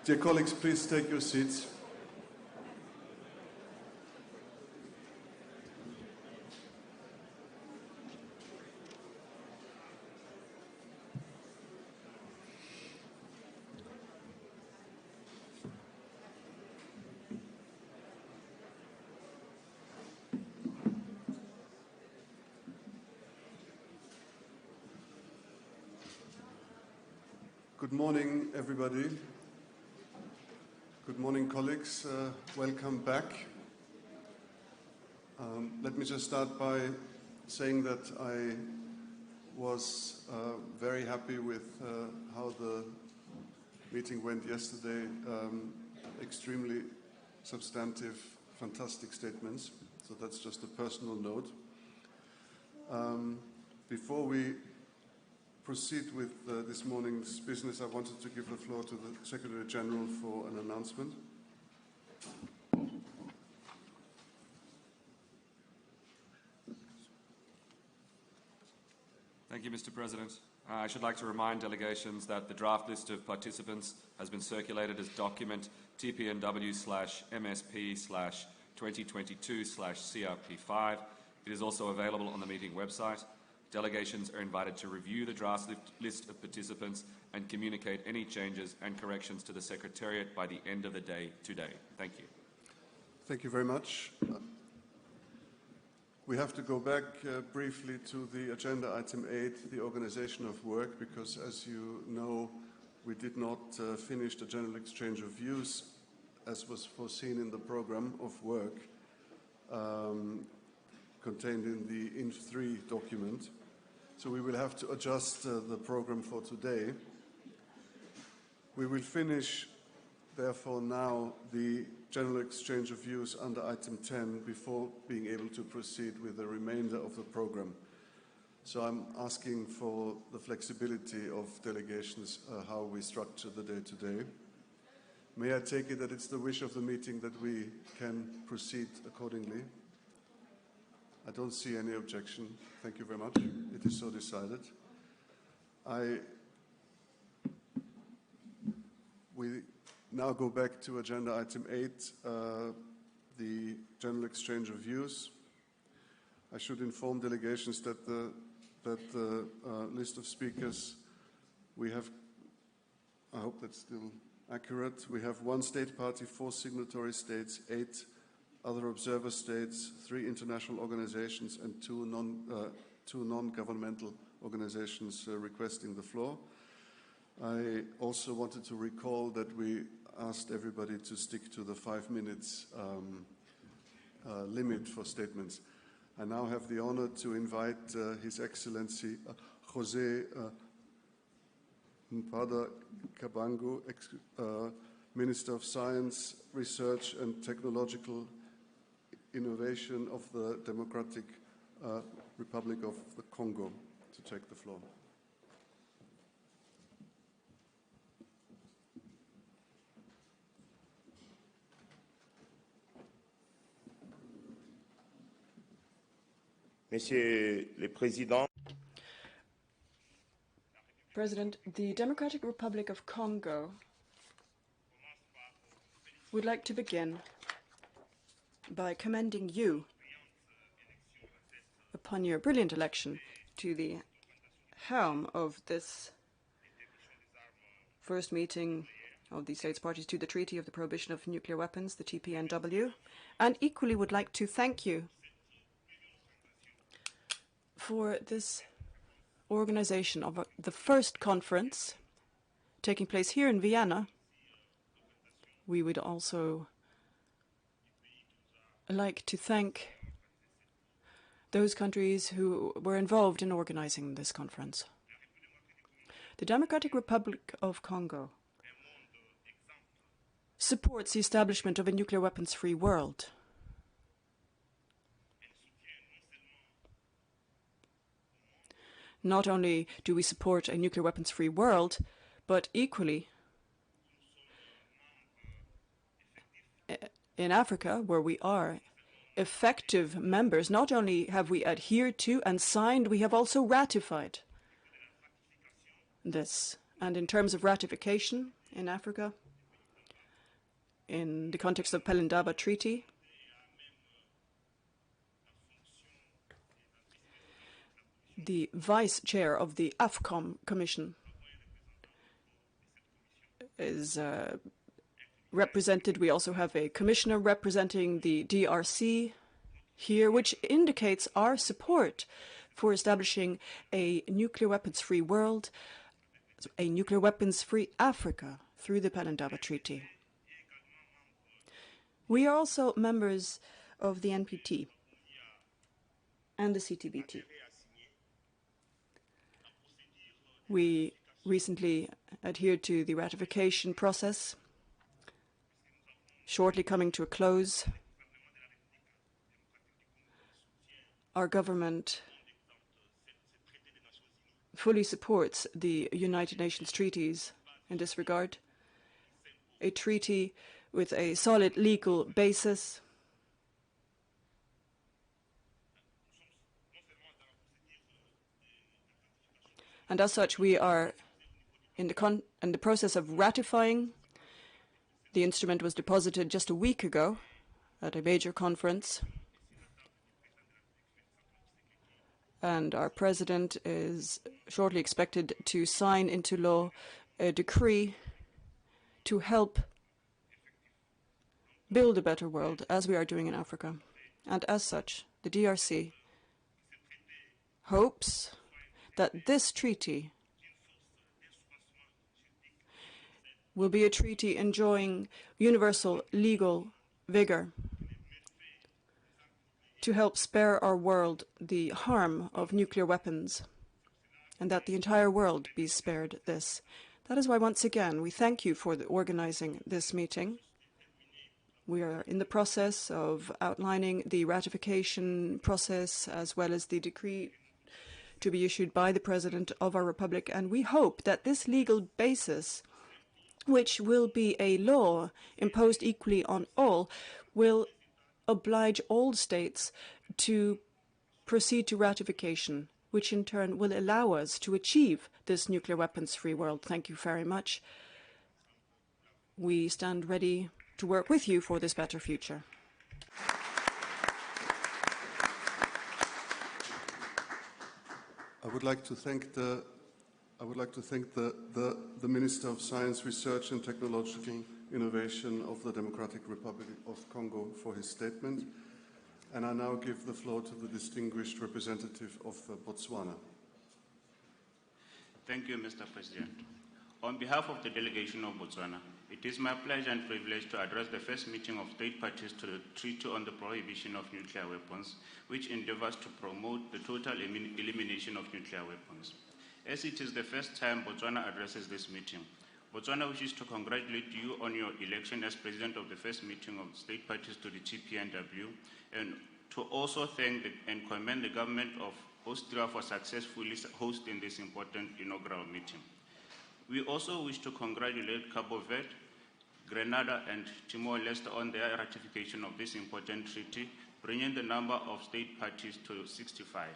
Dear colleagues, please take your seats. Good morning, everybody. Good morning, colleagues. Welcome back. Let me just start by saying that I was very happy with how the meeting went yesterday. Extremely substantive, fantastic statements. So that's just a personal note. Before we proceed with this morning's business, I wanted to give the floor to the Secretary General for an announcement. Thank you, Mr. President. I should like to remind delegations that the draft list of participants has been circulated as document TPNW/MSP/2022/CRP5. It is also available on the meeting website. Delegations are invited to review the draft list of participants and communicate any changes and corrections to the Secretariat by the end of the day today. Thank you. Thank you very much. We have to go back briefly to the agenda item 8, the organization of work, because as you know, we did not finish the general exchange of views as was foreseen in the program of work contained in the INF3 document. So we will have to adjust the program for today. We will finish, therefore, now the general exchange of views under item 10 before being able to proceed with the remainder of the program. So I'm asking for the flexibility of delegations how we structure the day today. May I take it that it's the wish of the meeting that we can proceed accordingly? I don't see any objection. Thank you very much. It is so decided. We now go back to agenda item 8, the general exchange of views. I should inform delegations that the list of speakers we have, I hope that's still accurate, we have 1 state party, 4 signatory states, 8 other observer states, 3 international organizations, and 2 non-governmental organizations requesting the floor. I also wanted to recall that we asked everybody to stick to the 5 minutes limit for statements. I now have the honor to invite His Excellency Jose Mpada Cabango, Minister of Science, Research and Technological Innovation of the Democratic Republic of the Congo, to take the floor. Monsieur le Président, President, the Democratic Republic of Congo would like to begin by commending you upon your brilliant election to the helm of this first meeting of the states parties to the Treaty of the Prohibition of Nuclear Weapons, the TPNW, and equally would like to thank you for this organization of the first conference taking place here in Vienna. We would also like to thank those countries who were involved in organizing this conference. The Democratic Republic of Congo supports the establishment of a nuclear weapons-free world. Not only do we support a nuclear weapons-free world, but equally in Africa, where we are effective members, not only have we adhered to and signed, we have also ratified this. And in terms of ratification in Africa, in the context of Pelindaba Treaty. The vice chair of the AFCOM Commission is represented. We also have a commissioner representing the DRC here, which indicates our support for establishing a nuclear weapons-free world, a nuclear weapons-free Africa through the Pelindaba Treaty. We are also members of the NPT and the CTBT. We recently adhered to the ratification process, shortly coming to a close. Our government fully supports the United Nations treaties in this regard, a treaty with a solid legal basis. And as such, we are in the process of ratifying. The instrument was deposited just a week ago at a major conference. And our president is shortly expected to sign into law a decree to help build a better world, as we are doing in Africa. And as such, the DRC hopes that this treaty will be a treaty enjoying universal legal vigor to help spare our world the harm of nuclear weapons, and that the entire world be spared this. That is why, once again, we thank you for organizing this meeting. We are in the process of outlining the ratification process as well as the decree to be issued by the President of our Republic, and we hope that this legal basis, which will be a law imposed equally on all, will oblige all states to proceed to ratification, which in turn will allow us to achieve this nuclear weapons-free world. Thank you very much. We stand ready to work with you for this better future. I would like to thank the Minister of Science, Research and Technological Innovation of the Democratic Republic of Congo for his statement. And I now give the floor to the distinguished representative of Botswana. Thank you, Mr. President. On behalf of the delegation of Botswana, it is my pleasure and privilege to address the first meeting of state parties to the Treaty on the Prohibition of Nuclear Weapons, which endeavors to promote the total elimination of nuclear weapons. As it is the first time Botswana addresses this meeting, Botswana wishes to congratulate you on your election as president of the first meeting of state parties to the TPNW, and to also thank and commend the government of Austria for successfully hosting this important inaugural meeting. We also wish to congratulate Cabo Verde, Grenada, and Timor-Leste on their ratification of this important treaty, bringing the number of state parties to 65.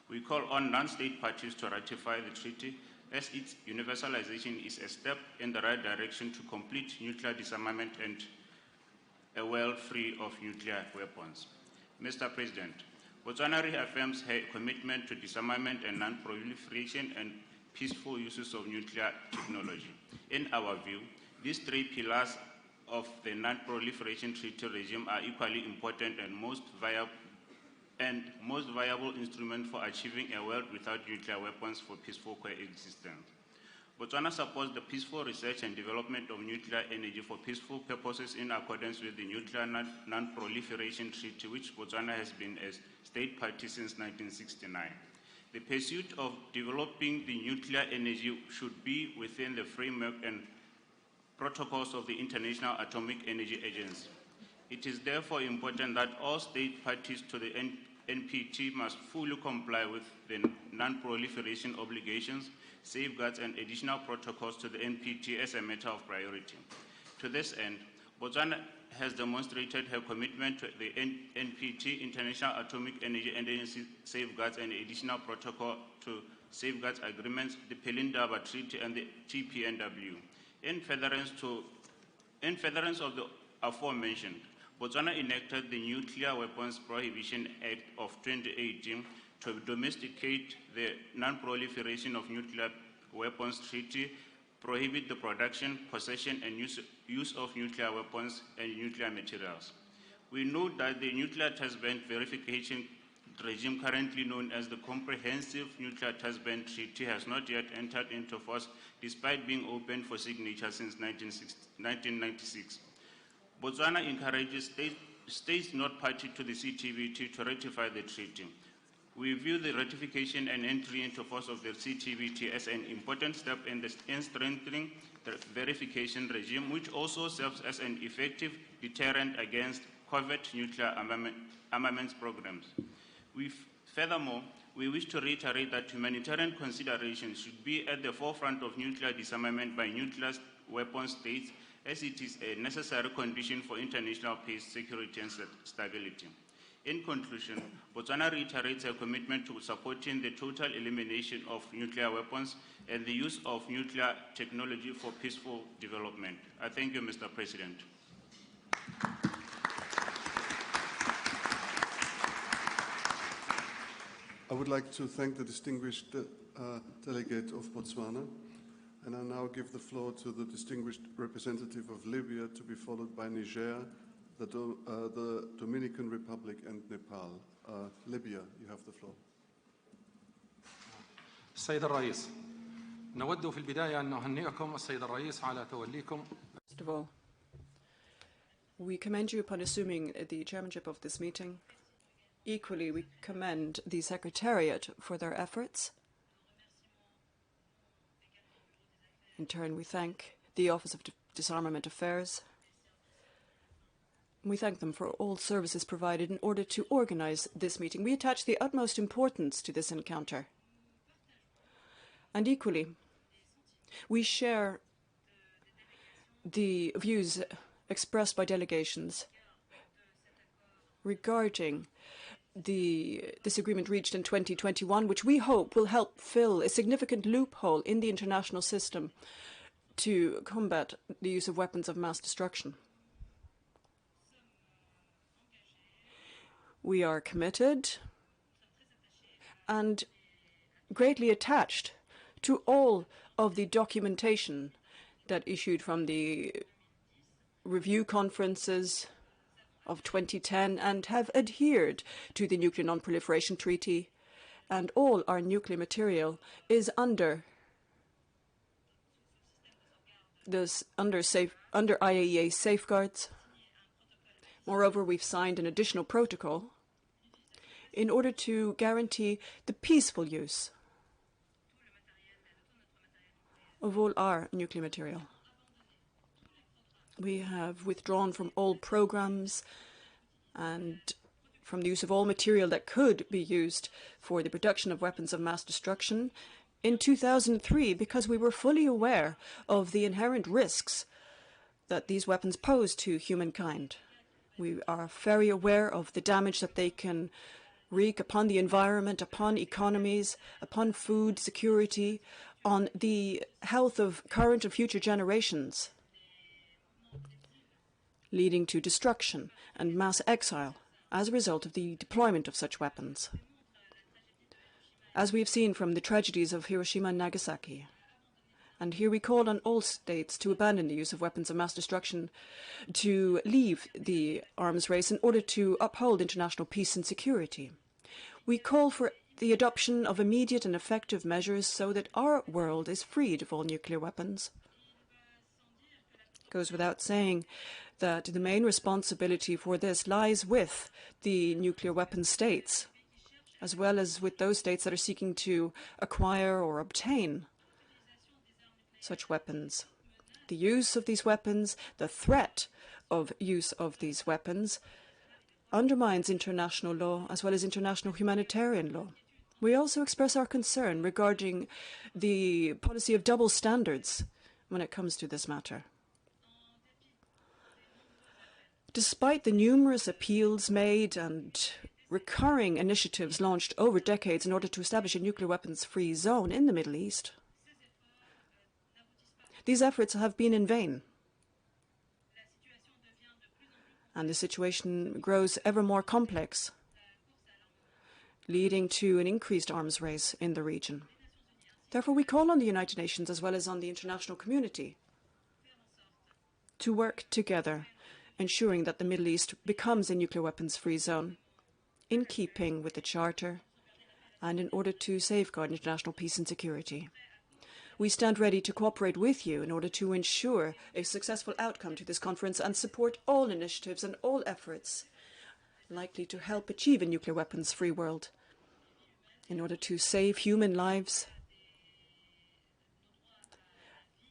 We call on non-state parties to ratify the treaty, as its universalization is a step in the right direction to complete nuclear disarmament and a world free of nuclear weapons. Mr. President, Botswana reaffirms her commitment to disarmament and non-proliferation and peaceful uses of nuclear technology. In our view, these three pillars of the non-proliferation treaty regime are equally important and most viable instrument for achieving a world without nuclear weapons for peaceful coexistence. Botswana supports the peaceful research and development of nuclear energy for peaceful purposes in accordance with the Nuclear Non-Proliferation Treaty, which Botswana has been a state party since 1969. The pursuit of developing the nuclear energy should be within the framework and protocols of the International Atomic Energy Agency. It is therefore important that all state parties to the NPT must fully comply with the non-proliferation obligations, safeguards, and additional protocols to the NPT as a matter of priority. To this end, Botswana has demonstrated her commitment to the NPT, International Atomic Energy Agency safeguards and additional protocol to safeguards agreements, the Pelindaba Treaty and the TPNW. In furtherance of aforementioned, Botswana enacted the Nuclear Weapons Prohibition Act of 2018 to domesticate the Non-Proliferation of Nuclear Weapons Treaty, prohibit the production, possession, and use of nuclear weapons and nuclear materials. We note that the nuclear test ban verification regime, currently known as the Comprehensive Nuclear Test Ban Treaty, has not yet entered into force despite being open for signature since 1996. Botswana encourages states not party to the CTBT to ratify the treaty. We view the ratification and entry into force of the CTBT as an important step in strengthening the verification regime, which also serves as an effective deterrent against covert nuclear armaments programs. Furthermore, we wish to reiterate that humanitarian considerations should be at the forefront of nuclear disarmament by nuclear weapon states, as it is a necessary condition for international peace, security, and stability. In conclusion, Botswana reiterates a commitment to supporting the total elimination of nuclear weapons and the use of nuclear technology for peaceful development. I thank you, Mr. President. I would like to thank the distinguished delegate of Botswana, and I now give the floor to the distinguished representative of Libya, to be followed by Niger, the Dominican Republic, and Nepal. Libya, you have the floor. السيد الرئيس، نود في البداية أن نهنئكم السيد الرئيس على توليكم. First of all, we commend you upon assuming the chairmanship of this meeting. Equally, we commend the Secretariat for their efforts. In turn, we thank the Office of Disarmament Affairs. We thank them for all services provided in order to organize this meeting. We attach the utmost importance to this encounter. And equally, we share the views expressed by delegations regarding this agreement reached in 2021, which we hope will help fill a significant loophole in the international system to combat the use of weapons of mass destruction. We are committed and greatly attached to all of the documentation that issued from the review conferences of 2010 and have adhered to the Nuclear Non-Proliferation Treaty, and all our nuclear material is under IAEA safeguards. Moreover, we've signed an additional protocol in order to guarantee the peaceful use of all our nuclear material. We have withdrawn from all programs and from the use of all material that could be used for the production of weapons of mass destruction in 2003 because we were fully aware of the inherent risks that these weapons pose to humankind. We are very aware of the damage that they can wreak upon the environment, upon economies, upon food security, on the health of current and future generations, leading to destruction and mass exile as a result of the deployment of such weapons, as we have seen from the tragedies of Hiroshima and Nagasaki. And here we call on all states to abandon the use of weapons of mass destruction, to leave the arms race in order to uphold international peace and security. We call for the adoption of immediate and effective measures so that our world is freed of all nuclear weapons. It goes without saying that the main responsibility for this lies with the nuclear weapon states, as well as with those states that are seeking to acquire or obtain such weapons. The use of these weapons, the threat of use of these weapons, undermines international law as well as international humanitarian law. We also express our concern regarding the policy of double standards when it comes to this matter. Despite the numerous appeals made and recurring initiatives launched over decades in order to establish a nuclear weapons-free zone in the Middle East, these efforts have been in vain. and the situation grows ever more complex, leading to an increased arms race in the region. Therefore, we call on the United Nations as well as on the international community to work together, ensuring that the Middle East becomes a nuclear weapons-free zone, in keeping with the Charter and in order to safeguard international peace and security. We stand ready to cooperate with you in order to ensure a successful outcome to this conference and support all initiatives and all efforts likely to help achieve a nuclear weapons-free world in order to save human lives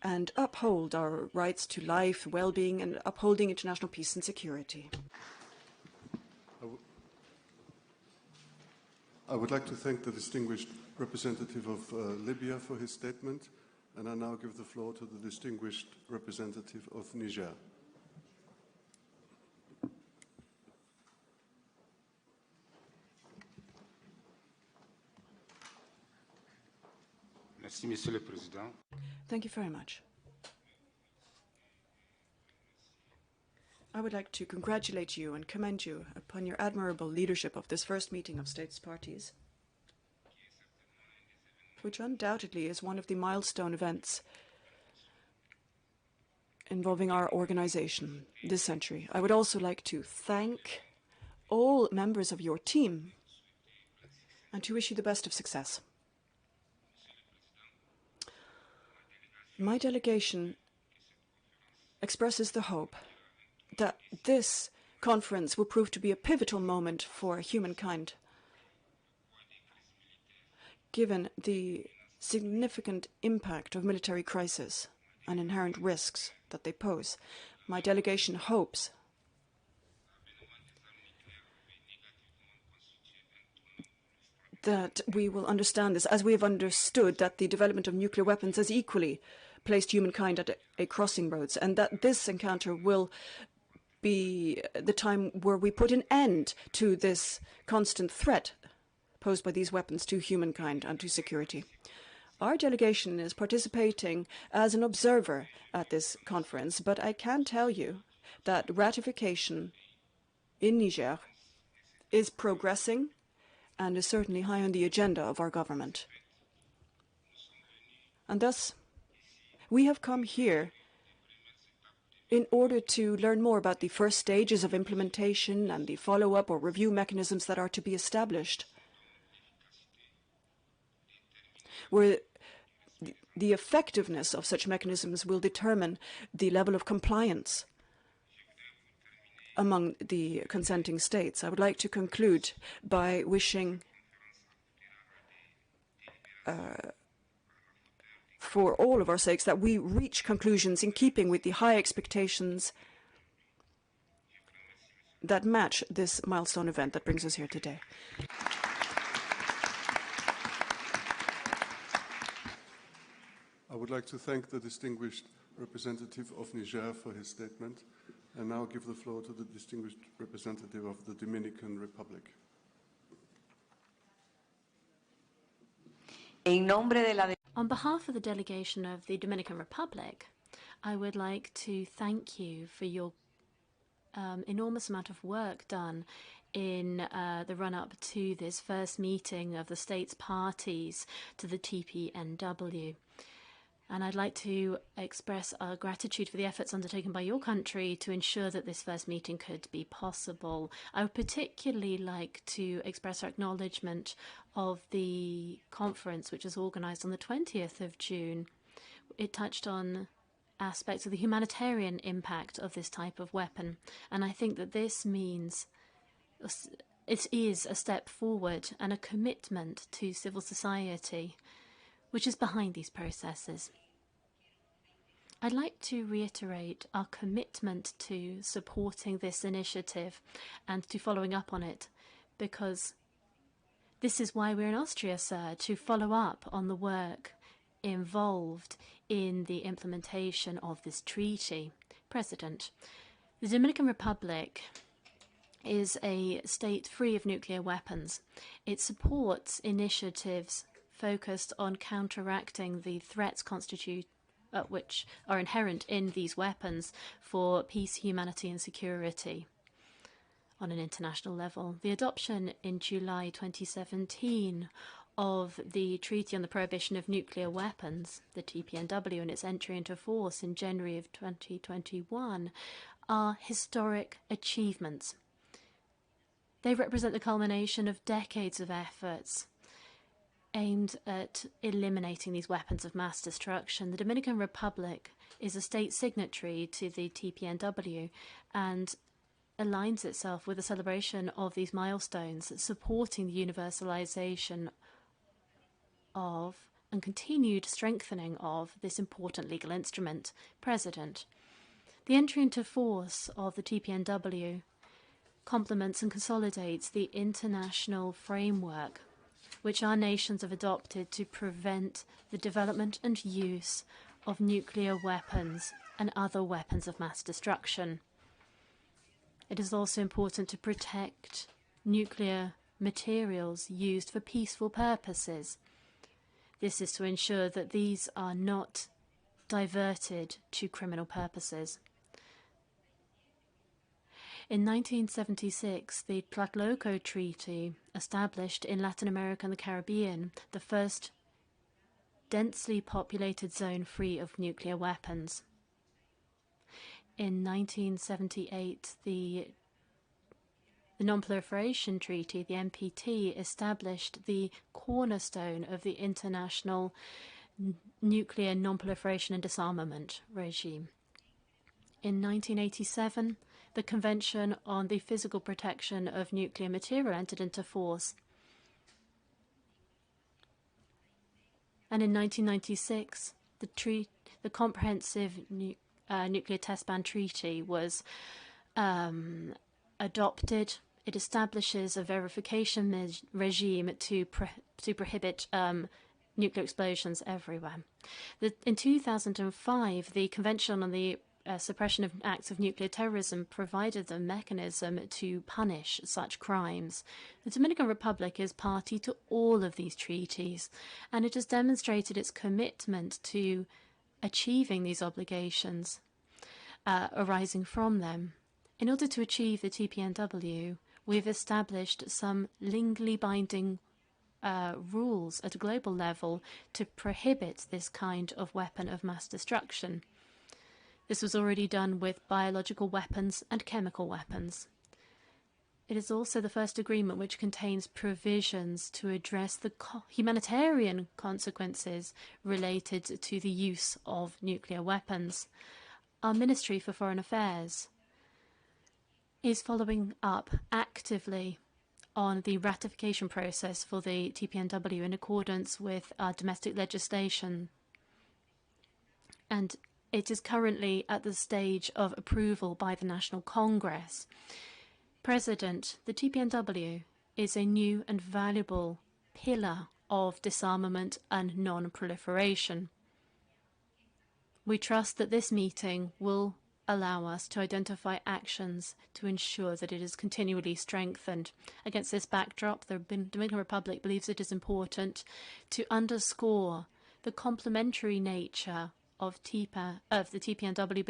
and uphold our rights to life, well-being, and upholding international peace and security. I would like to thank the distinguished representative of Libya for his statement, and I now give the floor to the distinguished representative of Niger. Merci, Monsieur le Président. Thank you very much. I would like to congratulate you and commend you upon your admirable leadership of this first meeting of states parties, which undoubtedly is one of the milestone events involving our organization this century. I would also like to thank all members of your team and to wish you the best of success. My delegation expresses the hope that this conference will prove to be a pivotal moment for humankind, given the significant impact of military crisis and inherent risks that they pose. My delegation hopes that we will understand this, as we have understood that the development of nuclear weapons has equally placed humankind at a crossing roads, and that this encounter will be the time where we put an end to this constant threat posed by these weapons to humankind and to security. Our delegation is participating as an observer at this conference, but I can tell you that ratification in Niger is progressing and is certainly high on the agenda of our government. And thus, we have come here in order to learn more about the first stages of implementation and the follow-up or review mechanisms that are to be established, where the effectiveness of such mechanisms will determine the level of compliance among the consenting states. I would like to conclude by wishing for all of our sakes that we reach conclusions in keeping with the high expectations that match this milestone event that brings us here today. I would like to thank the distinguished representative of Niger for his statement, and now give the floor to the distinguished representative of the Dominican Republic. On behalf of the delegation of the Dominican Republic, I would like to thank you for your enormous amount of work done in the run-up to this first meeting of the states parties to the TPNW. And I'd like to express our gratitude for the efforts undertaken by your country to ensure that this first meeting could be possible. I would particularly like to express our acknowledgement of the conference, which was organised on the 20th of June. It touched on aspects of the humanitarian impact of this type of weapon. And I think that this means it is a step forward and a commitment to civil society, which is behind these processes. I'd like to reiterate our commitment to supporting this initiative and to following up on it, because this is why we're in Austria, sir, to follow up on the work involved in the implementation of this treaty. President, the Dominican Republic is a state free of nuclear weapons. It supports initiatives focused on counteracting the threats which are inherent in these weapons for peace, humanity and security. on an international level. The adoption in July 2017 of the Treaty on the Prohibition of Nuclear Weapons, the TPNW, and its entry into force in January of 2021 are historic achievements. They represent the culmination of decades of efforts aimed at eliminating these weapons of mass destruction. The Dominican Republic is a state signatory to the TPNW and aligns itself with the celebration of these milestones, supporting the universalization of and continued strengthening of this important legal instrument. President, the entry into force of the TPNW complements and consolidates the international framework which our nations have adopted to prevent the development and use of nuclear weapons and other weapons of mass destruction. It is also important to protect nuclear materials used for peaceful purposes. This is to ensure that these are not diverted to criminal purposes. In 1976, the Tlatelolco Treaty established in Latin America and the Caribbean the first densely populated zone free of nuclear weapons. In 1978, the Non-Proliferation Treaty, the NPT, established the cornerstone of the international nuclear non-proliferation and disarmament regime. In 1987, the Convention on the Physical Protection of Nuclear Material entered into force. And in 1996, the Comprehensive Nuclear Test Ban Treaty was adopted. It establishes a verification regime to prohibit nuclear explosions everywhere. In 2005, the Convention on the Suppression of Acts of Nuclear Terrorism provided the mechanism to punish such crimes. The Dominican Republic is party to all of these treaties, and it has demonstrated its commitment to achieving these obligations arising from them. In order to achieve the TPNW, we've established some legally binding rules at a global level to prohibit this kind of weapon of mass destruction. This was already done with biological weapons and chemical weapons. It is also the first agreement which contains provisions to address the humanitarian consequences related to the use of nuclear weapons. Our Ministry for Foreign Affairs is following up actively on the ratification process for the TPNW in accordance with our domestic legislation, and it is currently at the stage of approval by the National Congress. President, the TPNW is a new and valuable pillar of disarmament and non-proliferation. We trust that this meeting will allow us to identify actions to ensure that it is continually strengthened. Against this backdrop, the Dominican Republic believes it is important to underscore the complementary nature of the TPNW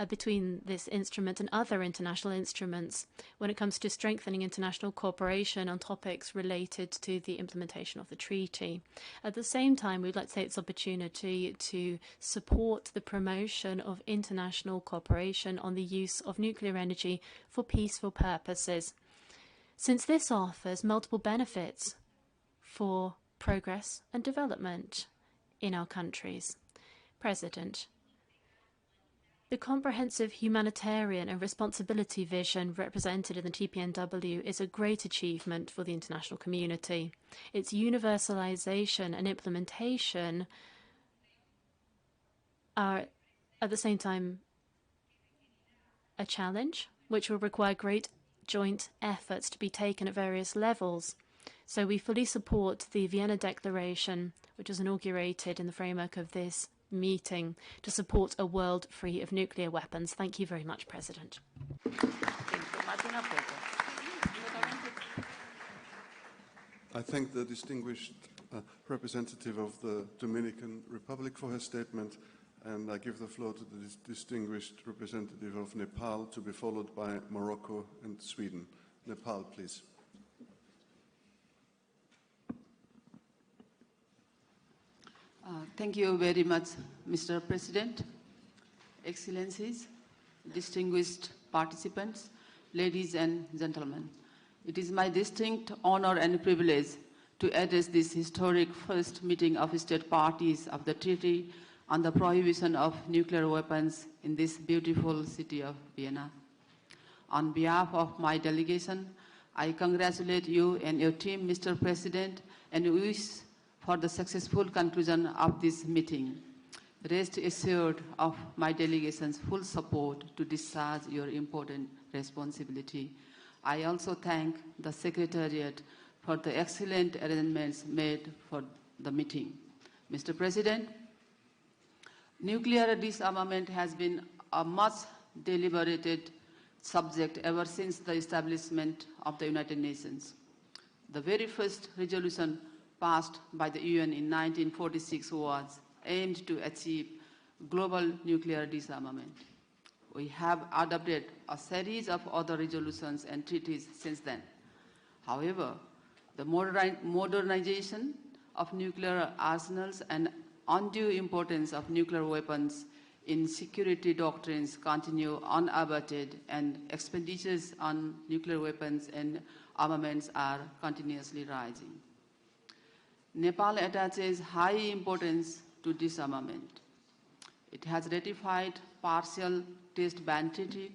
between this instrument and other international instruments when it comes to strengthening international cooperation on topics related to the implementation of the treaty. At the same time, we'd like to take this opportunity to support the promotion of international cooperation on the use of nuclear energy for peaceful purposes, since this offers multiple benefits for progress and development in our countries. President, the comprehensive humanitarian and responsibility vision represented in the TPNW is a great achievement for the international community. Its universalization and implementation are at the same time a challenge, which will require great joint efforts to be taken at various levels. So we fully support the Vienna Declaration, which was inaugurated in the framework of this meeting to support a world free of nuclear weapons. Thank you very much, President. I thank the distinguished representative of the Dominican Republic for her statement. And I give the floor to the distinguished representative of Nepal, to be followed by Morocco and Sweden. Nepal, please. Thank you very much, Mr. President, Excellencies, distinguished participants, ladies and gentlemen. It is my distinct honor and privilege to address this historic first meeting of state parties of the Treaty on the Prohibition of Nuclear Weapons in this beautiful city of Vienna. On behalf of my delegation, I congratulate you and your team, Mr. President, and wish for the successful conclusion of this meeting. Rest assured of my delegation's full support to discharge your important responsibility. I also thank the Secretariat for the excellent arrangements made for the meeting. Mr. President, nuclear disarmament has been a much deliberated subject ever since the establishment of the United Nations. The very first resolution passed by the UN in 1946 was aimed to achieve global nuclear disarmament. We have adopted a series of other resolutions and treaties since then. However, the modernization of nuclear arsenals and undue importance of nuclear weapons in security doctrines continue unabated, and expenditures on nuclear weapons and armaments are continuously rising. Nepal attaches high importance to disarmament. It has ratified partial test ban treaty,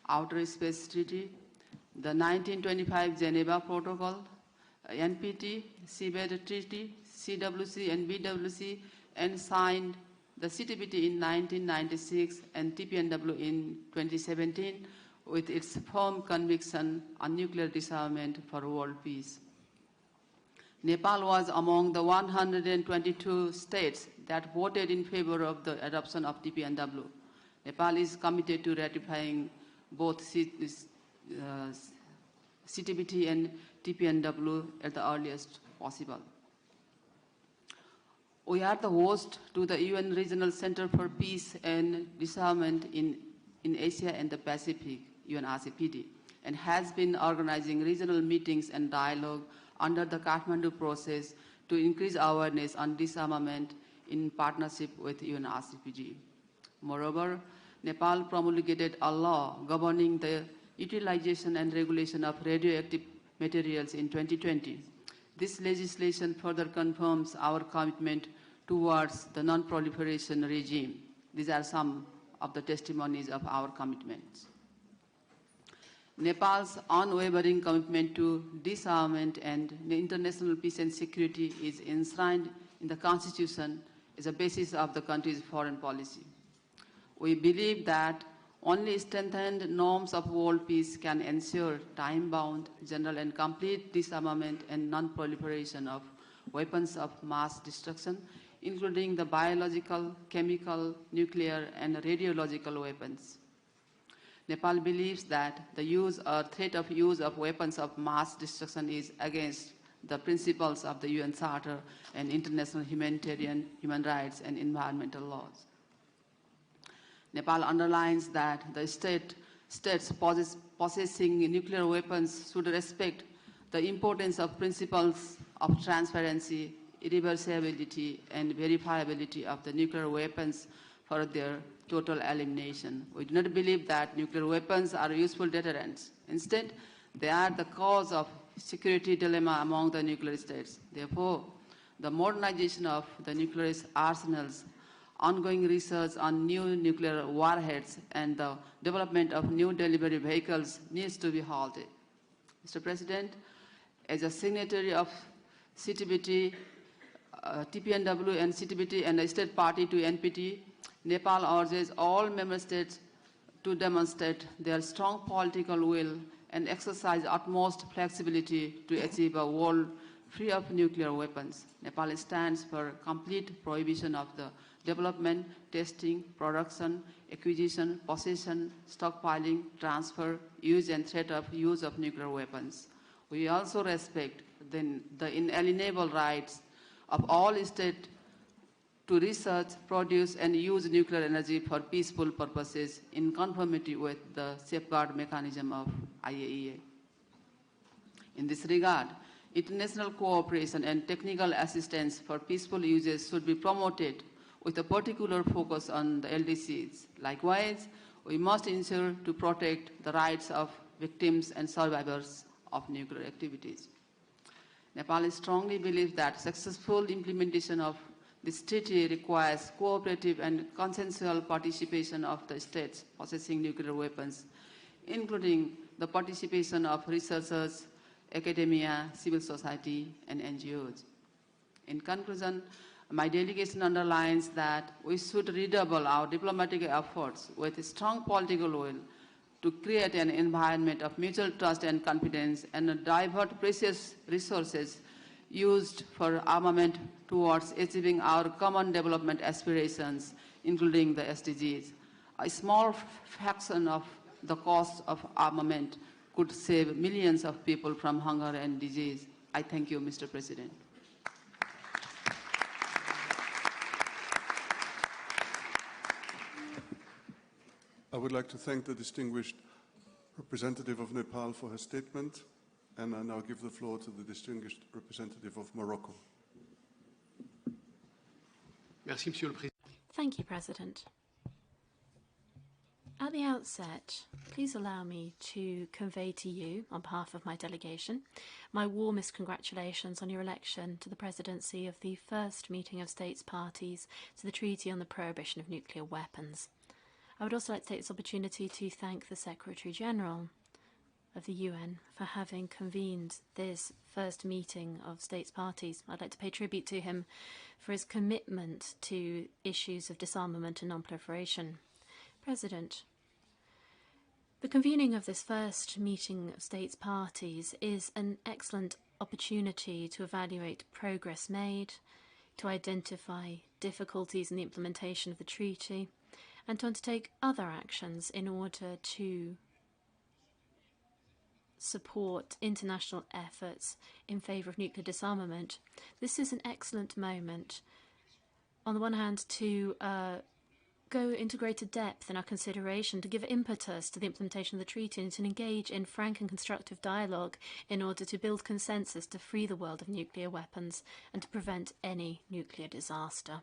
outer space treaty, the 1925 Geneva Protocol, NPT, CBED treaty, CWC and BWC, and signed the CTBT in 1996 and TPNW in 2017 with its firm conviction on nuclear disarmament for world peace. Nepal was among the 122 states that voted in favor of the adoption of TPNW. Nepal is committed to ratifying both CTBT and TPNW at the earliest possible. We are the host to the UN Regional Center for Peace and Disarmament in Asia and the Pacific, UNRCPD, and has been organizing regional meetings and dialogue under the Kathmandu process to increase awareness on disarmament in partnership with UNRCPD. Moreover, Nepal promulgated a law governing the utilization and regulation of radioactive materials in 2020. This legislation further confirms our commitment towards the non-proliferation regime. These are some of the testimonies of our commitments. Nepal's unwavering commitment to disarmament and international peace and security is enshrined in the Constitution as a basis of the country's foreign policy. We believe that only strengthened norms of world peace can ensure time-bound, general and complete disarmament and non-proliferation of weapons of mass destruction, including the biological, chemical, nuclear and radiological weapons. Nepal believes that the use or threat of use of weapons of mass destruction is against the principles of the UN Charter and international humanitarian, human rights and environmental laws. Nepal underlines that the states possessing nuclear weapons should respect the importance of principles of transparency, irreversibility, and verifiability of the nuclear weapons for their total elimination. We do not believe that nuclear weapons are useful deterrents. Instead, they are the cause of security dilemma among the nuclear states. Therefore, the modernization of the nuclear arsenals, ongoing research on new nuclear warheads, and the development of new delivery vehicles needs to be halted. Mr. President, as a signatory of CTBT, TPNW and CTBT and a state party to NPT, Nepal urges all member states to demonstrate their strong political will and exercise utmost flexibility to achieve a world free of nuclear weapons. Nepal stands for complete prohibition of the development, testing, production, acquisition, possession, stockpiling, transfer, use and threat of use of nuclear weapons. We also respect the inalienable rights of all states to research, produce, and use nuclear energy for peaceful purposes in conformity with the safeguard mechanism of IAEA. In this regard, international cooperation and technical assistance for peaceful uses should be promoted with a particular focus on the LDCs. Likewise, we must ensure to protect the rights of victims and survivors of nuclear activities. Nepal strongly believes that successful implementation of this treaty requires cooperative and consensual participation of the states possessing nuclear weapons, including the participation of researchers, academia, civil society, and NGOs. In conclusion, my delegation underlines that we should redouble our diplomatic efforts with a strong political will to create an environment of mutual trust and confidence and divert precious resources used for armament towards achieving our common development aspirations, including the SDGs. A small fraction of the cost of armament could save millions of people from hunger and disease. I thank you, Mr. President. I would like to thank the distinguished representative of Nepal for her statement, and I now give the floor to the distinguished representative of Morocco. Thank you, President. At the outset, please allow me to convey to you, on behalf of my delegation, my warmest congratulations on your election to the presidency of the first meeting of states parties to the Treaty on the Prohibition of Nuclear Weapons. I would also like to take this opportunity to thank the Secretary-General of the UN for having convened this first meeting of states parties. I'd like to pay tribute to him for his commitment to issues of disarmament and non-proliferation. President, the convening of this first meeting of states parties is an excellent opportunity to evaluate progress made, to identify difficulties in the implementation of the treaty, and to undertake other actions in order to support international efforts in favour of nuclear disarmament. This is an excellent moment, on the one hand, to go into greater depth in our consideration, to give impetus to the implementation of the treaty, and to engage in frank and constructive dialogue in order to build consensus to free the world of nuclear weapons and to prevent any nuclear disaster.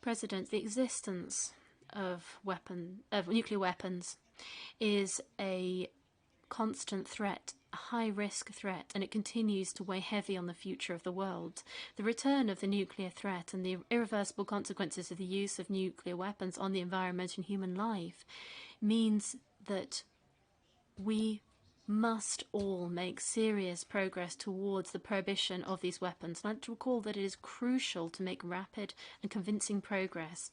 President, the existence of nuclear weapons is a constant threat, a high-risk threat, and it continues to weigh heavy on the future of the world. The return of the nuclear threat and the irreversible consequences of the use of nuclear weapons on the environment and human life means that we must all make serious progress towards the prohibition of these weapons. And I'd like to recall that it is crucial to make rapid and convincing progress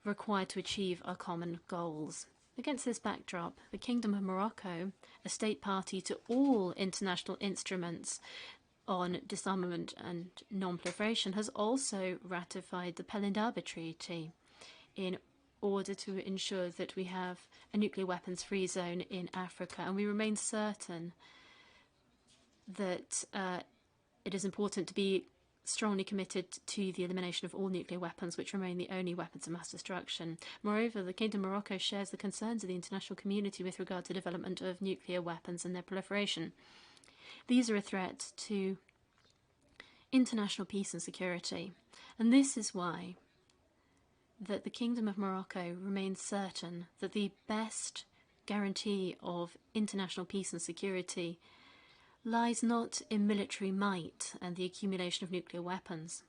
required to achieve our common goals. Against this backdrop, the Kingdom of Morocco, a state party to all international instruments on disarmament and non-proliferation, has also ratified the plenary Treaty in order to ensure that we have a nuclear weapons-free zone in Africa. And we remain certain that it is important to be strongly committed to the elimination of all nuclear weapons, which remain the only weapons of mass destruction. Moreover, the Kingdom of Morocco shares the concerns of the international community with regard to the development of nuclear weapons and their proliferation. These are a threat to international peace and security, and this is why that the Kingdom of Morocco remains certain that the best guarantee of international peace and security lies not in military might and the accumulation of nuclear weapons.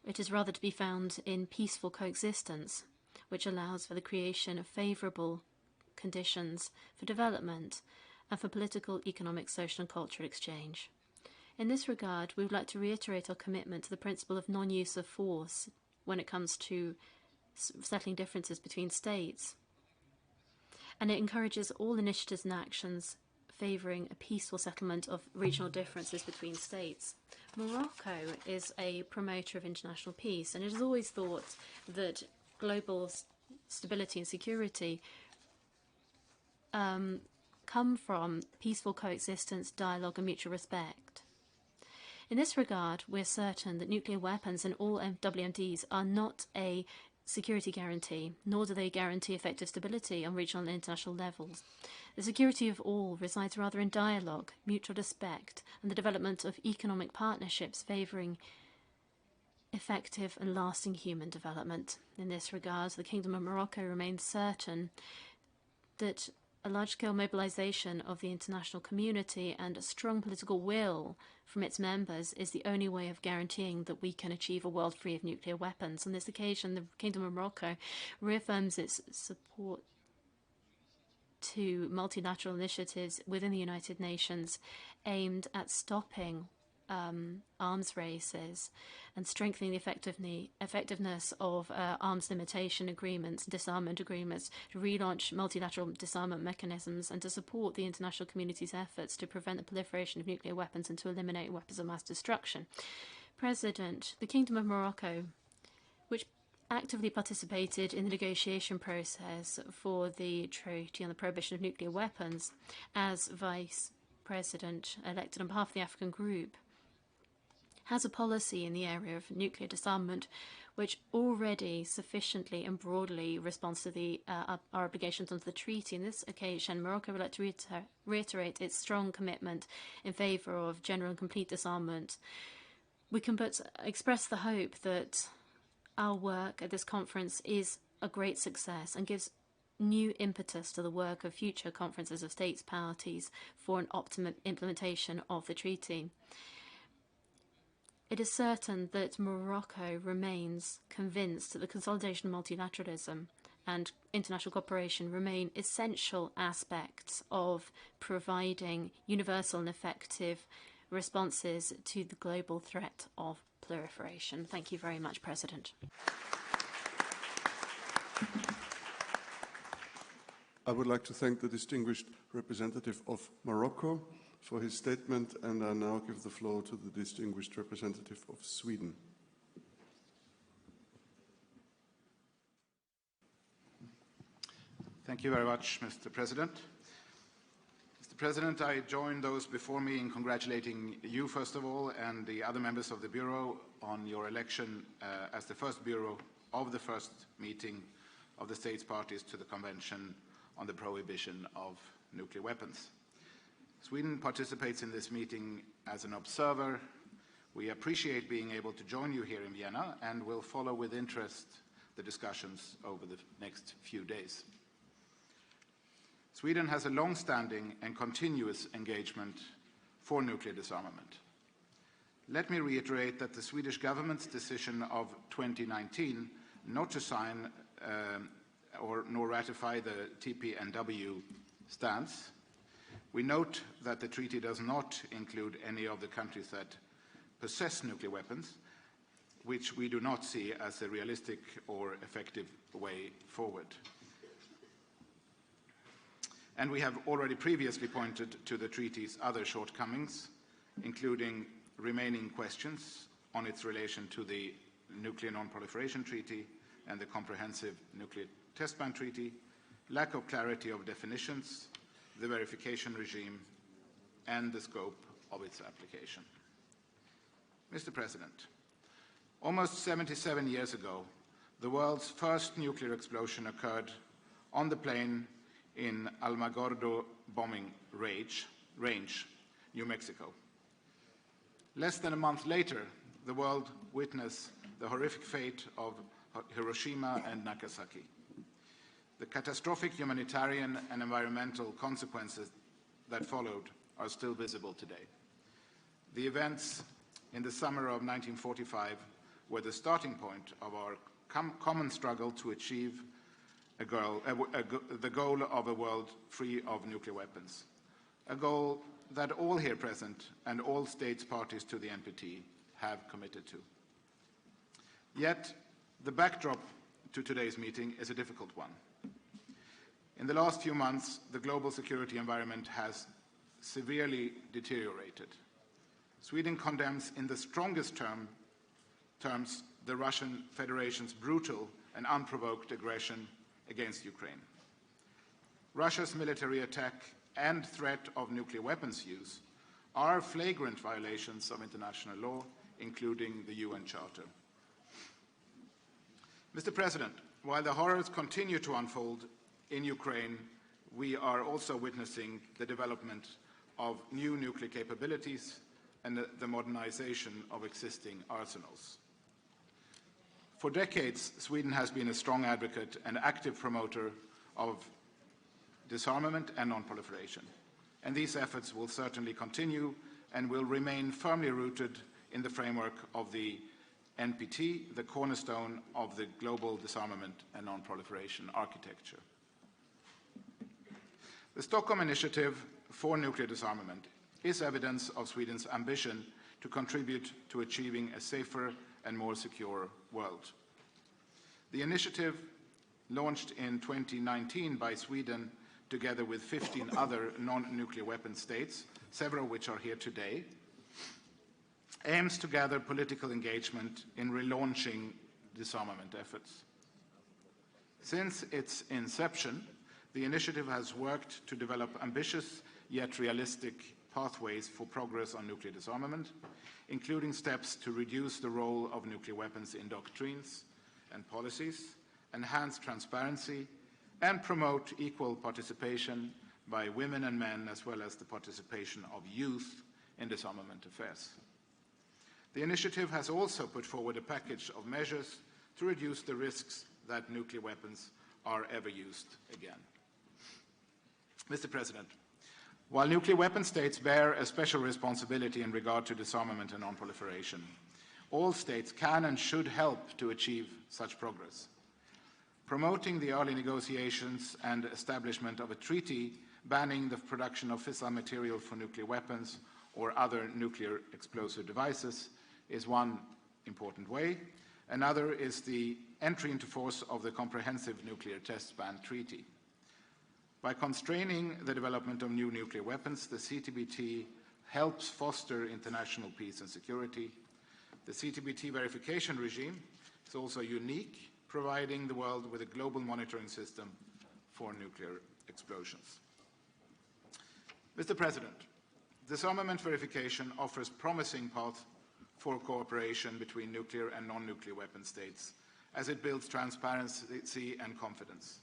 It is rather to be found in peaceful coexistence, which allows for the creation of favourable conditions for development and for political, economic, social and cultural exchange. In this regard, we would like to reiterate our commitment to the principle of non-use of force when it comes to settling differences between states, and it encourages all initiatives and actions favouring a peaceful settlement of regional differences between states. Morocco is a promoter of international peace, and it has always thought that global stability and security come from peaceful coexistence, dialogue and mutual respect. In this regard, we're certain that nuclear weapons and all WMDs are not a security guarantee, nor do they guarantee effective stability on regional and international levels. The security of all resides rather in dialogue, mutual respect, and the development of economic partnerships favouring effective and lasting human development. In this regard, the Kingdom of Morocco remains certain that a large-scale mobilization of the international community and a strong political will from its members is the only way of guaranteeing that we can achieve a world free of nuclear weapons. On this occasion, the Kingdom of Morocco reaffirms its support to multilateral initiatives within the United Nations aimed at stopping arms races and strengthening the effectiveness of arms limitation agreements, disarmament agreements, to relaunch multilateral disarmament mechanisms and to support the international community's efforts to prevent the proliferation of nuclear weapons and to eliminate weapons of mass destruction. President, the Kingdom of Morocco, which actively participated in the negotiation process for the Treaty on the Prohibition of Nuclear Weapons as Vice President elected on behalf of the African Group, has a policy in the area of nuclear disarmament which already sufficiently and broadly responds to our obligations under the treaty. On this occasion, Morocco would like to reiterate its strong commitment in favour of general and complete disarmament. We can but express the hope that our work at this conference is a great success and gives new impetus to the work of future conferences of states parties for an optimum implementation of the treaty. It is certain that Morocco remains convinced that the consolidation of multilateralism and international cooperation remain essential aspects of providing universal and effective responses to the global threat of proliferation. Thank you very much, President. I would like to thank the distinguished representative of Morocco for his statement, and I now give the floor to the distinguished representative of Sweden. Thank you very much, Mr. President. Mr. President, I join those before me in congratulating you, first of all, and the other members of the Bureau on your election as the first Bureau of the first meeting of the states parties to the Convention on the Prohibition of Nuclear Weapons. Sweden participates in this meeting as an observer. We appreciate being able to join you here in Vienna and will follow with interest the discussions over the next few days. Sweden has a long-standing and continuous engagement for nuclear disarmament. Let me reiterate that the Swedish government's decision of 2019 not to sign nor ratify the TPNW stance. We note that the treaty does not include any of the countries that possess nuclear weapons, which we do not see as a realistic or effective way forward. And we have already previously pointed to the treaty's other shortcomings, including remaining questions on its relation to the Nuclear Non-Proliferation Treaty and the Comprehensive Nuclear Test Ban Treaty, lack of clarity of definitions, the verification regime, and the scope of its application. Mr. President, almost 77 years ago, the world's first nuclear explosion occurred on the plain in Alamogordo bombing range, New Mexico. Less than a month later, the world witnessed the horrific fate of Hiroshima and Nagasaki. The catastrophic humanitarian and environmental consequences that followed are still visible today. The events in the summer of 1945 were the starting point of our common struggle to achieve the goal of a world free of nuclear weapons, a goal that all here present and all states parties to the NPT have committed to. Yet, the backdrop to today's meeting is a difficult one. In the last few months, the global security environment has severely deteriorated. Sweden condemns in the strongest terms the Russian Federation's brutal and unprovoked aggression against Ukraine. Russia's military attack and threat of nuclear weapons use are flagrant violations of international law, including the UN Charter. Mr. President, while the horrors continue to unfold in Ukraine, we are also witnessing the development of new nuclear capabilities and the modernization of existing arsenals. For decades, Sweden has been a strong advocate and active promoter of disarmament and non-proliferation, and these efforts will certainly continue and will remain firmly rooted in the framework of the NPT, the cornerstone of the global disarmament and non-proliferation architecture. The Stockholm Initiative for Nuclear Disarmament is evidence of Sweden's ambition to contribute to achieving a safer and more secure world. The initiative, launched in 2019 by Sweden together with 15 other non-nuclear weapon states, several of which are here today, aims to gather political engagement in relaunching disarmament efforts. Since its inception, the initiative has worked to develop ambitious yet realistic pathways for progress on nuclear disarmament, including steps to reduce the role of nuclear weapons in doctrines and policies, enhance transparency, and promote equal participation by women and men, as well as the participation of youth in disarmament affairs. The initiative has also put forward a package of measures to reduce the risks that nuclear weapons are ever used again. Mr. President, while nuclear weapon states bear a special responsibility in regard to disarmament and non-proliferation, all states can and should help to achieve such progress. Promoting the early negotiations and establishment of a treaty banning the production of fissile material for nuclear weapons or other nuclear explosive devices is one important way. Another is the entry into force of the Comprehensive Nuclear Test Ban Treaty. By constraining the development of new nuclear weapons, the CTBT helps foster international peace and security. The CTBT verification regime is also unique, providing the world with a global monitoring system for nuclear explosions. Mr. President, disarmament verification offers promising path for cooperation between nuclear and non-nuclear weapon states as it builds transparency and confidence.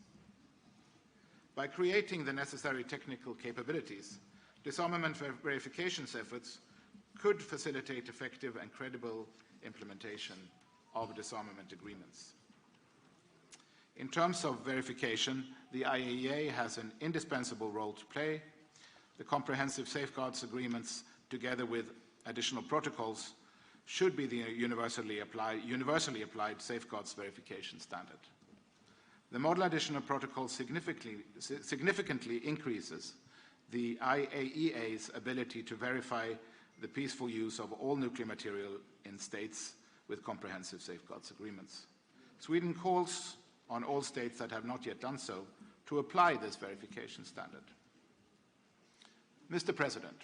By creating the necessary technical capabilities, disarmament verification efforts could facilitate effective and credible implementation of disarmament agreements. In terms of verification, the IAEA has an indispensable role to play. The comprehensive safeguards agreements, together with additional protocols, should be the universally applied safeguards verification standard. The model additional protocol significantly increases the IAEA's ability to verify the peaceful use of all nuclear material in states with comprehensive safeguards agreements. Sweden calls on all states that have not yet done so to apply this verification standard. Mr. President,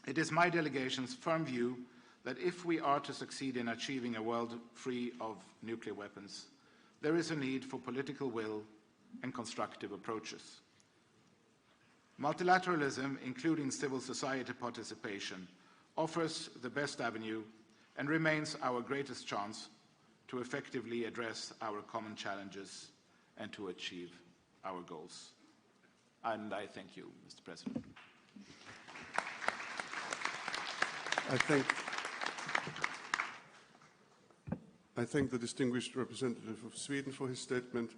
it is my delegation's firm view that if we are to succeed in achieving a world free of nuclear weapons, there is a need for political will and constructive approaches. Multilateralism, including civil society participation, offers the best avenue and remains our greatest chance to effectively address our common challenges and to achieve our goals. And I thank you, Mr. President. I thank the distinguished representative of Sweden for his statement,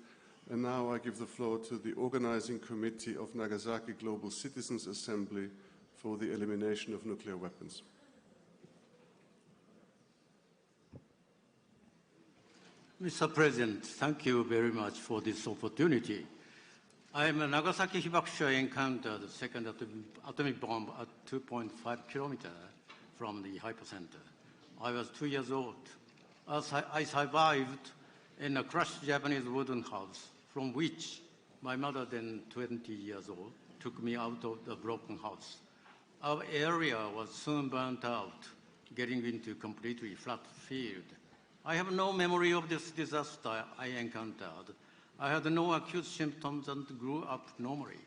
and now I give the floor to the organizing committee of Nagasaki Global Citizens Assembly for the elimination of nuclear weapons. Mr. President, thank you very much for this opportunity. I am a Nagasaki Hibakusha encountered the second atomic bomb at 2.5 kilometers from the hypocenter. I was 2 years old. As I survived in a crushed Japanese wooden house from which my mother, then 20 years old, took me out of the broken house. Our area was soon burnt out, getting into completely flat field. I have no memory of this disaster I encountered. I had no acute symptoms and grew up normally.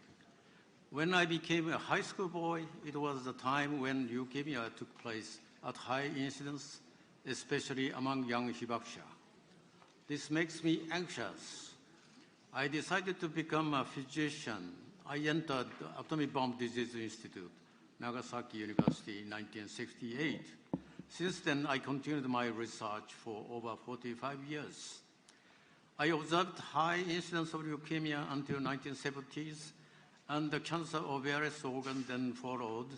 When I became a high school boy, it was the time when leukemia took place at high incidence, especially among young hibakusha. This makes me anxious. I decided to become a physician. I entered the Atomic Bomb Disease Institute, Nagasaki University, in 1968. Since then, I continued my research for over 45 years. I observed high incidence of leukemia until 1970s, and the cancer of various organs then followed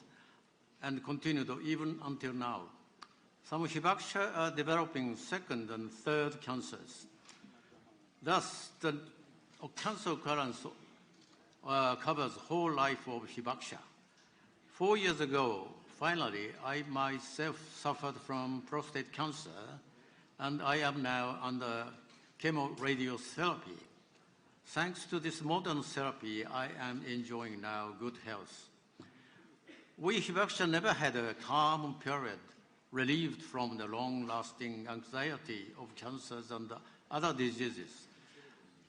and continued even until now. Some hibakusha are developing second and third cancers. Thus, the cancer occurrence covers whole life of hibakusha. 4 years ago, finally, I myself suffered from prostate cancer, and I am now under chemoradiotherapy. Thanks to this modern therapy, I am enjoying now good health. We hibakusha never had a calm period relieved from the long-lasting anxiety of cancers and other diseases.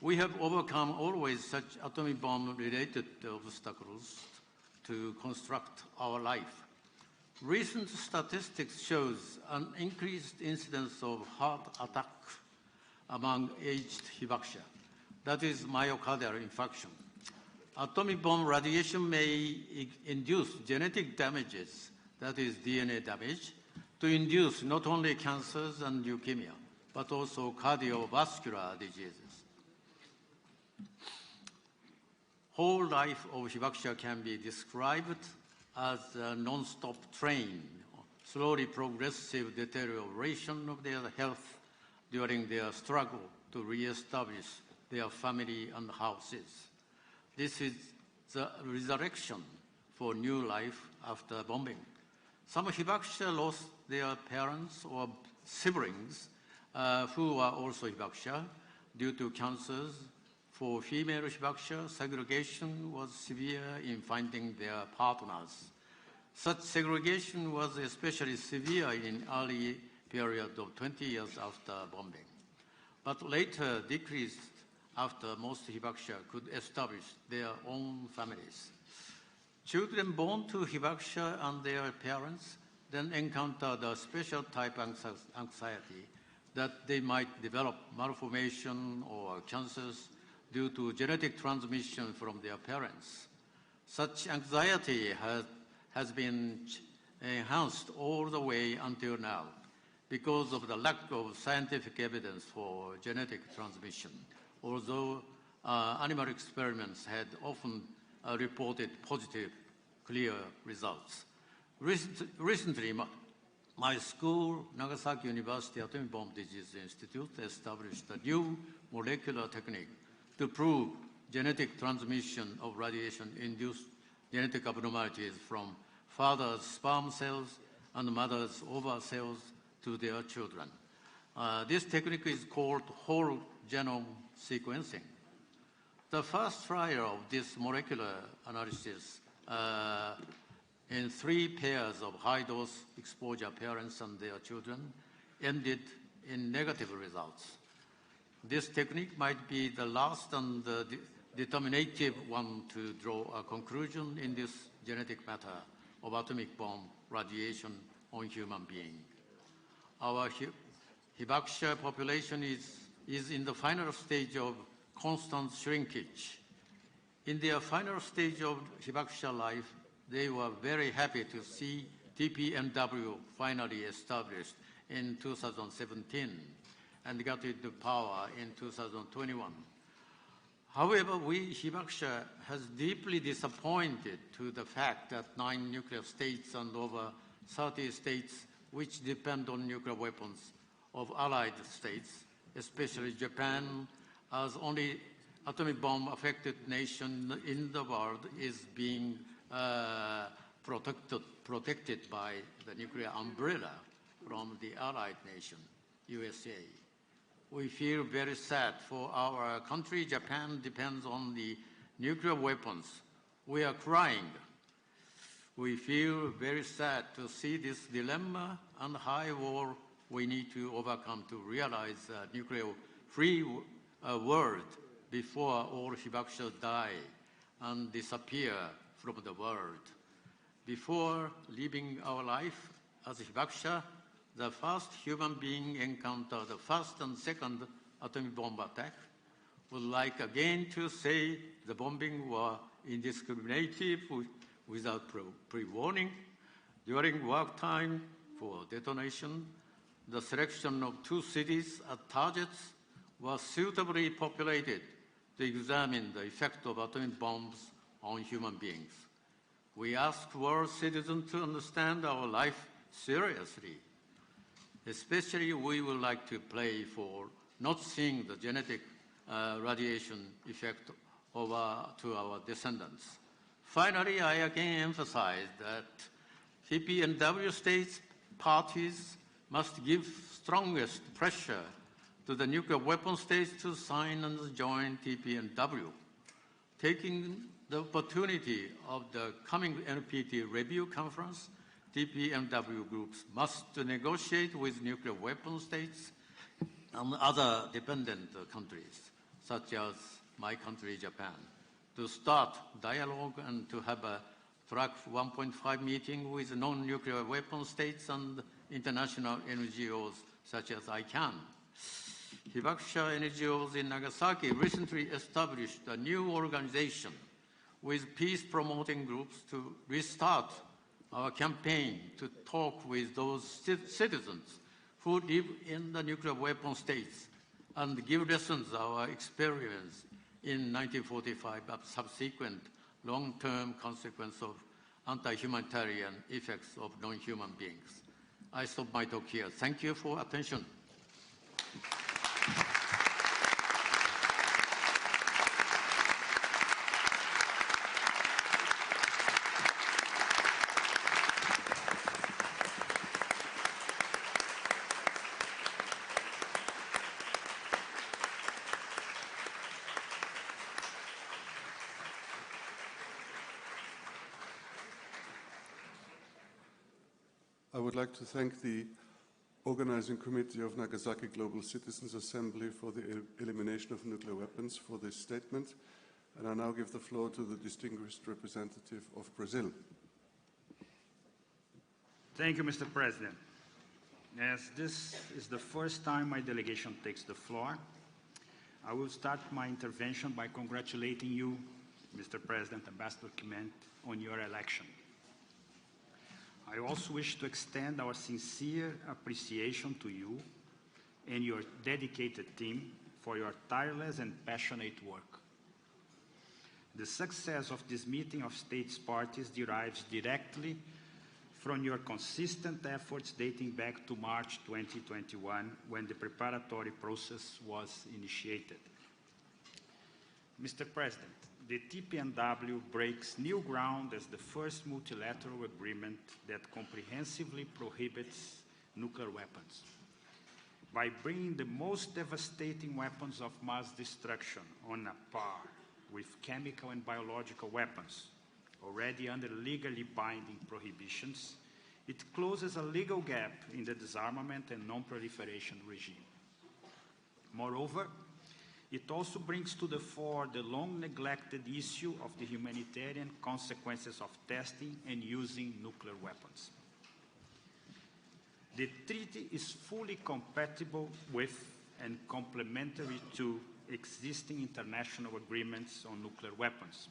We have overcome always such atomic bomb-related obstacles to construct our life. Recent statistics shows an increased incidence of heart attack among aged hibakusha. That is myocardial infarction. Atomic bomb radiation may induce genetic damages, that is DNA damage, to induce not only cancers and leukemia, but also cardiovascular diseases. Whole life of hibakusha can be described as a non-stop train, slowly progressive deterioration of their health during their struggle to re-establish their family and houses. This is the resurrection for new life after bombing. Some hibakusha lost their parents or siblings who are also hibakusha due to cancers. For female hibakusha, segregation was severe in finding their partners. Such segregation was especially severe in early period of 20 years after bombing, but later decreased after most hibakusha could establish their own families. Children born to hibakusha and their parents then encountered a special type of anxiety that they might develop malformation or cancers due to genetic transmission from their parents. Such anxiety has been enhanced all the way until now because of the lack of scientific evidence for genetic transmission, although animal experiments had often reported positive, clear results. Recently, my school, Nagasaki University Atomic Bomb Disease Institute, established a new molecular technique to prove genetic transmission of radiation-induced genetic abnormalities from father's sperm cells and mother's ova cells to their children. This technique is called whole genome sequencing. The first trial of this molecular analysis in 3 pairs of high-dose exposure parents and their children ended in negative results. This technique might be the last and determinative one to draw a conclusion in this genetic matter of atomic bomb radiation on human beings. Our hibakusha population is in the final stage of constant shrinkage. In their final stage of hibakusha life, they were very happy to see TPNW finally established in 2017 and got into power in 2021. However, we hibakusha has deeply disappointed to the fact that 9 nuclear states and over 30 states which depend on nuclear weapons of allied states, especially Japan, as only atomic bomb affected nation in the world, is being protected by the nuclear umbrella from the allied nation, USA. We feel very sad for our country. Japan depends on the nuclear weapons. We are crying. We feel very sad to see this dilemma and high war we need to overcome to realize a nuclear-free world before all hibakusha die and disappear from the world. Before leaving our life as hibakusha, the first human being encountered the first and second atomic bomb attack, would like again to say the bombing were indiscriminative without pre-warning. During work time for detonation, the selection of 2 cities as targets was suitably populated to examine the effect of atomic bombs on human beings. We ask world citizens to understand our life seriously. Especially, we would like to pray for not seeing the genetic radiation effect over to our descendants. Finally, I again emphasize that TPNW states parties must give strongest pressure to the nuclear weapon states to sign and join TPNW. Taking the opportunity of the coming NPT review conference, TPNW groups must negotiate with nuclear weapon states and other dependent countries, such as my country, Japan, to start dialogue and to have a track 1.5 meeting with non-nuclear weapon states and international NGOs such as ICANN. Hibakusha NGOs in Nagasaki recently established a new organization with peace-promoting groups to restart our campaign to talk with those citizens who live in the nuclear weapon states and give lessons our experience in 1945 of subsequent long-term consequence of anti-humanitarian effects of non-human beings. I stop my talk here. Thank you for attention. I would like to thank the Organizing Committee of Nagasaki Global Citizens Assembly for the elimination of nuclear weapons for this statement, and I now give the floor to the distinguished representative of Brazil. Thank you, Mr. President. As this is the first time my delegation takes the floor, I will start my intervention by congratulating you, Mr. President, Ambassador Kmentt, on your election. I also wish to extend our sincere appreciation to you and your dedicated team for your tireless and passionate work. The success of this meeting of states parties derives directly from your consistent efforts dating back to March 2021, when the preparatory process was initiated. Mr. President, the TPNW breaks new ground as the first multilateral agreement that comprehensively prohibits nuclear weapons. By bringing the most devastating weapons of mass destruction on a par with chemical and biological weapons, already under legally binding prohibitions, it closes a legal gap in the disarmament and non-proliferation regime. Moreover, it also brings to the fore the long-neglected issue of the humanitarian consequences of testing and using nuclear weapons. The treaty is fully compatible with and complementary to existing international agreements on nuclear weapons,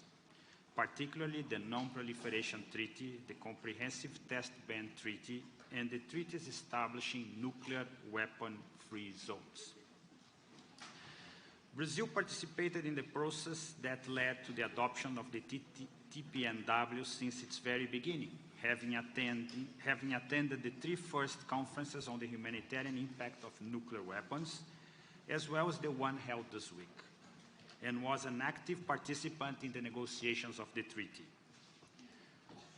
particularly the Non-Proliferation Treaty, the Comprehensive Test Ban Treaty, and the treaties establishing nuclear weapon-free zones. Brazil participated in the process that led to the adoption of the TPNW since its very beginning, having attended the 3 first conferences on the humanitarian impact of nuclear weapons, as well as the one held this week, and was an active participant in the negotiations of the treaty.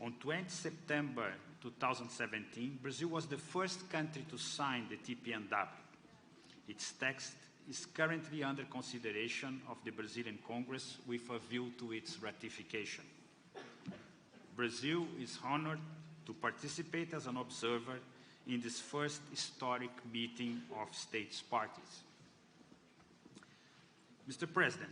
On 20 September 2017, Brazil was the first country to sign the TPNW. Its text is currently under consideration of the Brazilian Congress with a view to its ratification. Brazil is honored to participate as an observer in this first historic meeting of states parties. Mr. President,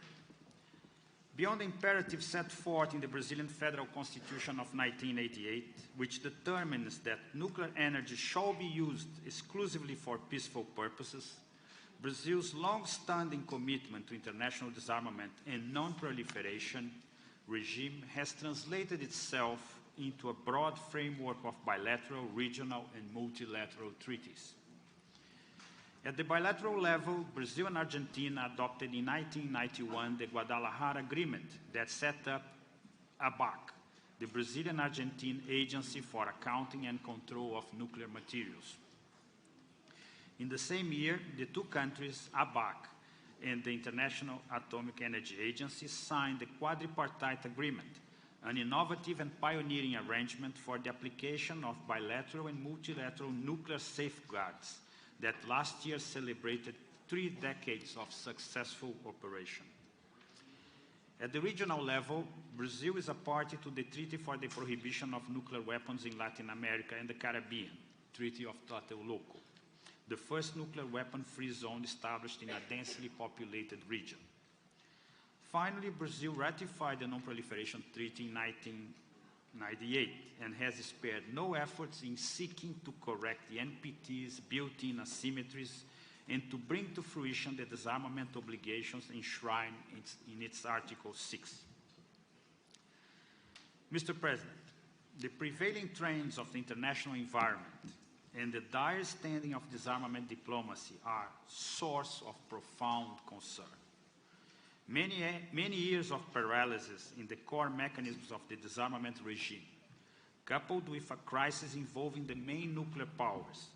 Beyond the imperative set forth in the Brazilian Federal Constitution of 1988, which determines that nuclear energy shall be used exclusively for peaceful purposes, Brazil's long-standing commitment to international disarmament and non-proliferation regime has translated itself into a broad framework of bilateral, regional, and multilateral treaties. At the bilateral level, Brazil and Argentina adopted in 1991 the Guadalajara Agreement that set up ABAC, the Brazilian-Argentine Agency for Accounting and Control of Nuclear Materials. In the same year, the two countries, ABAC and the International Atomic Energy Agency, signed the Quadripartite Agreement, an innovative and pioneering arrangement for the application of bilateral and multilateral nuclear safeguards that last year celebrated 3 decades of successful operation. At the regional level, Brazil is a party to the Treaty for the Prohibition of Nuclear Weapons in Latin America and the Caribbean, Treaty of Tlatelolco, the first nuclear weapon-free zone established in a densely populated region. Finally, Brazil ratified the Non-Proliferation Treaty in 1998 and has spared no efforts in seeking to correct the NPT's built-in asymmetries and to bring to fruition the disarmament obligations enshrined in its Article 6. Mr. President, the prevailing trends of the international environment and the dire standing of disarmament diplomacy are source of profound concern. Many years of paralysis in the core mechanisms of the disarmament regime, coupled with a crisis involving the main nuclear powers,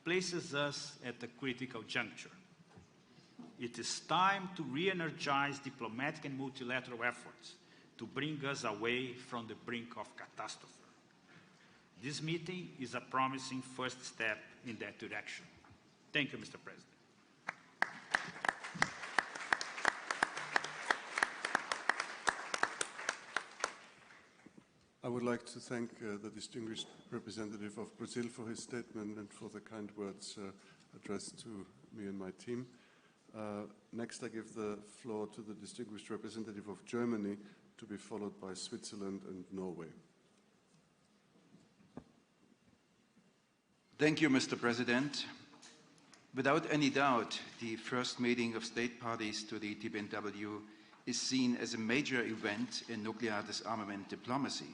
places us at a critical juncture. It is time to re-energize diplomatic and multilateral efforts to bring us away from the brink of catastrophe. This meeting is a promising first step in that direction. Thank you, Mr. President. I would like to thank the distinguished representative of Brazil for his statement and for the kind words addressed to me and my team. Next, I give the floor to the distinguished representative of Germany, to be followed by Switzerland and Norway. Thank you, Mr. President. Without any doubt, the first meeting of state parties to the TPNW is seen as a major event in nuclear disarmament diplomacy.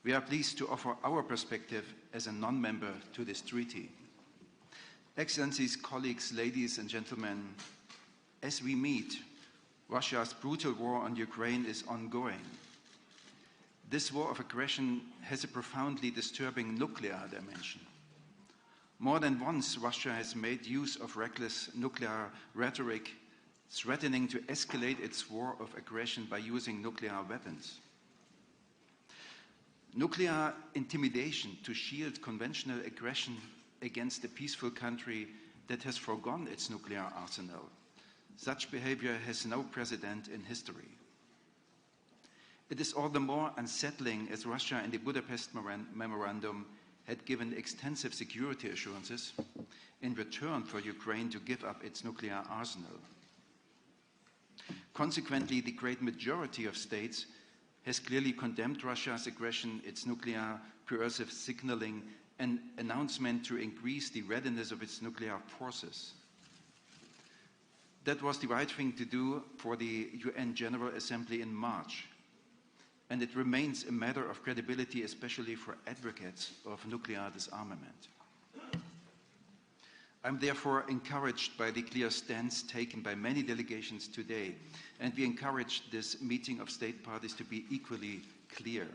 We are pleased to offer our perspective as a non-member to this treaty. Excellencies, colleagues, ladies and gentlemen, as we meet, Russia's brutal war on Ukraine is ongoing. This war of aggression has a profoundly disturbing nuclear dimension. More than once, Russia has made use of reckless nuclear rhetoric, threatening to escalate its war of aggression by using nuclear weapons. Nuclear intimidation to shield conventional aggression against a peaceful country that has forgone its nuclear arsenal. Such behavior has no precedent in history. It is all the more unsettling as Russia in the Budapest Memorandum had given extensive security assurances in return for Ukraine to give up its nuclear arsenal. Consequently, the great majority of states has clearly condemned Russia's aggression, its nuclear coercive signaling, and announcement to increase the readiness of its nuclear forces. That was the right thing to do for the UN General Assembly in March, and it remains a matter of credibility, especially for advocates of nuclear disarmament. I'm therefore encouraged by the clear stance taken by many delegations today, and we encourage this meeting of state parties to be equally clear.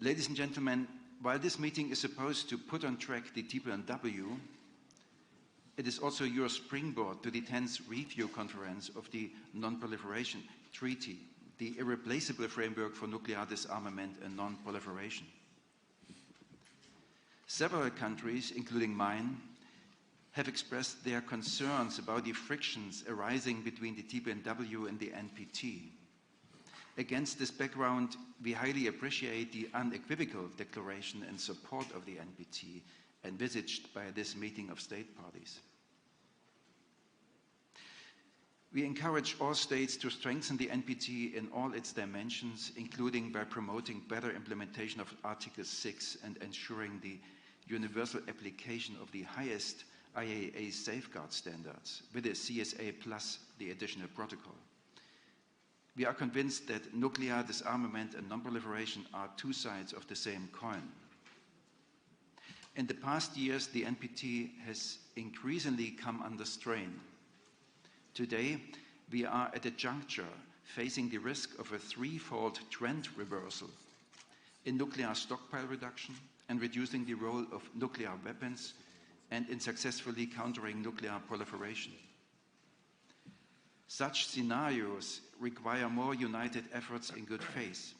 Ladies and gentlemen, while this meeting is supposed to put on track the TPNW, it is also your springboard to the 10th review conference of the Non-Proliferation Treaty, the irreplaceable framework for nuclear disarmament and non-proliferation. Several countries, including mine, have expressed their concerns about the frictions arising between the TPNW and the NPT. Against this background, we highly appreciate the unequivocal declaration in support of the NPT envisaged by this meeting of state parties. We encourage all states to strengthen the NPT in all its dimensions, including by promoting better implementation of Article 6 and ensuring the universal application of the highest IAEA safeguard standards with the CSA plus the additional protocol. We are convinced that nuclear disarmament and non-proliferation are two sides of the same coin. In the past years, the NPT has increasingly come under strain. Today, we are at a juncture facing the risk of a threefold trend reversal in nuclear stockpile reduction and reducing the role of nuclear weapons and in successfully countering nuclear proliferation. Such scenarios require more united efforts in good faith.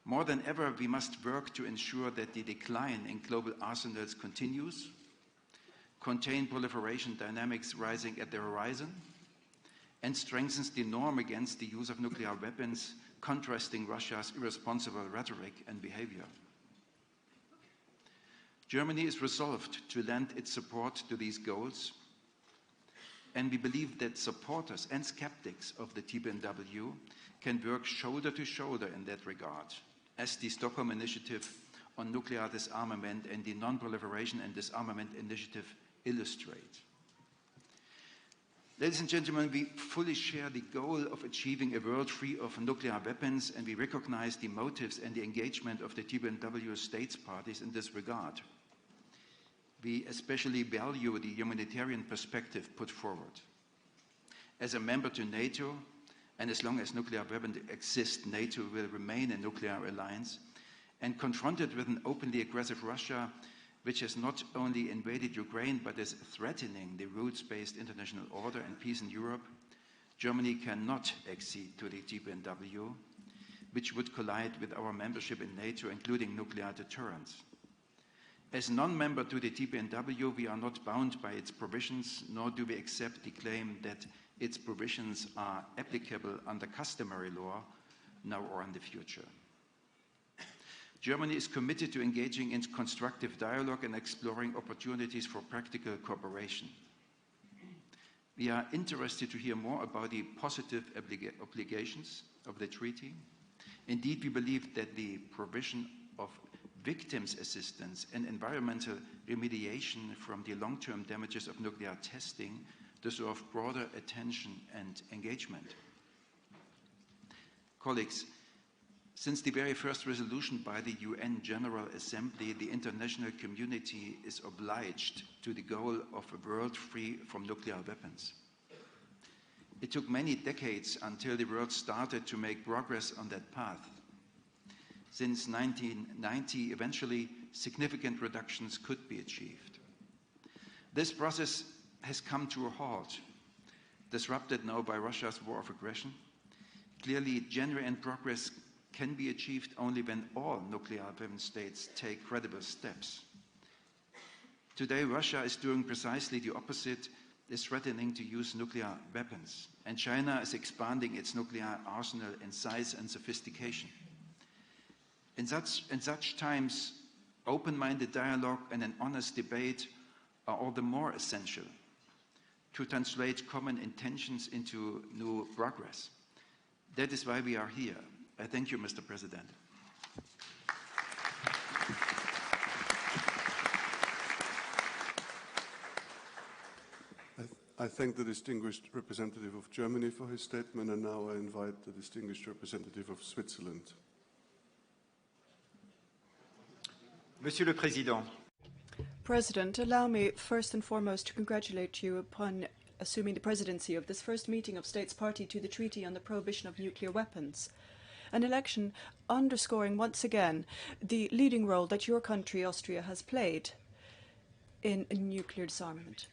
More than ever, we must work to ensure that the decline in global arsenals continues, contain proliferation dynamics rising at the horizon, and strengthens the norm against the use of nuclear weapons, contrasting Russia's irresponsible rhetoric and behavior. Germany is resolved to lend its support to these goals, and we believe that supporters and skeptics of the TPNW can work shoulder to shoulder in that regard, as the Stockholm Initiative on Nuclear Disarmament and the Non-Proliferation and Disarmament Initiative illustrate. Ladies and gentlemen, we fully share the goal of achieving a world free of nuclear weapons, and we recognize the motives and the engagement of the TPNW states parties in this regard. We especially value the humanitarian perspective put forward. As a member to NATO, and as long as nuclear weapons exist, NATO will remain a nuclear alliance, and confronted with an openly aggressive Russia, which has not only invaded Ukraine but is threatening the rules-based international order and peace in Europe, Germany cannot accede to the TPNW, which would collide with our membership in NATO, including nuclear deterrence. As non-member to the TPNW, we are not bound by its provisions, nor do we accept the claim that its provisions are applicable under customary law, now or in the future. Germany is committed to engaging in constructive dialogue and exploring opportunities for practical cooperation. We are interested to hear more about the positive obligations of the treaty. Indeed, we believe that the provision of victims' assistance and environmental remediation from the long-term damages of nuclear testing deserve broader attention and engagement. Colleagues, since the very first resolution by the UN General Assembly, the international community is obliged to the goal of a world free from nuclear weapons. It took many decades until the world started to make progress on that path. Since 1990, eventually, significant reductions could be achieved. This process has come to a halt, disrupted now by Russia's war of aggression. Clearly, genuine progress can be achieved only when all nuclear weapon states take credible steps. Today, Russia is doing precisely the opposite, is threatening to use nuclear weapons, and China is expanding its nuclear arsenal in size and sophistication. In such times, open-minded dialogue and an honest debate are all the more essential to translate common intentions into new progress. That is why we are here. I thank you, Mr. President. I thank the distinguished representative of Germany for his statement, and now I invite the distinguished representative of Switzerland. Monsieur le Président. President, allow me first and foremost to congratulate you upon assuming the presidency of this first meeting of states party to the Treaty on the Prohibition of Nuclear Weapons. An election underscoring once again the leading role that your country, Austria, has played in nuclear disarmament.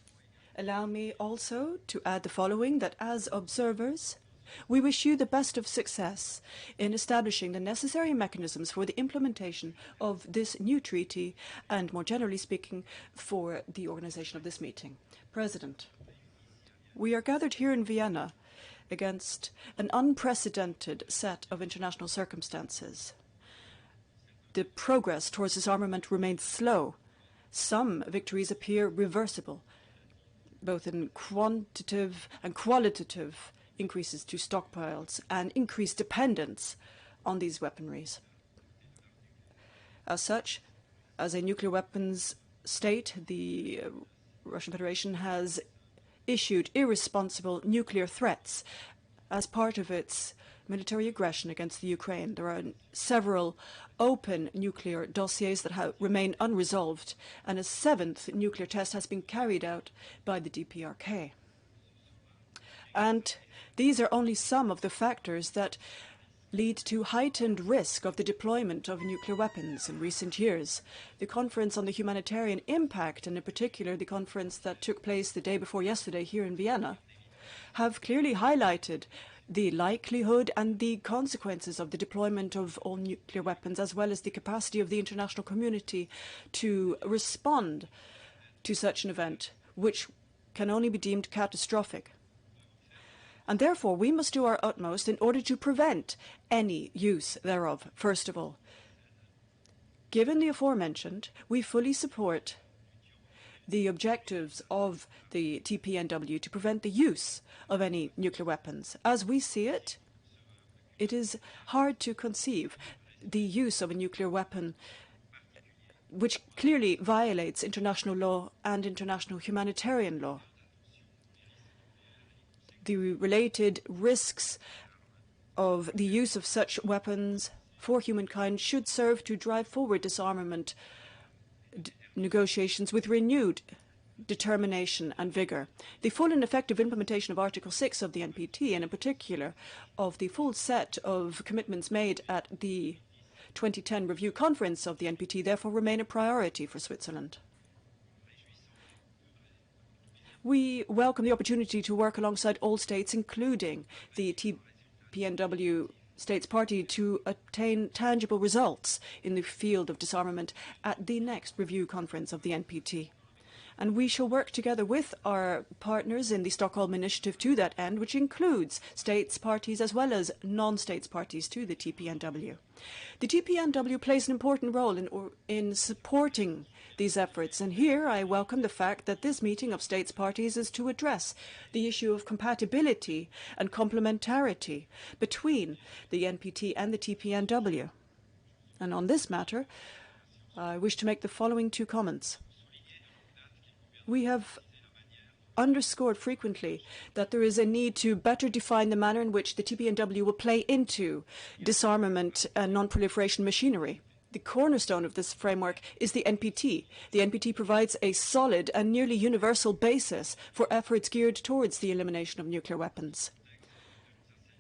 Allow me also to add the following, that as observers, we wish you the best of success in establishing the necessary mechanisms for the implementation of this new treaty and, more generally speaking, for the organization of this meeting. President, we are gathered here in Vienna against an unprecedented set of international circumstances. The progress towards disarmament remains slow. Some victories appear reversible. both in quantitative and qualitative increases to stockpiles and increased dependence on these weaponries. As such, as a nuclear weapons state, the Russian Federation has issued irresponsible nuclear threats as part of its military aggression against the Ukraine. There are several open nuclear dossiers that remain unresolved, and a 7th nuclear test has been carried out by the DPRK. And these are only some of the factors that lead to heightened risk of the deployment of nuclear weapons in recent years. The Conference on the Humanitarian Impact, and in particular the conference that took place the day before yesterday here in Vienna, have clearly highlighted the likelihood and the consequences of the deployment of all nuclear weapons, as well as the capacity of the international community to respond to such an event, which can only be deemed catastrophic. And therefore, we must do our utmost in order to prevent any use thereof, first of all. Given the aforementioned, we fully support the objectives of the TPNW to prevent the use of any nuclear weapons. As we see it, it is hard to conceive the use of a nuclear weapon which clearly violates international law and international humanitarian law. The related risks of the use of such weapons for humankind should serve to drive forward disarmament negotiations with renewed determination and vigor. The full and effective implementation of Article 6 of the NPT, and in particular of the full set of commitments made at the 2010 review conference of the NPT, therefore remain a priority for Switzerland. We welcome the opportunity to work alongside all states, including the TPNW States Party, to attain tangible results in the field of disarmament at the next review conference of the NPT. And we shall work together with our partners in the Stockholm Initiative to that end, which includes states parties as well as non-states parties to the TPNW. The TPNW plays an important role in supporting these efforts, and here I welcome the fact that this meeting of states parties is to address the issue of compatibility and complementarity between the NPT and the TPNW. And on this matter, I wish to make the following two comments. We have underscored frequently that there is a need to better define the manner in which the TPNW will play into disarmament and non-proliferation machinery. The cornerstone of this framework is the NPT. The NPT provides a solid and nearly universal basis for efforts geared towards the elimination of nuclear weapons.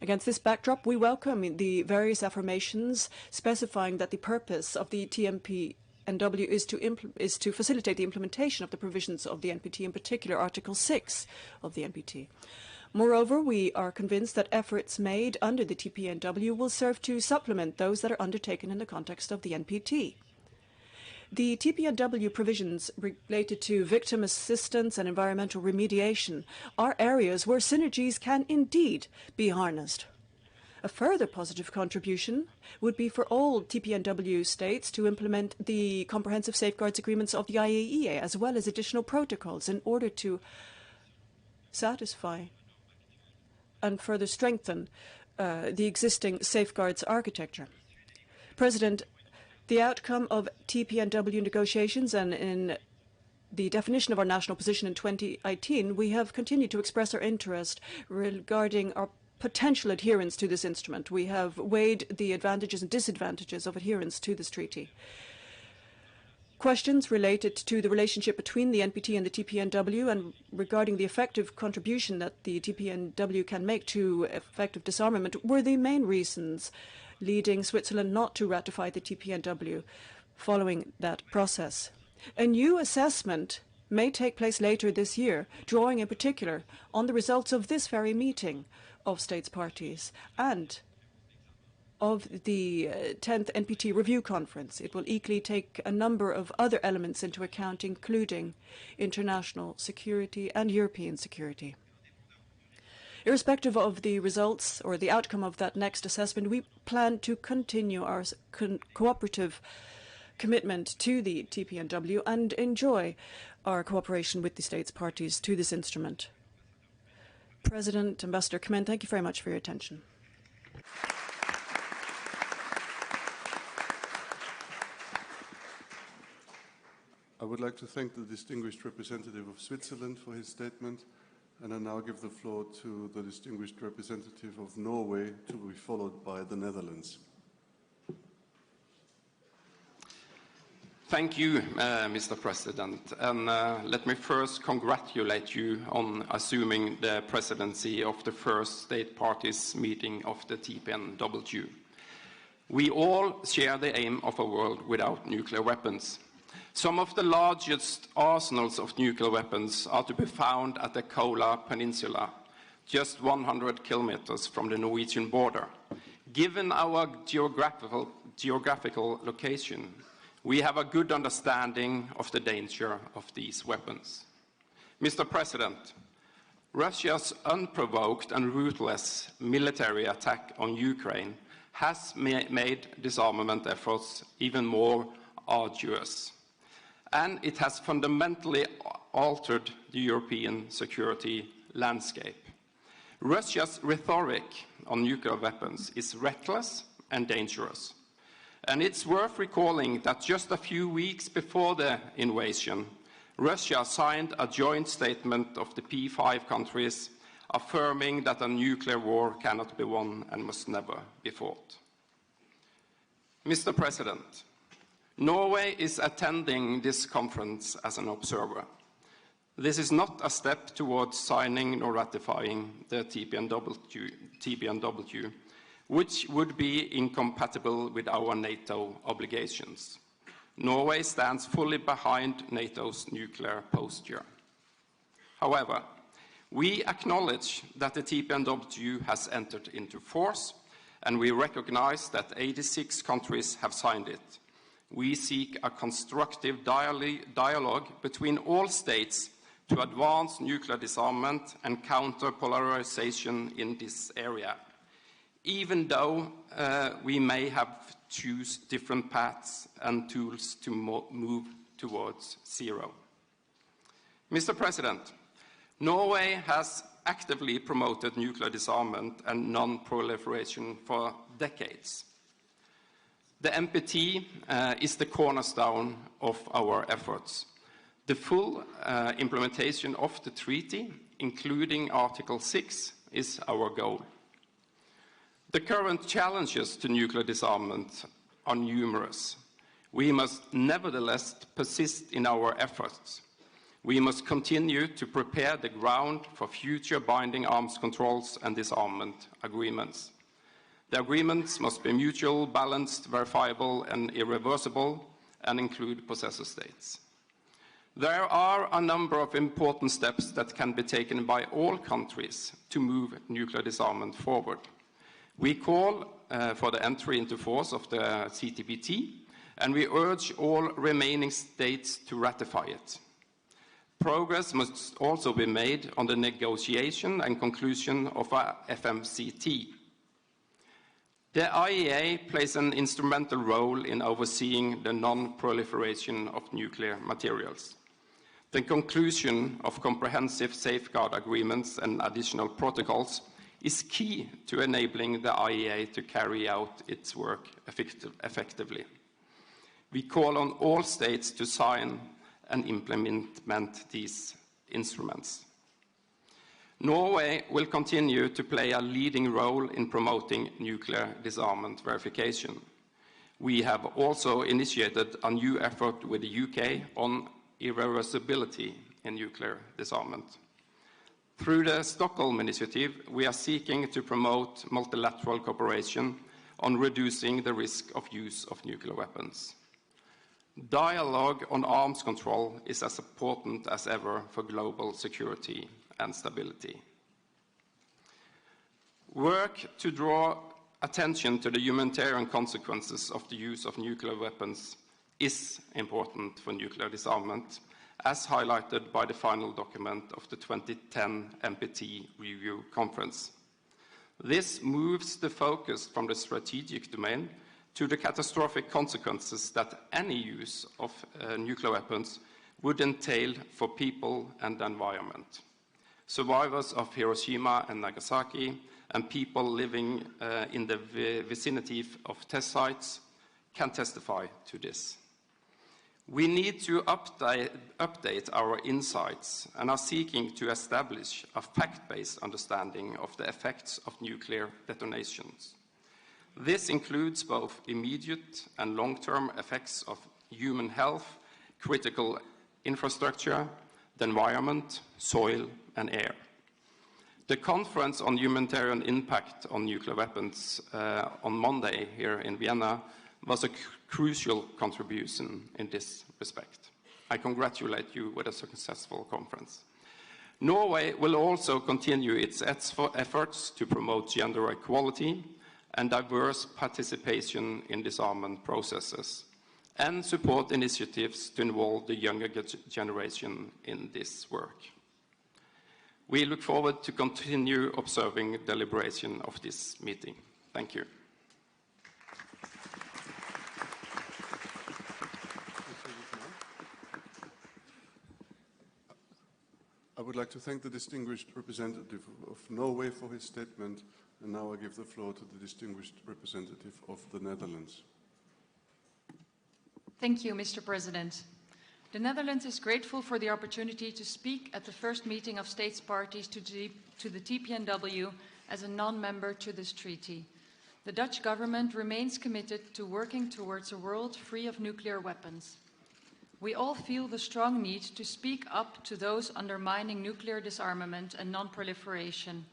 Against this backdrop, we welcome the various affirmations specifying that the purpose of the TPNW is to facilitate the implementation of the provisions of the NPT, in particular Article 6 of the NPT. Moreover, we are convinced that efforts made under the TPNW will serve to supplement those that are undertaken in the context of the NPT. The TPNW provisions related to victim assistance and environmental remediation are areas where synergies can indeed be harnessed. A further positive contribution would be for all TPNW states to implement the comprehensive safeguards agreements of the IAEA, as well as additional protocols, in order to satisfy and further strengthen the existing safeguards architecture. President, the outcome of TPNW negotiations and in the definition of our national position in 2018, we have continued to express our interest regarding our potential adherence to this instrument. We have weighed the advantages and disadvantages of adherence to this treaty. Questions related to the relationship between the NPT and the TPNW and regarding the effective contribution that the TPNW can make to effective disarmament were the main reasons leading Switzerland not to ratify the TPNW following that process. A new assessment may take place later this year, drawing in particular on the results of this very meeting of states parties and of the 10th NPT review conference. It will equally take a number of other elements into account, including international security and European security. Irrespective of the results or the outcome of that next assessment, we plan to continue our cooperative commitment to the TPNW and enjoy our cooperation with the states parties to this instrument. President, Ambassador Kmentt, thank you very much for your attention. I would like to thank the distinguished representative of Switzerland for his statement, and I now give the floor to the distinguished representative of Norway, to be followed by the Netherlands. Thank you, Mr. President. And let me first congratulate you on assuming the presidency of the first state parties meeting of the TPNW. We all share the aim of a world without nuclear weapons. Some of the largest arsenals of nuclear weapons are to be found at the Kola Peninsula, just 100 kilometers from the Norwegian border. Given our geographical location, we have a good understanding of the danger of these weapons. Mr. President, Russia's unprovoked and ruthless military attack on Ukraine has made disarmament efforts even more arduous, and it has fundamentally altered the European security landscape. Russia's rhetoric on nuclear weapons is reckless and dangerous. And it's worth recalling that just a few weeks before the invasion, Russia signed a joint statement of the P5 countries affirming that a nuclear war cannot be won and must never be fought. Mr. President, Norway is attending this conference as an observer. This is not a step towards signing or ratifying the TPNW, which would be incompatible with our NATO obligations. Norway stands fully behind NATO's nuclear posture. However, we acknowledge that the TPNW has entered into force, and we recognize that 86 countries have signed it. We seek a constructive dialogue between all states to advance nuclear disarmament and counter polarization in this area, even though we may have to choose different paths and tools to move towards zero. Mr. President, Norway has actively promoted nuclear disarmament and non-proliferation for decades. The NPT is the cornerstone of our efforts. The full implementation of the treaty, including Article 6, is our goal. The current challenges to nuclear disarmament are numerous. We must nevertheless persist in our efforts. We must continue to prepare the ground for future binding arms controls and disarmament agreements. The agreements must be mutual, balanced, verifiable, and irreversible, and include possessor states. There are a number of important steps that can be taken by all countries to move nuclear disarmament forward. We call for the entry into force of the CTBT, and we urge all remaining states to ratify it. Progress must also be made on the negotiation and conclusion of a FMCT. The IAEA plays an instrumental role in overseeing the non-proliferation of nuclear materials. The conclusion of comprehensive safeguard agreements and additional protocols is key to enabling the IAEA to carry out its work effectively. We call on all states to sign and implement these instruments. Norway will continue to play a leading role in promoting nuclear disarmament verification. We have also initiated a new effort with the UK on irreversibility in nuclear disarmament. Through the Stockholm Initiative, we are seeking to promote multilateral cooperation on reducing the risk of use of nuclear weapons. Dialogue on arms control is as important as ever for global security and stability. Work to draw attention to the humanitarian consequences of the use of nuclear weapons is important for nuclear disarmament, as highlighted by the final document of the 2010 NPT Review Conference. This moves the focus from the strategic domain to the catastrophic consequences that any use of nuclear weapons would entail for people and the environment. Survivors of Hiroshima and Nagasaki and people living in the vicinity of test sites can testify to this. We need to update our insights and are seeking to establish a fact-based understanding of the effects of nuclear detonations. This includes both immediate and long-term effects of human health, critical infrastructure, the environment, soil, and air. The Conference on Humanitarian Impact on Nuclear Weapons on Monday here in Vienna was a crucial contribution in this respect. I congratulate you with a successful conference. Norway will also continue its efforts to promote gender equality and diverse participation in disarmament processes, and support initiatives to involve the younger generation in this work. We look forward to continue observing the deliberation of this meeting. Thank you. I would like to thank the distinguished representative of Norway for his statement, and now I give the floor to the distinguished representative of the Netherlands. Thank you, Mr. President. The Netherlands is grateful for the opportunity to speak at the first meeting of states parties to the TPNW as a non-member to this treaty. The Dutch government remains committed to working towards a world free of nuclear weapons. We all feel the strong need to speak up to those undermining nuclear disarmament and non-proliferation.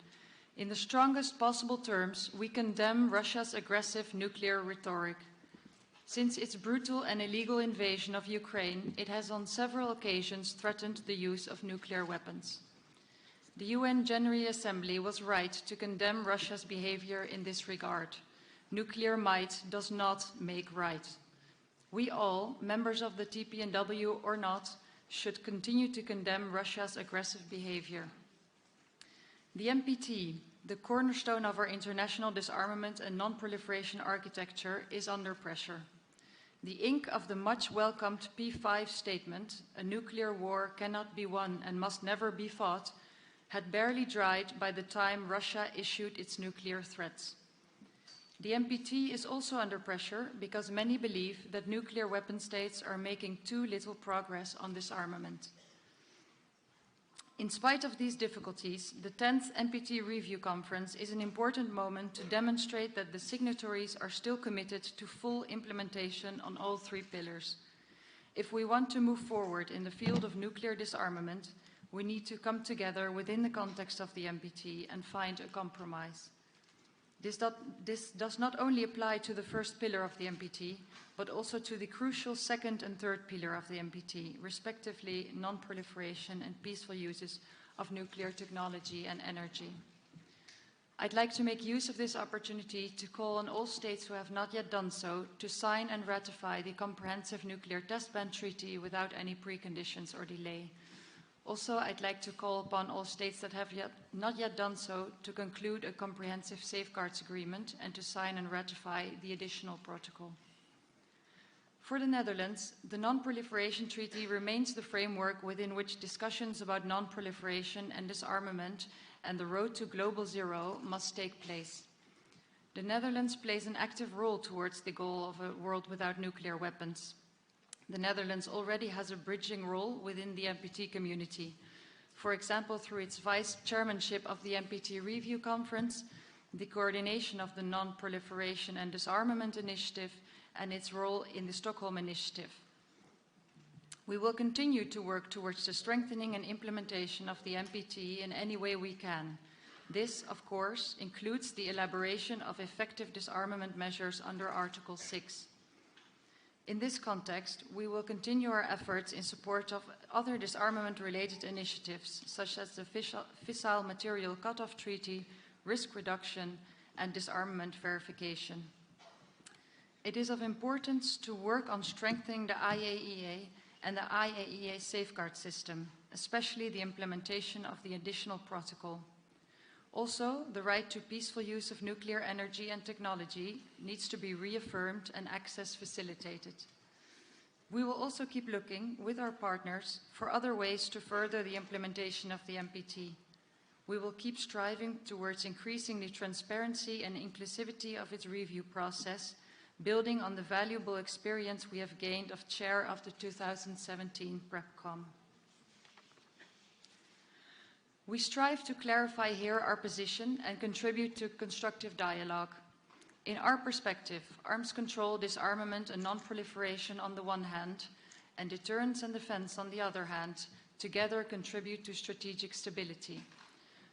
In the strongest possible terms, we condemn Russia's aggressive nuclear rhetoric. Since its brutal and illegal invasion of Ukraine, it has on several occasions threatened the use of nuclear weapons. The UN General Assembly was right to condemn Russia's behavior in this regard. Nuclear might does not make right. We all, members of the TPNW or not, should continue to condemn Russia's aggressive behavior. The NPT, the cornerstone of our international disarmament and non-proliferation architecture, is under pressure. The ink of the much-welcomed P5 statement, "A nuclear war cannot be won and must never be fought," had barely dried by the time Russia issued its nuclear threats. The NPT is also under pressure because many believe that nuclear weapon states are making too little progress on disarmament. In spite of these difficulties, the 10th NPT Review Conference is an important moment to demonstrate that the signatories are still committed to full implementation on all three pillars. If we want to move forward in the field of nuclear disarmament, we need to come together within the context of the NPT and find a compromise. This does not only apply to the first pillar of the NPT, but also to the crucial second and third pillar of the NPT, respectively non-proliferation and peaceful uses of nuclear technology and energy. I'd like to make use of this opportunity to call on all states who have not yet done so to sign and ratify the Comprehensive Nuclear Test Ban Treaty without any preconditions or delay. Also, I'd like to call upon all states that have not yet done so to conclude a comprehensive safeguards agreement and to sign and ratify the additional protocol. For the Netherlands, the Non-Proliferation Treaty remains the framework within which discussions about non-proliferation and disarmament and the road to Global Zero must take place. The Netherlands plays an active role towards the goal of a world without nuclear weapons. The Netherlands already has a bridging role within the NPT community, for example, through its vice chairmanship of the NPT Review Conference, the coordination of the Non-Proliferation and Disarmament Initiative, and its role in the Stockholm Initiative. We will continue to work towards the strengthening and implementation of the NPT in any way we can. This, of course, includes the elaboration of effective disarmament measures under Article 6. In this context, we will continue our efforts in support of other disarmament-related initiatives, such as the Fissile Material Cutoff Treaty, risk reduction, and disarmament verification. It is of importance to work on strengthening the IAEA and the IAEA safeguard system, especially the implementation of the additional protocol. Also, the right to peaceful use of nuclear energy and technology needs to be reaffirmed and access facilitated. We will also keep looking, with our partners, for other ways to further the implementation of the NPT. We will keep striving towards increasing the transparency and inclusivity of its review process, building on the valuable experience we have gained as chair of the 2017 PrepCom. We strive to clarify here our position and contribute to constructive dialogue. In our perspective, arms control, disarmament and non-proliferation on the one hand, and deterrence and defense on the other hand, together contribute to strategic stability.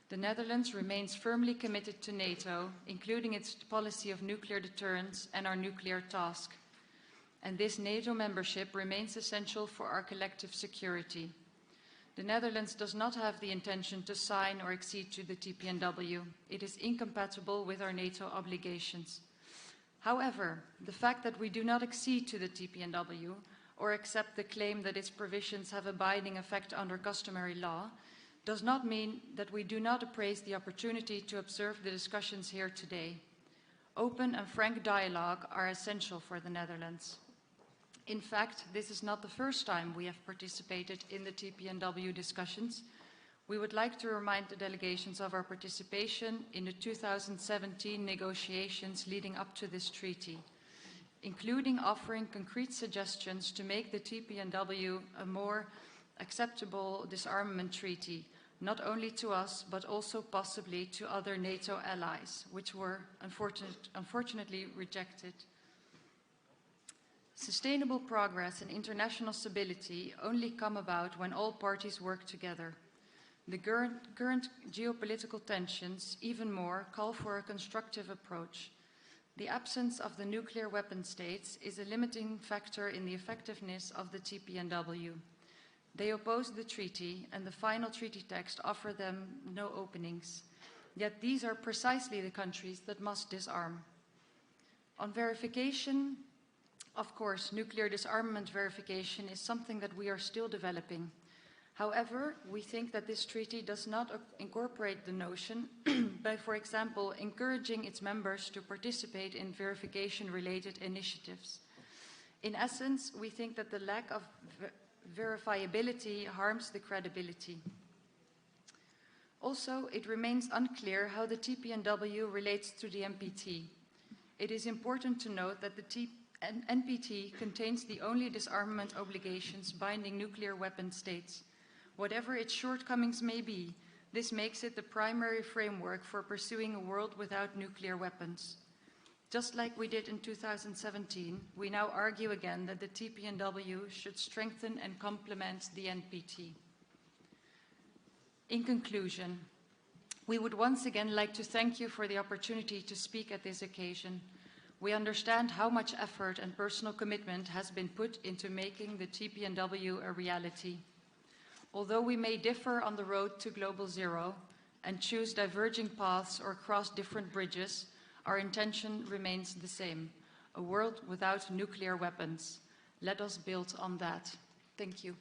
The Netherlands remains firmly committed to NATO, including its policy of nuclear deterrence and our nuclear task. And this NATO membership remains essential for our collective security. The Netherlands does not have the intention to sign or accede to the TPNW. It is incompatible with our NATO obligations. However, the fact that we do not accede to the TPNW or accept the claim that its provisions have a binding effect under customary law does not mean that we do not appraise the opportunity to observe the discussions here today. Open and frank dialogue are essential for the Netherlands. In fact, this is not the first time we have participated in the TPNW discussions. We would like to remind the delegations of our participation in the 2017 negotiations leading up to this treaty, including offering concrete suggestions to make the TPNW a more acceptable disarmament treaty, not only to us, but also possibly to other NATO allies, which were unfortunately rejected. Sustainable progress and international stability only come about when all parties work together. The current geopolitical tensions, even more, call for a constructive approach. The absence of the nuclear weapon states is a limiting factor in the effectiveness of the TPNW. They oppose the treaty, and the final treaty text offers them no openings. Yet these are precisely the countries that must disarm. On verification, of course, nuclear disarmament verification is something that we are still developing. However, we think that this treaty does not incorporate the notion by, for example, encouraging its members to participate in verification-related initiatives. In essence, we think that the lack of verifiability harms the credibility. Also, it remains unclear how the TPNW relates to the NPT. It is important to note that the NPT contains the only disarmament obligations binding nuclear weapon states. Whatever its shortcomings may be, this makes it the primary framework for pursuing a world without nuclear weapons. Just like we did in 2017, we now argue again that the TPNW should strengthen and complement the NPT. In conclusion, we would once again like to thank you for the opportunity to speak at this occasion. We understand how much effort and personal commitment has been put into making the TPNW a reality. Although we may differ on the road to Global Zero and choose diverging paths or cross different bridges, our intention remains the same: a world without nuclear weapons. Let us build on that. Thank you.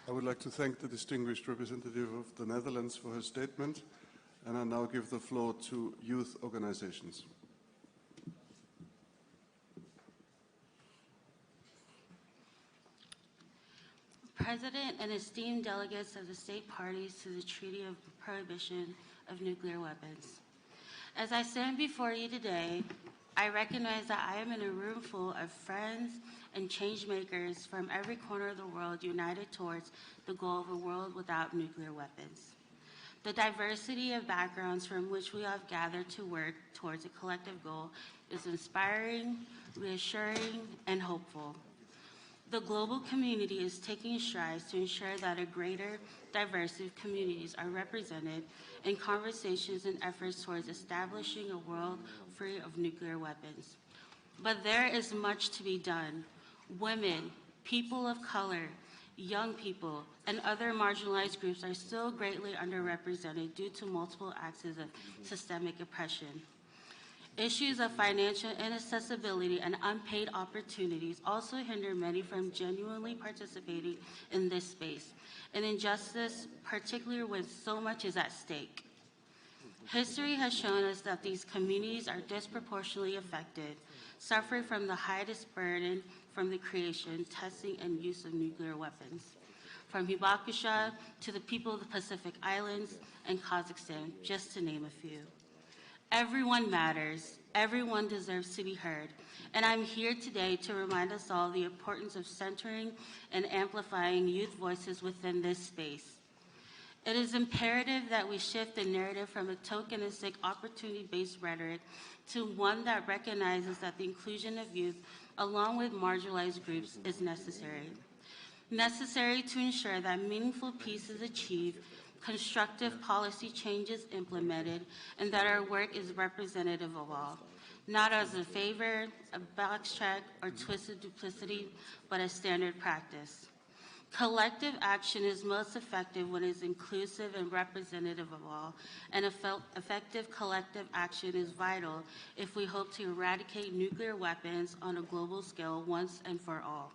I would like to thank the distinguished representative of the Netherlands for her statement, and I now give the floor to youth organizations. President and esteemed delegates of the state parties to the Treaty of Prohibition of Nuclear Weapons. As I stand before you today, I recognize that I am in a room full of friends and change makers from every corner of the world united towards the goal of a world without nuclear weapons. The diversity of backgrounds from which we have gathered to work towards a collective goal is inspiring, reassuring, and hopeful. The global community is taking strides to ensure that a greater diversity of communities are represented in conversations and efforts towards establishing a world free of nuclear weapons. But there is much to be done. Women, people of color, young people, and other marginalized groups are still greatly underrepresented due to multiple axes of systemic oppression. Issues of financial inaccessibility and unpaid opportunities also hinder many from genuinely participating in this space, an injustice, particularly when so much is at stake. History has shown us that these communities are disproportionately affected, suffering from the highest burden from the creation, testing, and use of nuclear weapons. From Hibakusha to the people of the Pacific Islands and Kazakhstan, just to name a few. Everyone matters. Everyone deserves to be heard. And I'm here today to remind us all the importance of centering and amplifying youth voices within this space. It is imperative that we shift the narrative from a tokenistic, opportunity-based rhetoric to one that recognizes that the inclusion of youth, along with marginalized groups, is necessary. Necessary to ensure that meaningful peace is achieved, constructive policy changes implemented, and that our work is representative of all, not as a favor, a backtrack, or twisted duplicity, but as standard practice. Collective action is most effective when it's inclusive and representative of all, and effective collective action is vital if we hope to eradicate nuclear weapons on a global scale once and for all.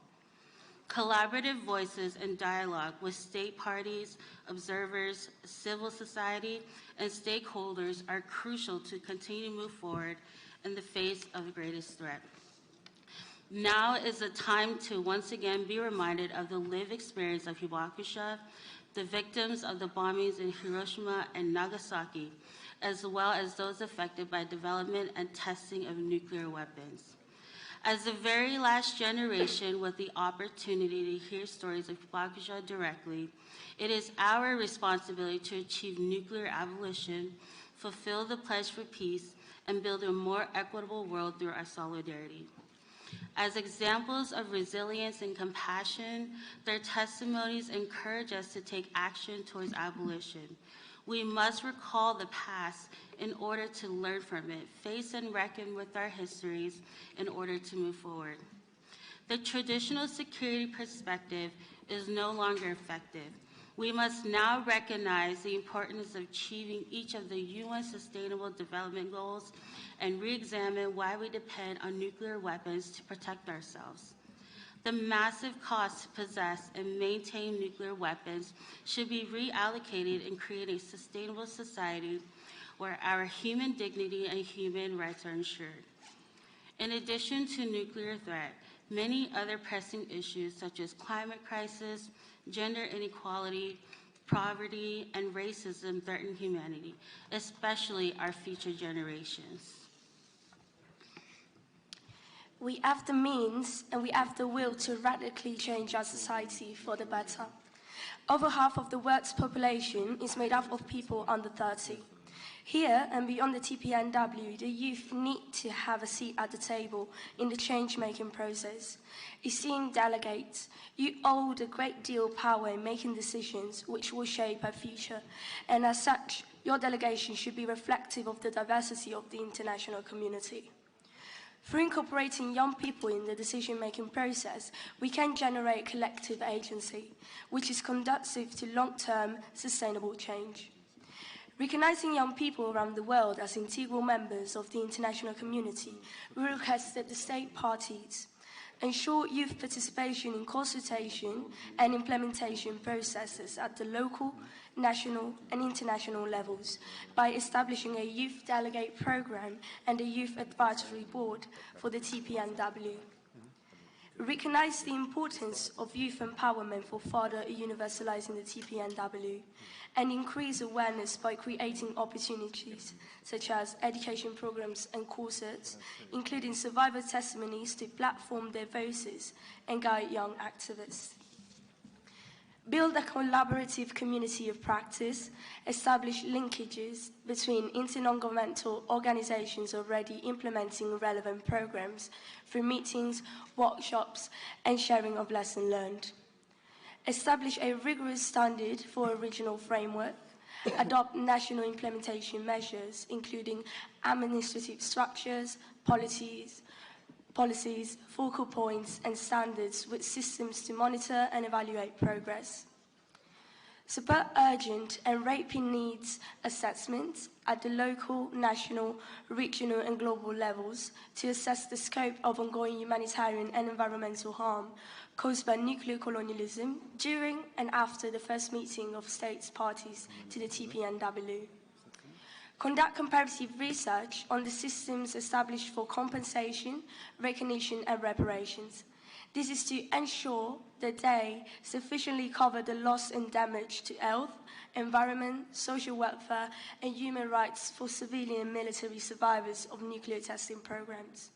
Collaborative voices and dialogue with state parties, observers, civil society, and stakeholders are crucial to continue to move forward in the face of the greatest threat. Now is the time to once again be reminded of the lived experience of Hibakusha, the victims of the bombings in Hiroshima and Nagasaki, as well as those affected by development and testing of nuclear weapons. As the very last generation with the opportunity to hear stories of Hibakusha directly, it is our responsibility to achieve nuclear abolition, fulfill the pledge for peace, and build a more equitable world through our solidarity. As examples of resilience and compassion, their testimonies encourage us to take action towards abolition. We must recall the past in order to learn from it, face and reckon with our histories in order to move forward. The traditional security perspective is no longer effective. We must now recognize the importance of achieving each of the UN Sustainable Development Goals and re-examine why we depend on nuclear weapons to protect ourselves. The massive cost to possess and maintain nuclear weapons should be reallocated and create a sustainable society where our human dignity and human rights are ensured. In addition to nuclear threat, many other pressing issues such as climate crisis, gender inequality, poverty, and racism threaten humanity, especially our future generations. We have the means and we have the will to radically change our society for the better. Over half of the world's population is made up of people under 30. Here and beyond the TPNW, the youth need to have a seat at the table in the change-making process. Esteemed delegates, you hold a great deal of power in making decisions which will shape our future, and as such, your delegation should be reflective of the diversity of the international community. Through incorporating young people in the decision-making process, we can generate collective agency, which is conducive to long-term sustainable change. Recognizing young people around the world as integral members of the international community, we request that the state parties ensure youth participation in consultation and implementation processes at the local, national, and international levels by establishing a youth delegate program and a youth advisory board for the TPNW. Recognize the importance of youth empowerment for further universalizing the TPNW and increase awareness by creating opportunities such as education programs and courses, including survivor testimonies to platform their voices and guide young activists. Build a collaborative community of practice, establish linkages between intergovernmental organizations already implementing relevant programs through meetings, workshops, and sharing of lessons learned. Establish a rigorous standard for a regional framework, adopt national implementation measures, including administrative structures, policies, focal points, and standards with systems to monitor and evaluate progress. Support urgent and rapid needs assessments at the local, national, regional, and global levels to assess the scope of ongoing humanitarian and environmental harm caused by nuclear colonialism during and after the first meeting of states parties to the TPNW. Conduct comparative research on the systems established for compensation, recognition, and reparations. This is to ensure that they sufficiently cover the loss and damage to health, environment, social welfare, and human rights for civilian and military survivors of nuclear testing programs.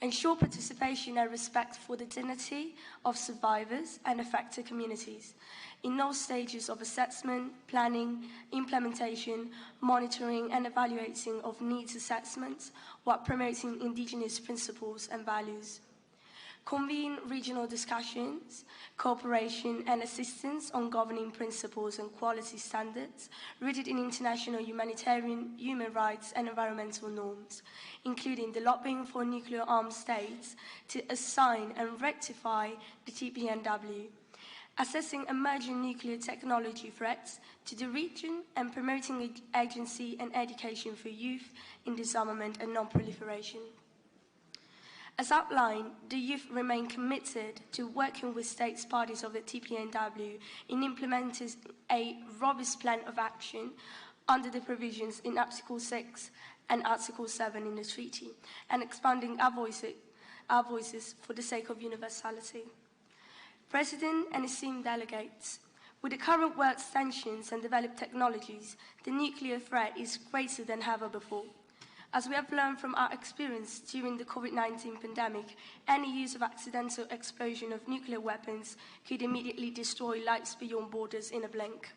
Ensure participation and respect for the dignity of survivors and affected communities in all stages of assessment, planning, implementation, monitoring, and evaluating of needs assessments while promoting indigenous principles and values. Convene regional discussions, cooperation and assistance on governing principles and quality standards rooted in international humanitarian, human rights and environmental norms, including the lobbying for nuclear-armed states to assign and rectify the TPNW, assessing emerging nuclear technology threats to the region and promoting agency and education for youth in disarmament and non-proliferation. As outlined, the youth remain committed to working with states parties of the TPNW in implementing a robust plan of action under the provisions in Article 6 and Article 7 in the treaty, and expanding our voices for the sake of universality. President and esteemed delegates, with the current world tensions and developed technologies, the nuclear threat is greater than ever before. As we have learned from our experience during the COVID-19 pandemic, any use of accidental explosion of nuclear weapons could immediately destroy lives beyond borders in a blink.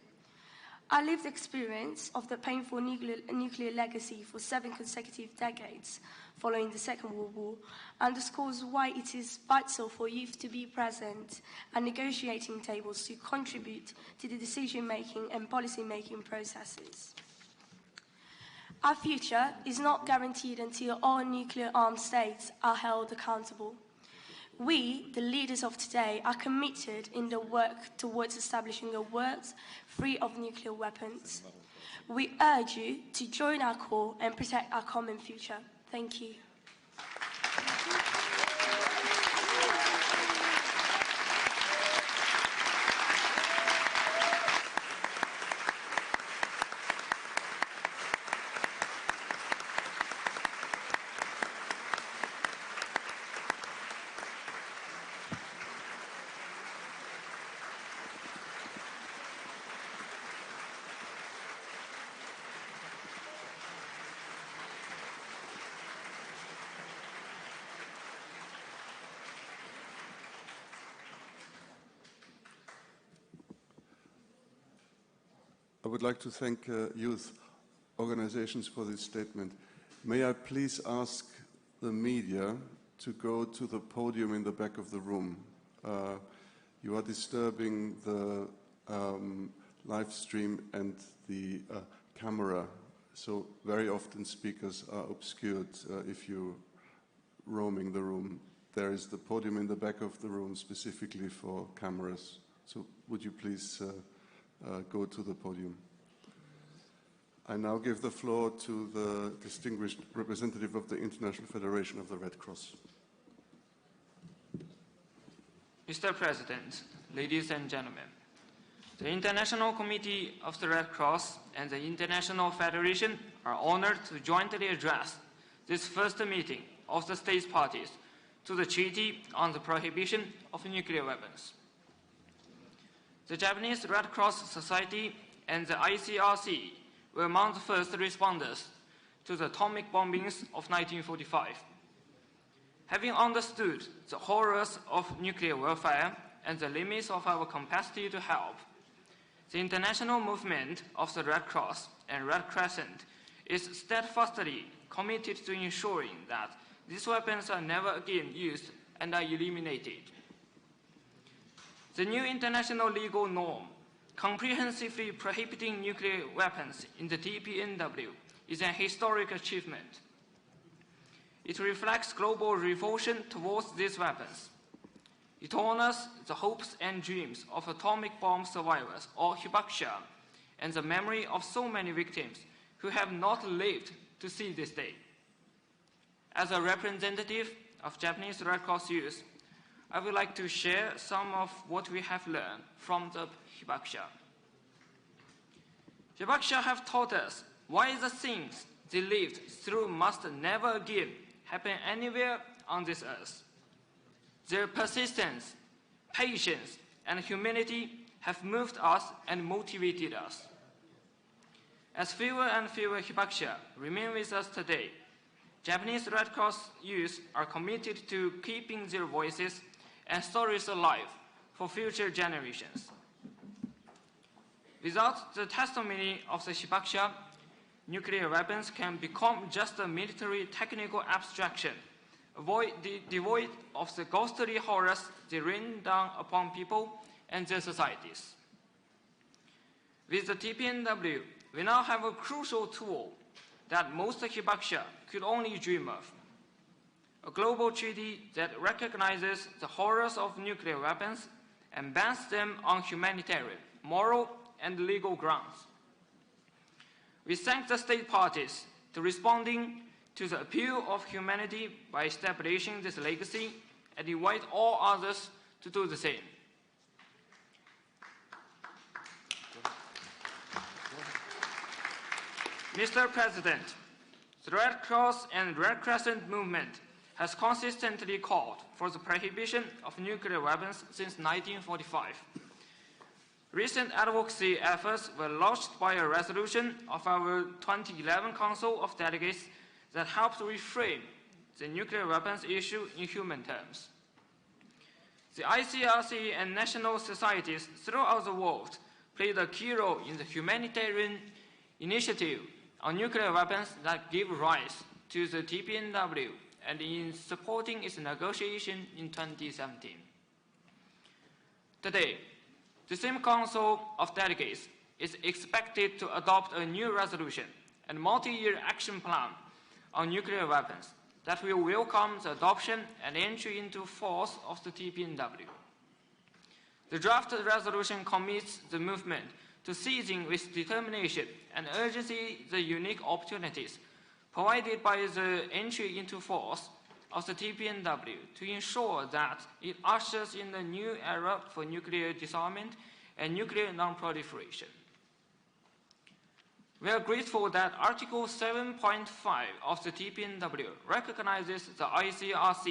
Our lived experience of the painful nuclear legacy for 7 consecutive decades following the Second World War underscores why it is vital for youth to be present at negotiating tables to contribute to the decision-making and policy-making processes. Our future is not guaranteed until all nuclear-armed states are held accountable. We, the leaders of today, are committed in the work towards establishing a world free of nuclear weapons. We urge you to join our call and protect our common future. Thank you. I would like to thank youth organizations for this statement. May I please ask the media to go to the podium in the back of the room. You are disturbing the live stream and the camera, so very often speakers are obscured if you're roaming the room. There is the podium in the back of the room specifically for cameras. So would you please go to the podium. I now give the floor to the distinguished representative of the International Federation of the Red Cross. Mr. President, ladies and gentlemen, the International Committee of the Red Cross and the International Federation are honored to jointly address this first meeting of the states parties to the Treaty on the Prohibition of Nuclear Weapons. The Japanese Red Cross Society and the ICRC were among the first responders to the atomic bombings of 1945. Having understood the horrors of nuclear warfare and the limits of our capacity to help, the international movement of the Red Cross and Red Crescent is steadfastly committed to ensuring that these weapons are never again used and are eliminated. The new international legal norm, comprehensively prohibiting nuclear weapons in the TPNW, is an historic achievement. It reflects global revulsion towards these weapons. It honors the hopes and dreams of atomic bomb survivors or hibakusha and the memory of so many victims who have not lived to see this day. As a representative of Japanese Red Cross youth, I would like to share some of what we have learned from the hibakusha. Hibakusha have taught us why the things they lived through must never again happen anywhere on this earth. Their persistence, patience, and humility have moved us and motivated us. As fewer and fewer hibakusha remain with us today, Japanese Red Cross youth are committed to keeping their voices and stories alive for future generations. Without the testimony of the hibakusha, nuclear weapons can become just a military technical abstraction, devoid of the ghostly horrors they rain down upon people and their societies. With the TPNW, we now have a crucial tool that most hibakusha could only dream of. A global treaty that recognizes the horrors of nuclear weapons and bans them on humanitarian, moral, and legal grounds. We thank the state parties for responding to the appeal of humanity by establishing this legacy and invite all others to do the same. Mr. President, the Red Cross and Red Crescent movement has consistently called for the prohibition of nuclear weapons since 1945. Recent advocacy efforts were launched by a resolution of our 2011 Council of Delegates that helped reframe the nuclear weapons issue in human terms. The ICRC and national societies throughout the world played a key role in the humanitarian initiative on nuclear weapons that gave rise to the TPNW and in supporting its negotiation in 2017. Today, the same Council of Delegates is expected to adopt a new resolution and multi-year action plan on nuclear weapons that will welcome the adoption and entry into force of the TPNW. The draft resolution commits the movement to seizing with determination and urgency the unique opportunities provided by the entry into force of the TPNW to ensure that it ushers in a new era for nuclear disarmament and nuclear non-proliferation. We are grateful that Article 7.5 of the TPNW recognizes the ICRC,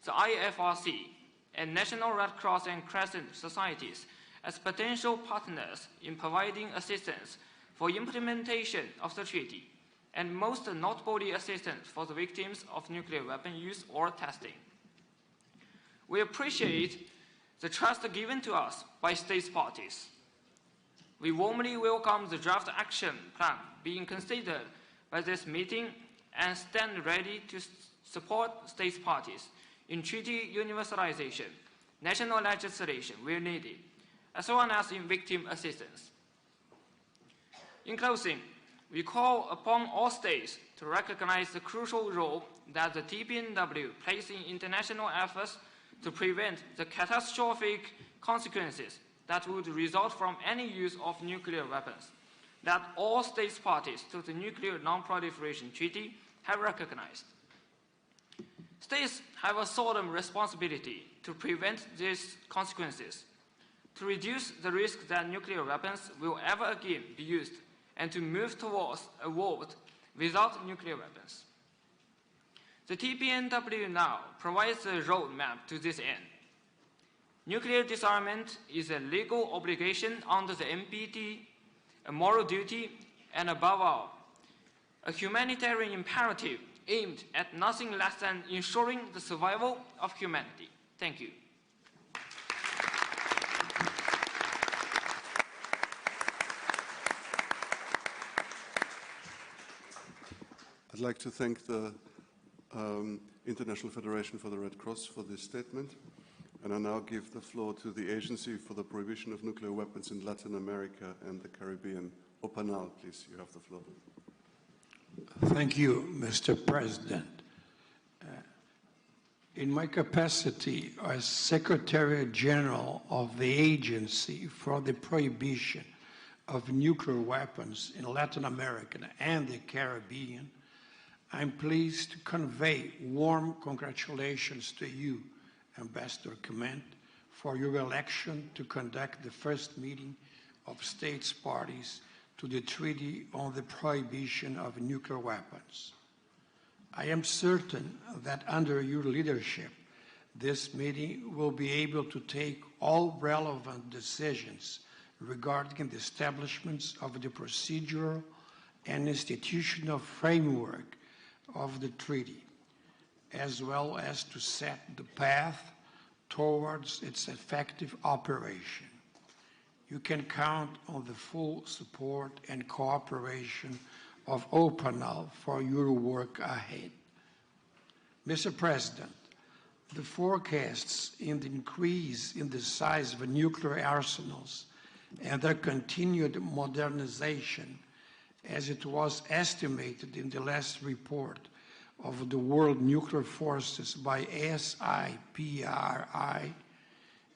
the IFRC, and National Red Cross and Crescent societies as potential partners in providing assistance for implementation of the treaty, and most notably assistance for the victims of nuclear weapon use or testing. We appreciate the trust given to us by state parties. We warmly welcome the draft action plan being considered by this meeting and stand ready to support state parties in treaty universalization, national legislation where needed, as well as in victim assistance. In closing, we call upon all states to recognize the crucial role that the TPNW plays in international efforts to prevent the catastrophic consequences that would result from any use of nuclear weapons, that all states parties to the Nuclear Non-Proliferation Treaty have recognized. States have a solemn responsibility to prevent these consequences, to reduce the risk that nuclear weapons will ever again be used, and to move towards a world without nuclear weapons. The TPNW now provides a roadmap to this end. Nuclear disarmament is a legal obligation under the NPT, a moral duty, and above all, a humanitarian imperative aimed at nothing less than ensuring the survival of humanity. Thank you. I'd like to thank the International Federation for the Red Cross for this statement. And I now give the floor to the Agency for the Prohibition of Nuclear Weapons in Latin America and the Caribbean. Opanal, please, you have the floor. Thank you, Mr. President. In my capacity as Secretary General of the Agency for the Prohibition of Nuclear Weapons in Latin America and the Caribbean, I'm pleased to convey warm congratulations to you, Ambassador Kmentt, for your election to conduct the first meeting of states parties to the Treaty on the Prohibition of Nuclear Weapons. I am certain that under your leadership, this meeting will be able to take all relevant decisions regarding the establishment of the procedural and institutional framework of the treaty, as well as to set the path towards its effective operation. You can count on the full support and cooperation of OPANAL for your work ahead. Mr. President, the forecasts in the increase in the size of nuclear arsenals and their continued modernization, as it was estimated in the last report of the World Nuclear Forces by SIPRI,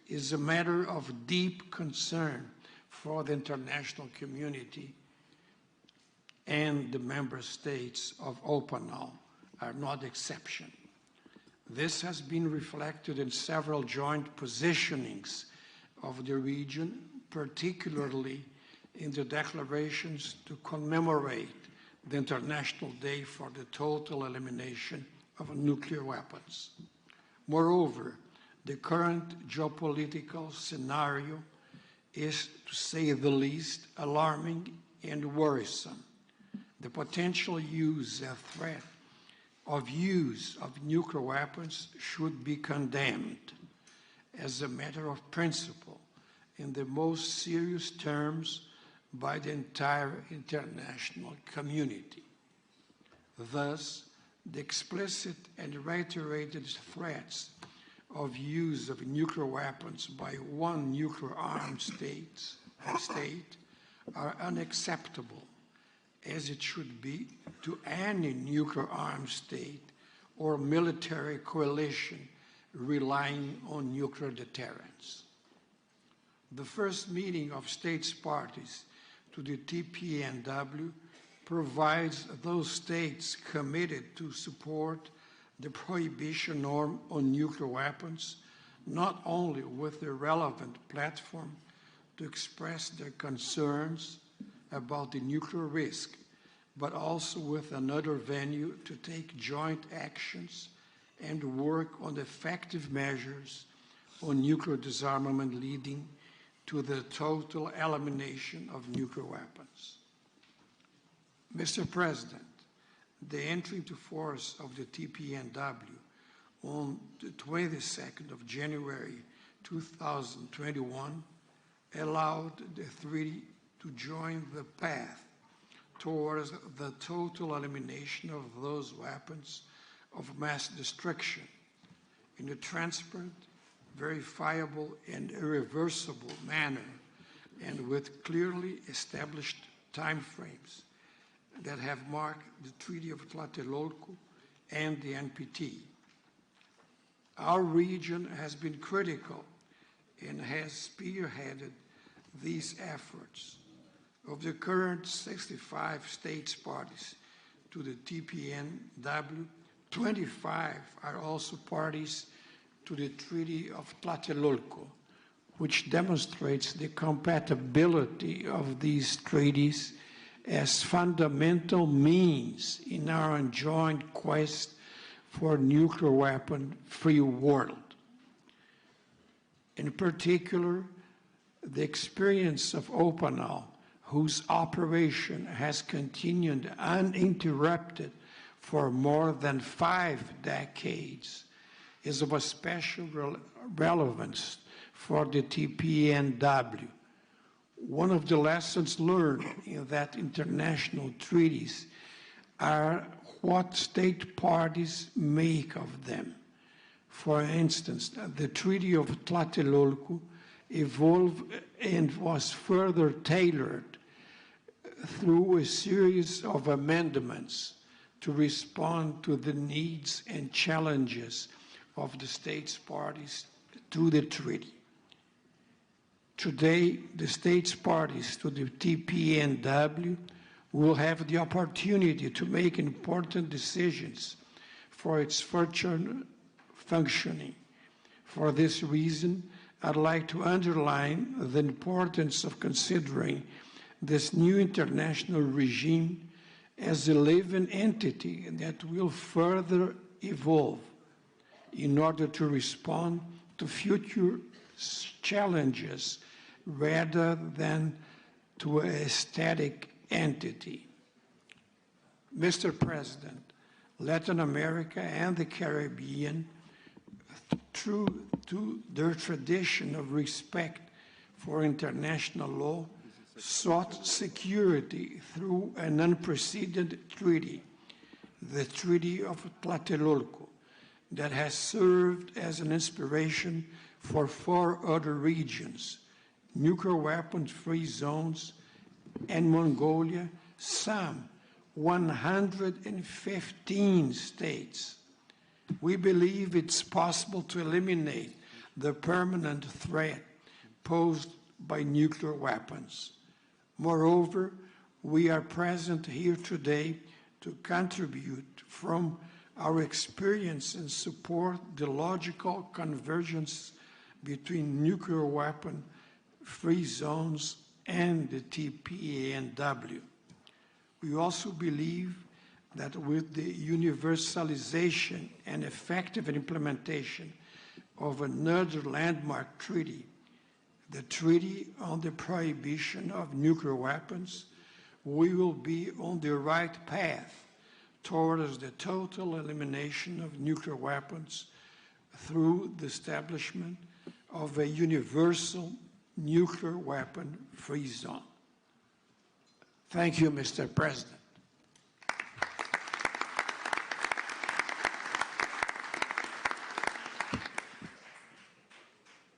is a matter of deep concern for the international community, and the member states of OPANAL are not exception. This has been reflected in several joint positionings of the region, particularly in the declarations to commemorate the International Day for the Total Elimination of Nuclear Weapons. Moreover, the current geopolitical scenario is, to say the least, alarming and worrisome. The potential use and threat of use of nuclear weapons should be condemned as a matter of principle in the most serious terms by the entire international community. Thus, the explicit and reiterated threats of use of nuclear weapons by one nuclear-armed state are unacceptable, as it should be to any nuclear-armed state or military coalition relying on nuclear deterrence. The first meeting of states parties to the TPNW provides those states committed to support the prohibition norm on nuclear weapons, not only with the relevant platform to express their concerns about the nuclear risk, but also with another venue to take joint actions and work on effective measures on nuclear disarmament leading to the total elimination of nuclear weapons. Mr. President, the entry into force of the TPNW on the 22nd of January 2021 allowed the treaty to join the path towards the total elimination of those weapons of mass destruction in a transparent, verifiable, and irreversible manner, and with clearly established timeframes that have marked the Treaty of Tlatelolco and the NPT. Our region has been critical and has spearheaded these efforts. Of the current 65 states parties to the TPNW, 25 are also parties to the Treaty of Tlatelolco, which demonstrates the compatibility of these treaties as fundamental means in our joint quest for a nuclear weapon-free world. In particular, the experience of OPANAL, whose operation has continued uninterrupted for more than 5 decades, is of a special relevance for the TPNW. One of the lessons learned in that international treaties are what state parties make of them. For instance, the Treaty of Tlatelolco evolved and was further tailored through a series of amendments to respond to the needs and challenges of the states parties to the treaty. Today, the states parties to the TPNW will have the opportunity to make important decisions for its future functioning. For this reason, I'd like to underline the importance of considering this new international regime as a living entity that will further evolve in order to respond to future challenges rather than to a static entity. Mr. President, Latin America and the Caribbean, true to their tradition of respect for international law, sought security through an unprecedented treaty, the Treaty of Tlatelolco, that has served as an inspiration for 4 other regions, nuclear weapons-free zones, and Mongolia, some 115 states. We believe it's possible to eliminate the permanent threat posed by nuclear weapons. Moreover, we are present here today to contribute from our experience and support the logical convergence between nuclear weapon-free zones and the TPNW. We also believe that with the universalization and effective implementation of another landmark treaty, the Treaty on the Prohibition of Nuclear Weapons, we will be on the right path towards the total elimination of nuclear weapons through the establishment of a universal nuclear weapon-free zone. Thank you, Mr. President.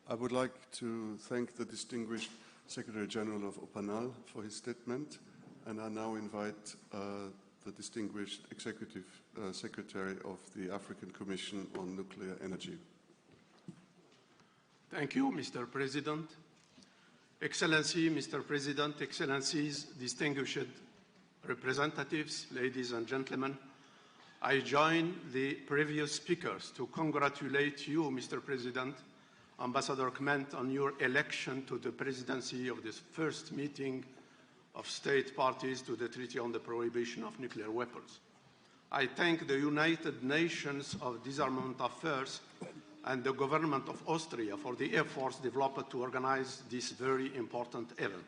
I would like to thank the distinguished Secretary General of OPANAL for his statement, and I now invite the distinguished Executive Secretary of the African Commission on Nuclear Energy. Thank you, Mr. President. Excellency, Mr. President, Excellencies, distinguished representatives, ladies and gentlemen, I join the previous speakers to congratulate you, Mr. President, Ambassador Kmentt, on your election to the presidency of this first meeting of state parties to the Treaty on the Prohibition of Nuclear Weapons. I thank the United Nations of Disarmament Affairs and the government of Austria for the efforts developed to organize this very important event.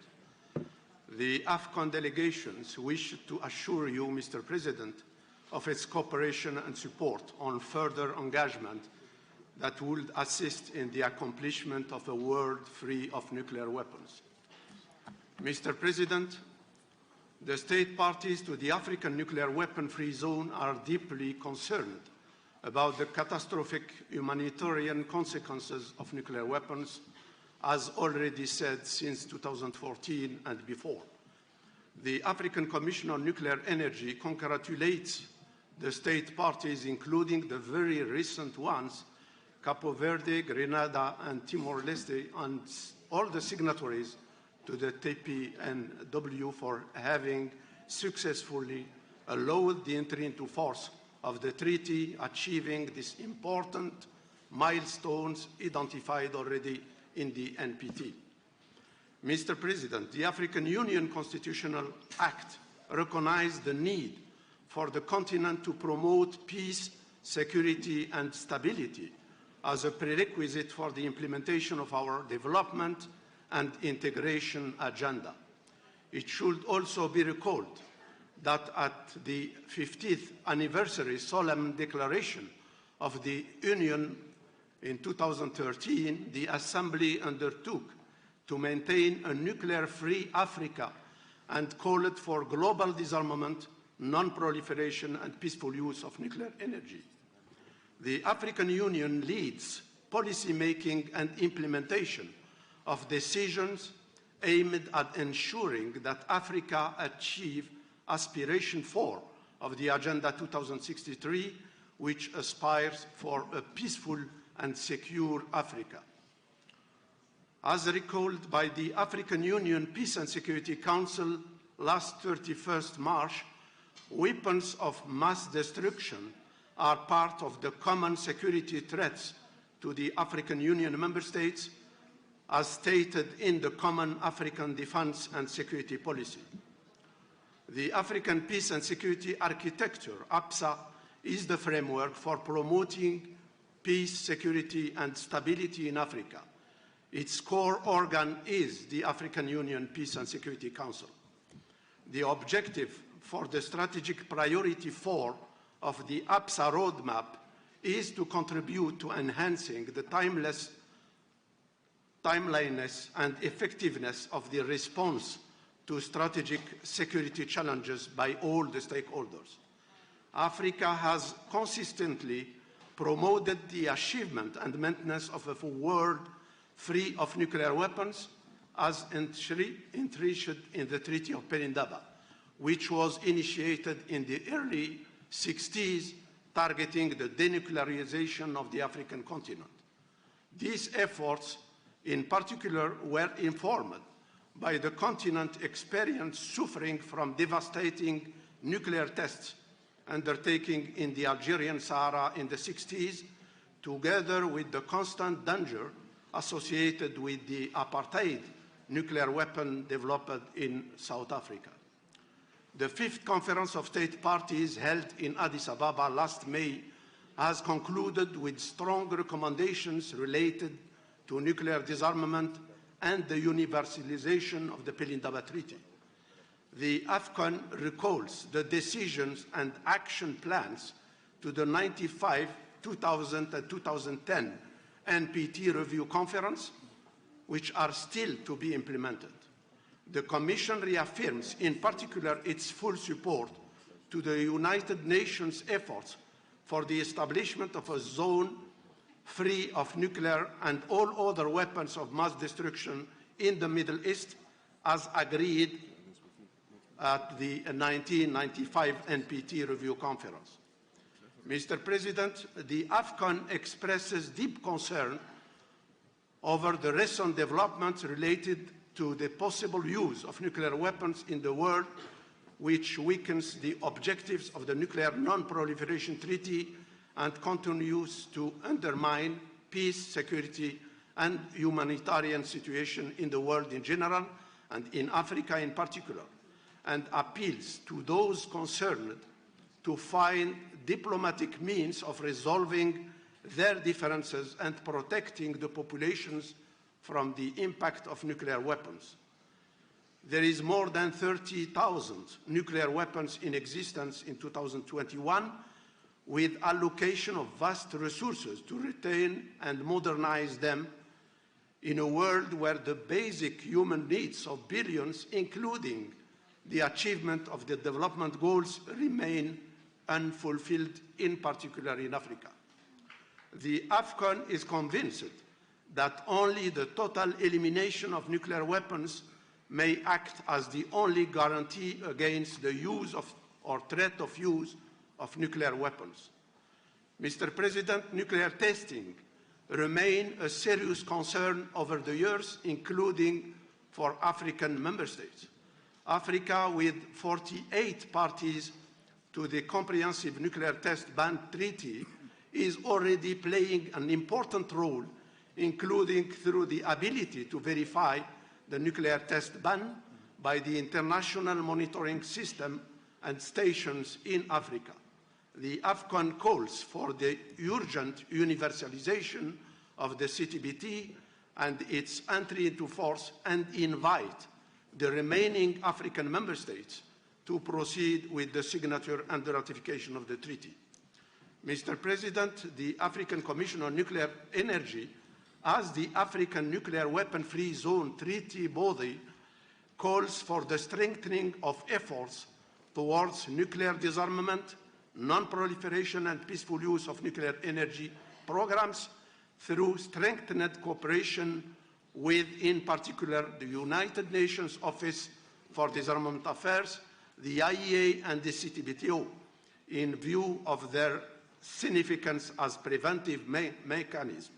The AFCON delegations wish to assure you, Mr. President, of its cooperation and support on further engagement that would assist in the accomplishment of a world free of nuclear weapons. Mr. President, the state parties to the African nuclear weapon-free zone are deeply concerned about the catastrophic humanitarian consequences of nuclear weapons, as already said since 2014 and before. The African Commission on Nuclear Energy congratulates the state parties, including the very recent ones, Capo Verde, Grenada, and Timor-Leste, and all the signatories to the TPNW for having successfully allowed the entry into force of the treaty, achieving these important milestones identified already in the NPT. Mr. President, the African Union Constitutional Act recognized the need for the continent to promote peace, security, and stability as a prerequisite for the implementation of our development and integration agenda. It should also be recalled that at the 50th anniversary solemn declaration of the Union in 2013, the Assembly undertook to maintain a nuclear-free Africa and called for global disarmament, non-proliferation, and peaceful use of nuclear energy. The African Union leads policy-making and implementation of decisions aimed at ensuring that Africa achieve Aspiration 4 of the Agenda 2063, which aspires for a peaceful and secure Africa. As recalled by the African Union Peace and Security Council last 31st March, weapons of mass destruction are part of the common security threats to the African Union member states, as stated in the Common African Defense and Security Policy. The African Peace and Security Architecture, APSA, is the framework for promoting peace, security, and stability in Africa. Its core organ is the African Union Peace and Security Council. The objective for the strategic priority 4 of the APSA roadmap is to contribute to enhancing the timeliness and effectiveness of the response to strategic security challenges by all the stakeholders. Africa has consistently promoted the achievement and maintenance of a world free of nuclear weapons as entrenched in the Treaty of Pelindaba, which was initiated in the early 60s, targeting the denuclearization of the African continent. These efforts, in particular, were informed by the continent experience suffering from devastating nuclear tests undertaken in the Algerian Sahara in the 60s, together with the constant danger associated with the apartheid nuclear weapon developed in South Africa. The 5th Conference of State Parties held in Addis Ababa last May has concluded with strong recommendations related to nuclear disarmament and the universalization of the Pelindaba Treaty. The AFCON recalls the decisions and action plans to the 95, 2000 and 2010 NPT Review Conference, which are still to be implemented. The Commission reaffirms in particular its full support to the United Nations efforts for the establishment of a zone free of nuclear and all other weapons of mass destruction in the Middle East, as agreed at the 1995 NPT Review Conference. Mr. President, the AFCON expresses deep concern over the recent developments related to the possible use of nuclear weapons in the world, which weakens the objectives of the Nuclear Non-Proliferation Treaty and continues to undermine peace, security, and humanitarian situation in the world in general and in Africa in particular, and appeals to those concerned to find diplomatic means of resolving their differences and protecting the populations from the impact of nuclear weapons. There is more than 30,000 nuclear weapons in existence in 2021, with allocation of vast resources to retain and modernize them in a world where the basic human needs of billions, including the achievement of the development goals, remain unfulfilled, in particular in Africa. The AFCON is convinced that only the total elimination of nuclear weapons may act as the only guarantee against the use of or threat of use of nuclear weapons. Mr. President, nuclear testing remain a serious concern over the years, including for African member states. Africa, with 48 parties to the Comprehensive Nuclear Test Ban Treaty, is already playing an important role, including through the ability to verify the nuclear test ban by the international monitoring system and stations in Africa. The AFCON calls for the urgent universalization of the CTBT and its entry into force, and invite the remaining African member states to proceed with the signature and the ratification of the treaty. Mr. President, the African Commission on Nuclear Energy, as the African Nuclear Weapon-Free Zone Treaty body, calls for the strengthening of efforts towards nuclear disarmament, non-proliferation and peaceful use of nuclear energy programs through strengthened cooperation with, in particular, the United Nations Office for Disarmament Affairs, the IEA and the CTBTO, in view of their significance as preventive mechanism.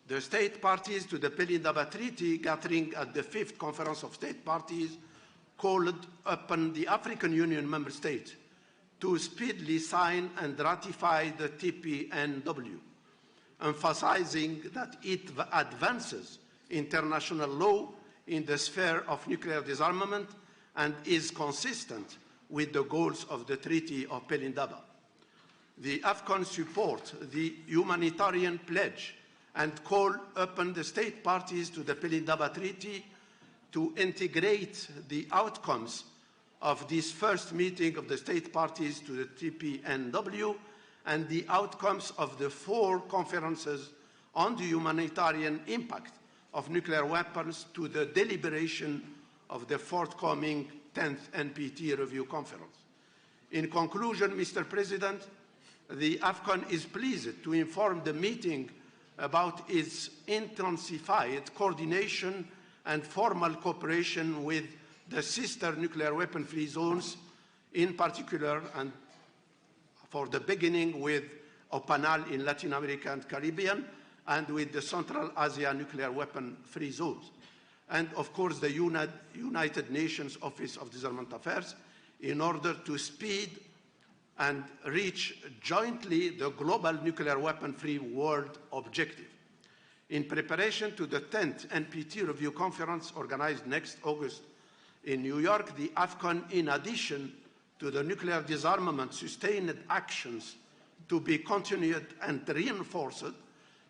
The state parties to the Pelindaba Treaty, gathering at the 5th Conference of State Parties, called upon the African Union member states to speedily sign and ratify the TPNW. emphasizing that it advances international law in the sphere of nuclear disarmament and is consistent with the goals of the Treaty of Pelindaba. The AFCON support the humanitarian pledge and call upon the state parties to the Pelindaba Treaty to integrate the outcomes of this first meeting of the state parties to the TPNW and the outcomes of the 4 conferences on the humanitarian impact of nuclear weapons to the deliberation of the forthcoming 10th NPT Review Conference. In conclusion, Mr. President, the AFCON is pleased to inform the meeting about its intensified coordination and formal cooperation with the sister nuclear weapon-free zones, in particular, and for the beginning with OPANAL in Latin America and Caribbean, and with the Central Asia nuclear weapon-free zones. And of course, the United Nations Office of Disarmament Affairs, in order to speed and reach jointly the global nuclear weapon-free world objective. In preparation to the 10th NPT Review Conference organized next August in New York, the AFCON, in addition to the nuclear disarmament sustained actions to be continued and reinforced,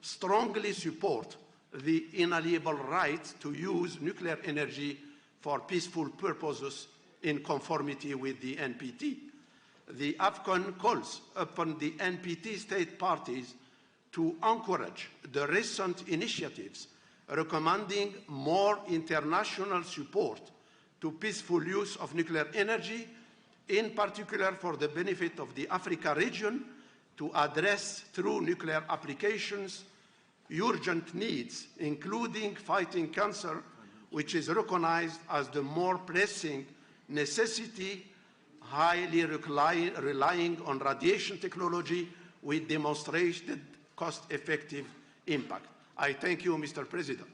strongly support the inalienable right to use nuclear energy for peaceful purposes in conformity with the NPT. The AFCON calls upon the NPT state parties to encourage the recent initiatives recommending more international support to peaceful use of nuclear energy, in particular for the benefit of the Africa region, to address through nuclear applications urgent needs, including fighting cancer, which is recognized as the more pressing necessity, highly relying on radiation technology with demonstrated cost-effective impact. I thank you, Mr. President.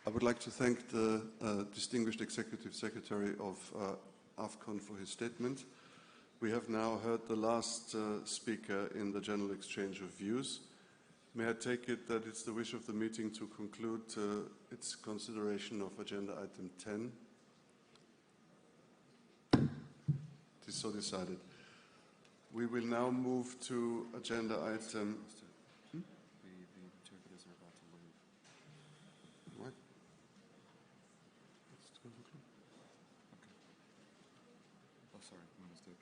I would like to thank the distinguished Executive Secretary of AFCON for his statement. We have now heard the last speaker in the general exchange of views. May I take it that it's the wish of the meeting to conclude its consideration of agenda item 10? It is so decided. We will now move to agenda item... The interpreters are about to leave. What? Oh, sorry, my mistake.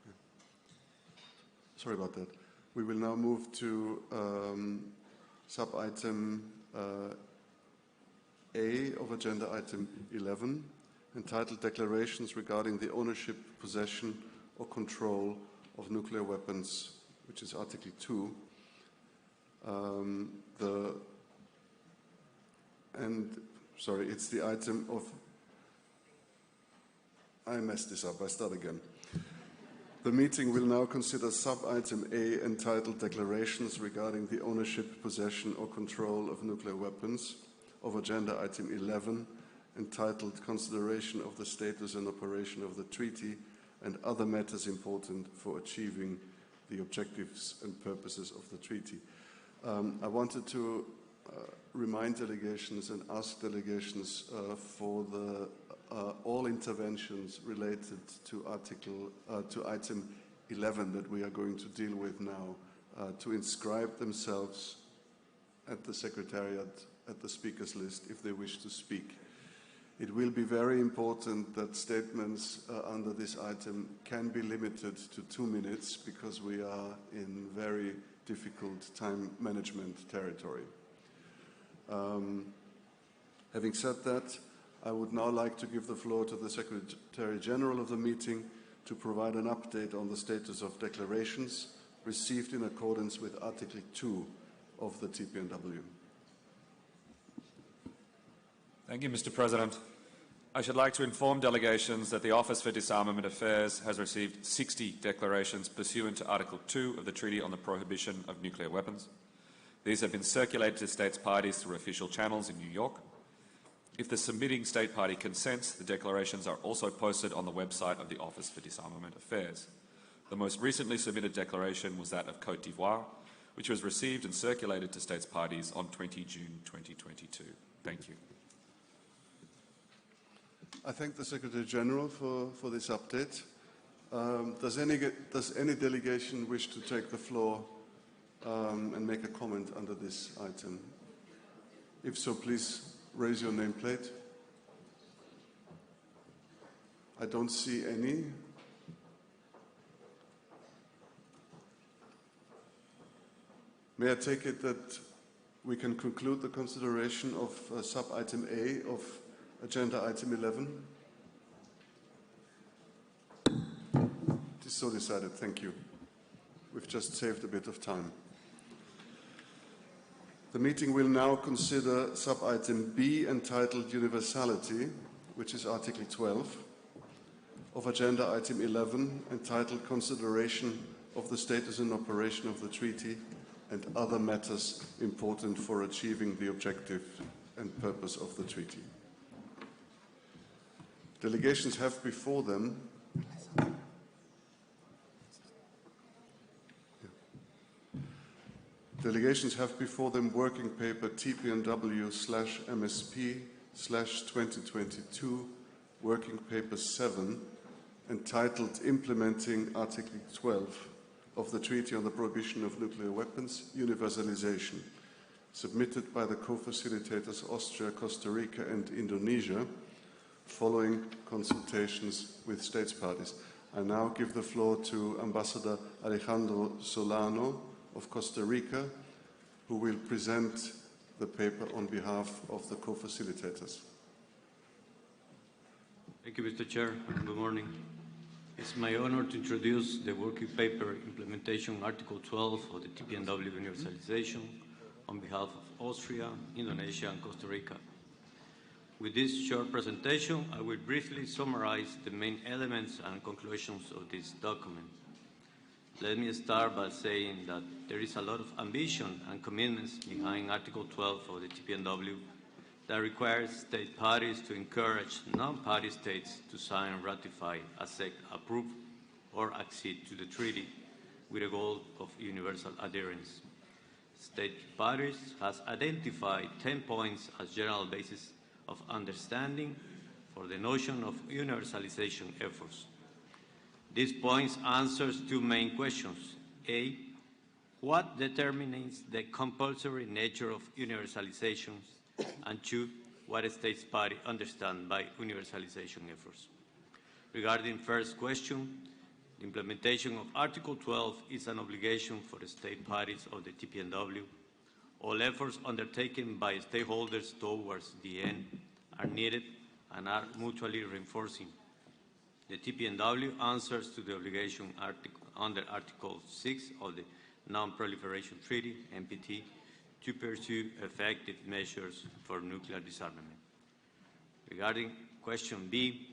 Yeah. Sorry about that. We will now move to sub-item A of agenda item 11, entitled Declarations Regarding the Ownership, Possession or Control of Nuclear Weapons, which is Article 2. It's the item of... I messed this up, I start again. The meeting will now consider sub-item A, entitled Declarations Regarding the Ownership, Possession or Control of Nuclear Weapons, of agenda item 11, entitled Consideration of the Status and Operation of the Treaty and Other Matters Important for Achieving the Objectives and Purposes of the Treaty. I wanted to remind delegations and ask delegations for the all interventions related to item 11 that we are going to deal with now to inscribe themselves at the Secretariat at the speakers list if they wish to speak. It will be very important that statements under this item can be limited to 2 minutes because we are in very difficult time management territory. Having said that, I would now like to give the floor to the Secretary General of the meeting to provide an update on the status of declarations received in accordance with Article 2 of the TPNW. Thank you, Mr. President. I should like to inform delegations that the Office for Disarmament Affairs has received 60 declarations pursuant to Article 2 of the Treaty on the Prohibition of Nuclear Weapons. These have been circulated to states parties through official channels in New York. If the submitting state party consents, the declarations are also posted on the website of the Office for Disarmament Affairs. The most recently submitted declaration was that of Côte d'Ivoire, which was received and circulated to states parties on 20 June 2022. Thank you. I thank the Secretary General for this update. Does any delegation wish to take the floor and make a comment under this item? If so, please raise your nameplate. I don't see any. May I take it that we can conclude the consideration of sub-item A of agenda item 11? It is so decided. Thank you. We've just saved a bit of time. The meeting will now consider sub-item B entitled Universality, which is Article 12, of agenda item 11 entitled Consideration of the Status and Operation of the Treaty and other matters important for achieving the objective and purpose of the treaty. Delegations have before them working paper TPNW/MSP/2022, working paper 7, entitled Implementing Article 12 of the Treaty on the Prohibition of Nuclear Weapons, Universalization, submitted by the co-facilitators Austria, Costa Rica and Indonesia, following consultations with states parties. I now give the floor to Ambassador Alejandro Solano of Costa Rica, who will present the paper on behalf of the co-facilitators. Thank you, Mr. Chair, and good morning. It's my honor to introduce the working paper Implementation Article 12 of the TPNW Universalization on behalf of Austria, Indonesia, and Costa Rica. With this short presentation, I will briefly summarize the main elements and conclusions of this document. Let me start by saying that there is a lot of ambition and commitments behind Article 12 of the TPNW that requires state parties to encourage non-party states to sign, ratify, accept, approve, or accede to the treaty with a goal of universal adherence. State parties has identified 10 points as general basis of understanding for the notion of universalization efforts. These points answers two main questions. A, what determines the compulsory nature of universalization? And two, what a states party understand by universalization efforts. Regarding first question, the implementation of Article 12 is an obligation for the state parties of the TPNW. All efforts undertaken by stakeholders towards the end are needed and are mutually reinforcing. The TPNW answers to the obligation under Article 6 of the Non-Proliferation Treaty, NPT, to pursue effective measures for nuclear disarmament. Regarding question B,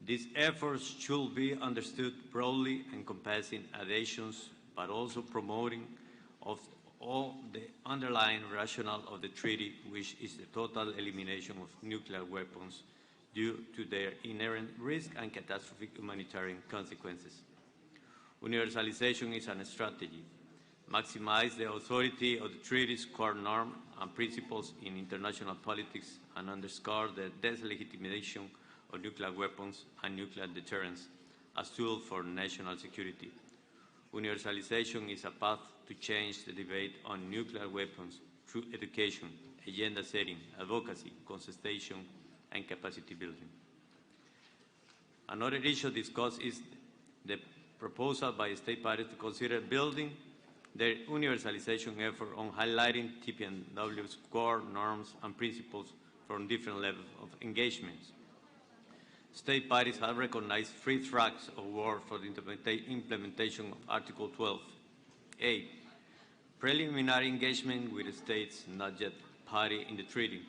these efforts should be understood broadly encompassing adhesions, but also promoting of all the underlying rationale of the treaty, which is the total elimination of nuclear weapons due to their inherent risk and catastrophic humanitarian consequences. Universalization is a strategy. Maximize the authority of the treaty's core norm and principles in international politics and underscore the delegitimation of nuclear weapons and nuclear deterrence as tools for national security. Universalization is a path to change the debate on nuclear weapons through education, agenda setting, advocacy, consultation, and capacity building. Another issue discussed is the proposal by state parties to consider building their universalization effort on highlighting TPNW's core norms and principles from different levels of engagements. State parties have recognized 3 tracks of work for the implementation of Article 12. A, preliminary engagement with states not yet party in the treaty.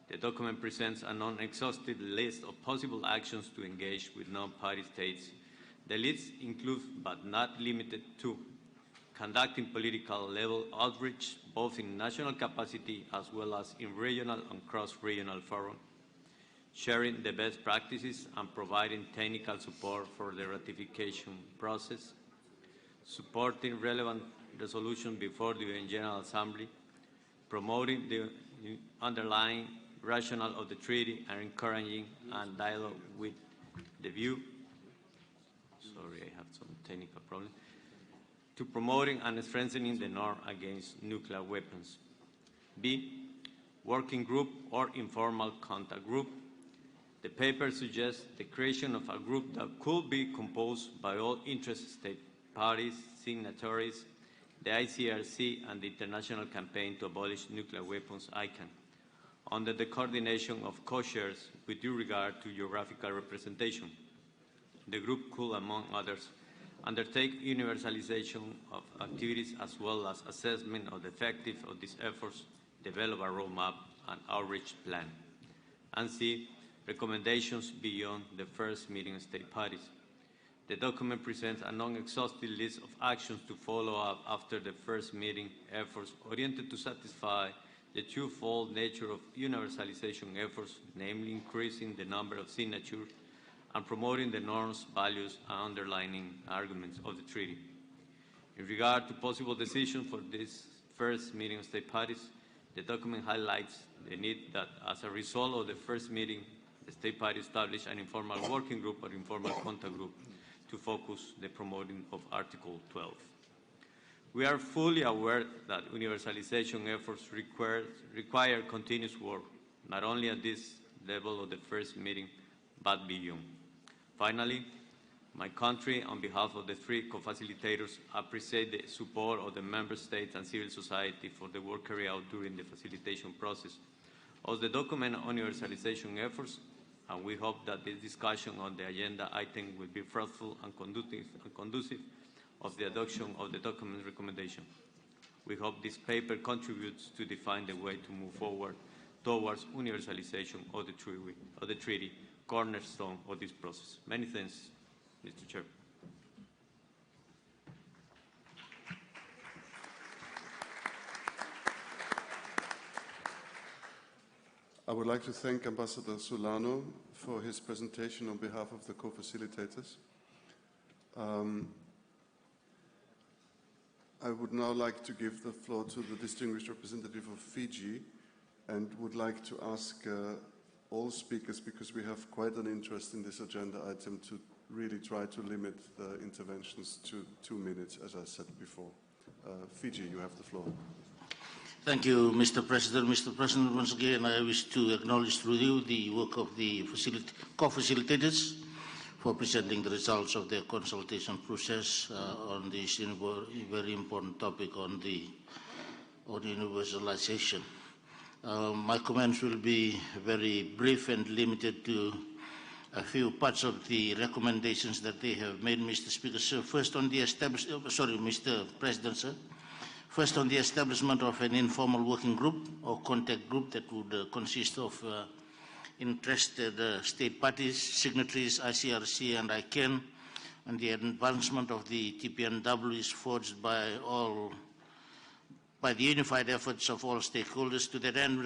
The document presents a non-exhaustive list of possible actions to engage with non-party states. The list includes, but not limited to, conducting political level outreach both in national capacity as well as in regional and cross-regional forums, sharing the best practices and providing technical support for the ratification process, supporting relevant resolutions before the UN General Assembly, promoting the underlying rationale of the treaty and encouraging a dialogue with the view, sorry, I have some technical problem, to promoting and strengthening the norm against nuclear weapons. B, working group or informal contact group. The paper suggests the creation of a group that could be composed by all interested state parties, signatories, the ICRC, and the International Campaign to Abolish Nuclear Weapons, ICAN, under the coordination of co-chairs with due regard to geographical representation. The group could, among others, undertake universalization of activities as well as assessment of the effectiveness of these efforts, develop a roadmap and outreach plan, and C, recommendations beyond the first meeting of state parties. The document presents a non-exhaustive list of actions to follow up after the first meeting efforts oriented to satisfy the twofold nature of universalization efforts, namely increasing the number of signatures and promoting the norms, values, and underlying arguments of the treaty. In regard to possible decisions for this first meeting of state parties, the document highlights the need that, as a result of the first meeting, the state parties establish an informal working group or informal contact group to focus the promoting of Article 12. We are fully aware that universalization efforts require continuous work, not only at this level of the first meeting, but beyond. Finally, my country, on behalf of the three co-facilitators, appreciate the support of the Member States and civil society for the work carried out during the facilitation process of the document on universalization efforts, and we hope that this discussion on the agenda item will be fruitful and conducive of the adoption of the document recommendation. We hope this paper contributes to define the way to move forward towards universalization of the treaty, cornerstone of this process. Many thanks, Mr. Chair. I would like to thank Ambassador Solano for his presentation on behalf of the co-facilitators. I would now like to give the floor to the distinguished representative of Fiji and would like to ask all speakers, because we have quite an interest in this agenda item, to really try to limit the interventions to 2 minutes, as I said before. Fiji, you have the floor. Thank you, Mr. President. Mr. President, once again, I wish to acknowledge through you the work of the co-facilitators for presenting the results of their consultation process on this very important topic on universalization. My comments will be very brief and limited to a few parts of the recommendations that they have made, Mr. Speaker. So first on the Mr. President, sir. First, on the establishment of an informal working group or contact group that would consist of interested state parties, signatories, ICRC and ICAN, and the advancement of the TPNW is forged by the unified efforts of all stakeholders. To that end,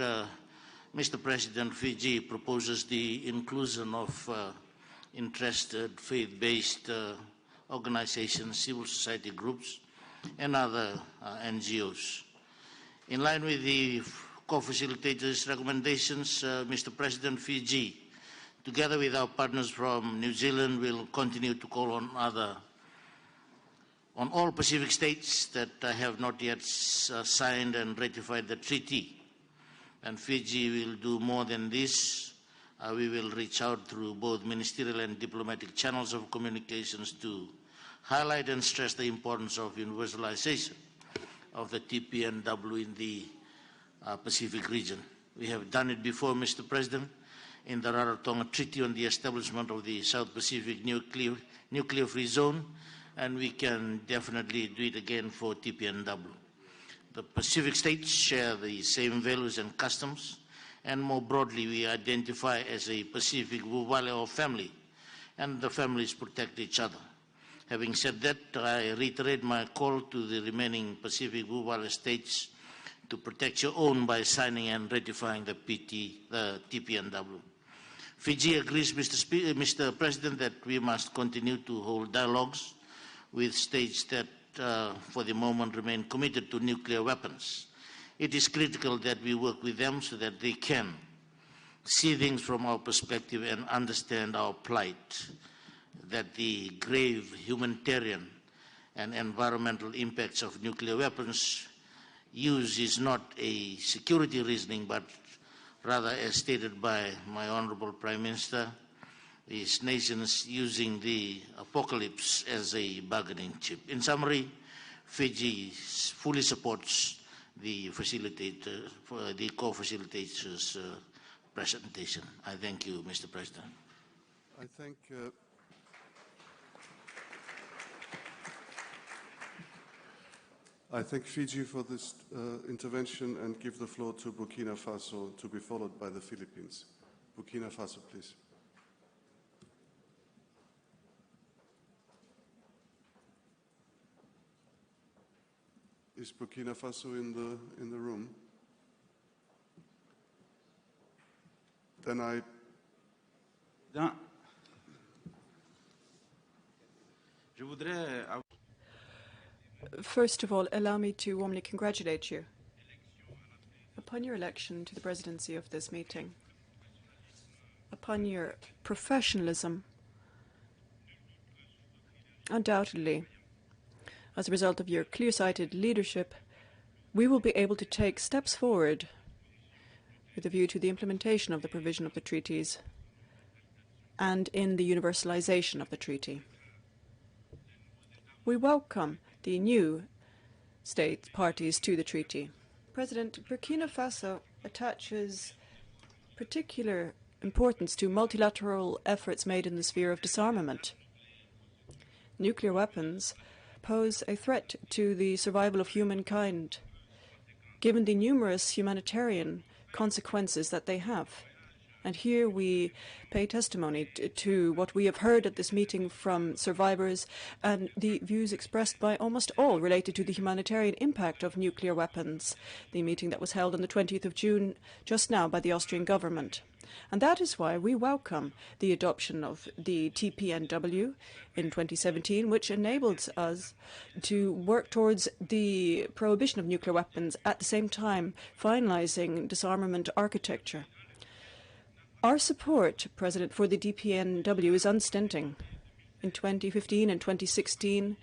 Mr. President, Fiji proposes the inclusion of interested faith-based organizations, civil society groups, and other NGOs. In line with the co-facilitators' recommendations, Mr. President, Fiji, together with our partners from New Zealand, will continue to call on all Pacific states that have not yet signed and ratified the treaty. And Fiji will do more than this. We will reach out through both ministerial and diplomatic channels of communications to highlight and stress the importance of universalization of the TPNW in the Pacific region. We have done it before, Mr. President, in the Rarotonga Treaty on the establishment of the South Pacific nuclear-free zone, and we can definitely do it again for TPNW. The Pacific states share the same values and customs, and more broadly, we identify as a Pacific Vuvale or family, and the families protect each other. Having said that, I reiterate my call to the remaining Pacific Blue states to protect your own by signing and ratifying the TPNW. Fiji agrees, Mr. President, that we must continue to hold dialogues with states that, for the moment, remain committed to nuclear weapons. It is critical that we work with them so that they can see things from our perspective and understand our plight, that the grave humanitarian and environmental impacts of nuclear weapons use is not a security reasoning, but rather, as stated by my Honorable Prime Minister, these nations using the apocalypse as a bargaining chip. In summary, Fiji fully supports the co-facilitator's presentation. I thank you, Mr. President. I thank Fiji for this intervention and give the floor to Burkina Faso, to be followed by the Philippines. Burkina Faso, please. Is Burkina Faso in the room? Then First of all, allow me to warmly congratulate you upon your election to the presidency of this meeting, upon your professionalism. Undoubtedly, as a result of your clear-sighted leadership, we will be able to take steps forward with a view to the implementation of the provision of the treaties and in the universalization of the treaty. We welcome the new state parties to the treaty. President, Burkina Faso attaches particular importance to multilateral efforts made in the sphere of disarmament. Nuclear weapons pose a threat to the survival of humankind, given the numerous humanitarian consequences that they have. And here we pay testimony to what we have heard at this meeting from survivors and the views expressed by almost all related to the humanitarian impact of nuclear weapons, the meeting that was held on the 20th of June just now by the Austrian government. And that is why we welcome the adoption of the TPNW in 2017, which enables us to work towards the prohibition of nuclear weapons, at the same time finalizing disarmament architecture. Our support, President, for the TPNW is unstinting. In 2015 and 2016,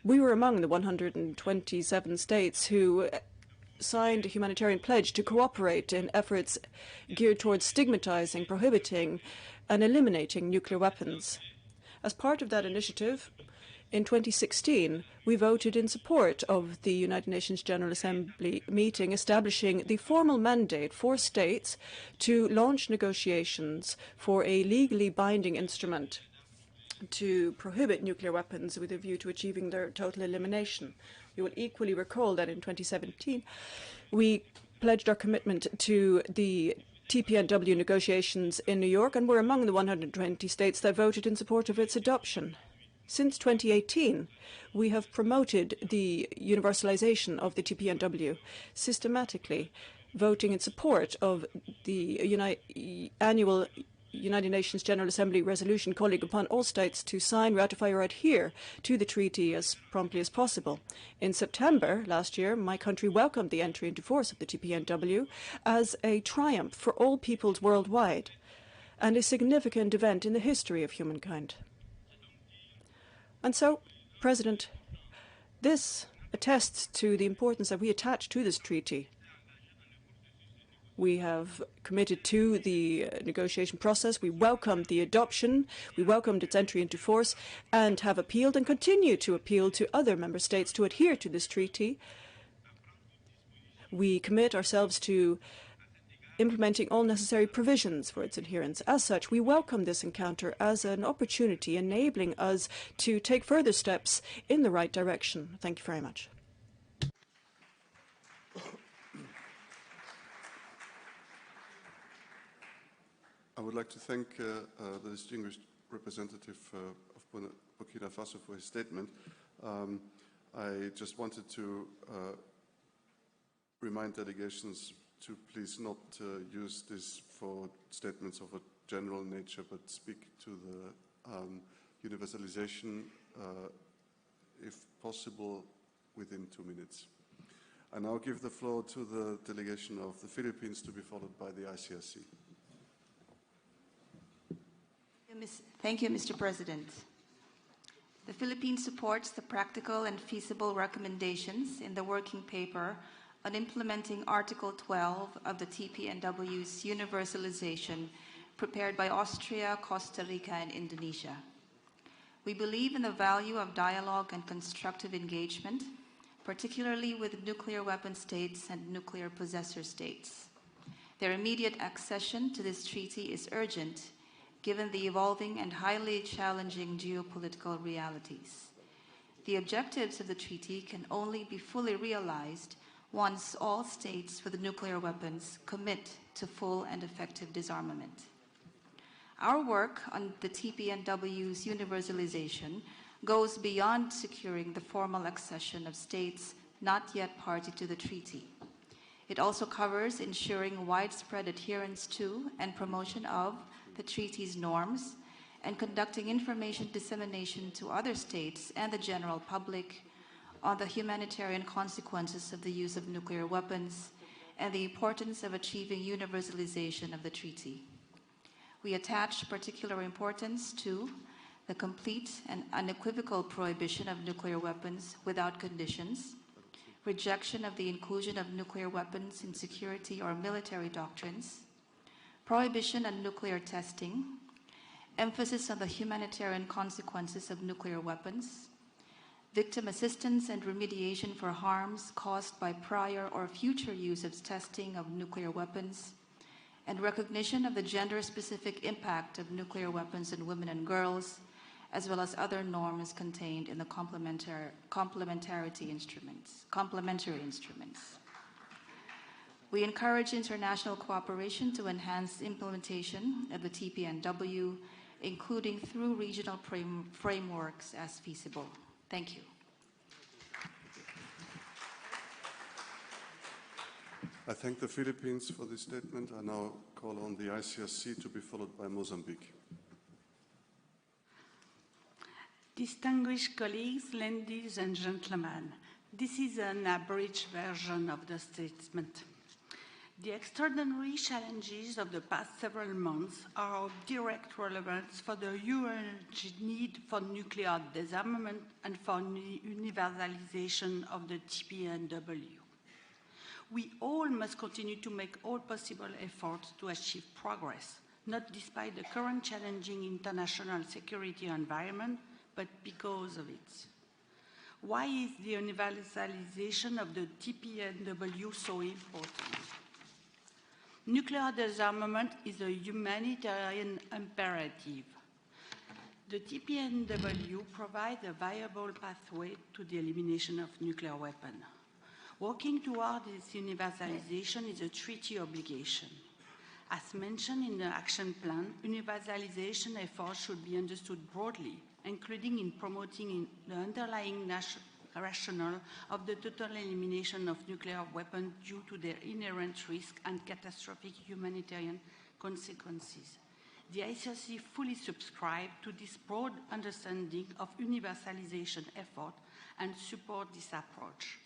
we were among the 127 states who signed a humanitarian pledge to cooperate in efforts geared towards stigmatizing, prohibiting, and eliminating nuclear weapons. As part of that initiative, in 2016, we voted in support of the United Nations General Assembly meeting establishing the formal mandate for states to launch negotiations for a legally binding instrument to prohibit nuclear weapons with a view to achieving their total elimination. You will equally recall that in 2017, we pledged our commitment to the TPNW negotiations in New York and were among the 120 states that voted in support of its adoption. Since 2018, we have promoted the universalization of the TPNW systematically, voting in support of the annual United Nations General Assembly resolution calling upon all states to sign, ratify, or adhere to the treaty as promptly as possible. In September last year, my country welcomed the entry into force of the TPNW as a triumph for all peoples worldwide and a significant event in the history of humankind. And so, President, this attests to the importance that we attach to this treaty. We have committed to the negotiation process. We welcomed the adoption. We welcomed its entry into force and have appealed and continue to appeal to other member states to adhere to this treaty. We commit ourselves to implementing all necessary provisions for its adherence. As such, we welcome this encounter as an opportunity enabling us to take further steps in the right direction. Thank you very much. I would like to thank the distinguished representative of Burkina Faso for his statement. I just wanted to remind delegations to please not use this for statements of a general nature, but speak to the universalization, if possible, within 2 minutes. I now give the floor to the delegation of the Philippines, to be followed by the ICRC. Thank you, Mr. President. The Philippines supports the practical and feasible recommendations in the working paper on implementing Article 12 of the TPNW's universalization prepared by Austria, Costa Rica, and Indonesia. We believe in the value of dialogue and constructive engagement, particularly with nuclear weapon states and nuclear possessor states. Their immediate accession to this treaty is urgent, given the evolving and highly challenging geopolitical realities. The objectives of the treaty can only be fully realized once all states with nuclear weapons commit to full and effective disarmament. Our work on the TPNW's universalization goes beyond securing the formal accession of states not yet party to the treaty. It also covers ensuring widespread adherence to and promotion of the treaty's norms and conducting information dissemination to other states and the general public on the humanitarian consequences of the use of nuclear weapons and the importance of achieving universalization of the treaty. We attach particular importance to the complete and unequivocal prohibition of nuclear weapons without conditions, rejection of the inclusion of nuclear weapons in security or military doctrines, prohibition on nuclear testing, emphasis on the humanitarian consequences of nuclear weapons, victim assistance and remediation for harms caused by prior or future use of testing of nuclear weapons, and recognition of the gender-specific impact of nuclear weapons on women and girls, as well as other norms contained in the complementary instruments. We encourage international cooperation to enhance implementation of the TPNW, including through regional frameworks as feasible. Thank you. I thank the Philippines for this statement. I now call on the ICRC, to be followed by Mozambique. Distinguished colleagues, ladies and gentlemen, this is an abridged version of the statement. The extraordinary challenges of the past several months are of direct relevance for the urgent need for nuclear disarmament and for universalization of the TPNW. We all must continue to make all possible efforts to achieve progress, not despite the current challenging international security environment, but because of it. Why is the universalization of the TPNW so important? Nuclear disarmament is a humanitarian imperative. The TPNW provides a viable pathway to the elimination of nuclear weapons. Working toward this universalization is a treaty obligation. As mentioned in the action plan, universalization efforts should be understood broadly, including in promoting the underlying rationale of the total elimination of nuclear weapons due to their inherent risk and catastrophic humanitarian consequences. The ICRC fully subscribes to this broad understanding of universalization effort and support this approach.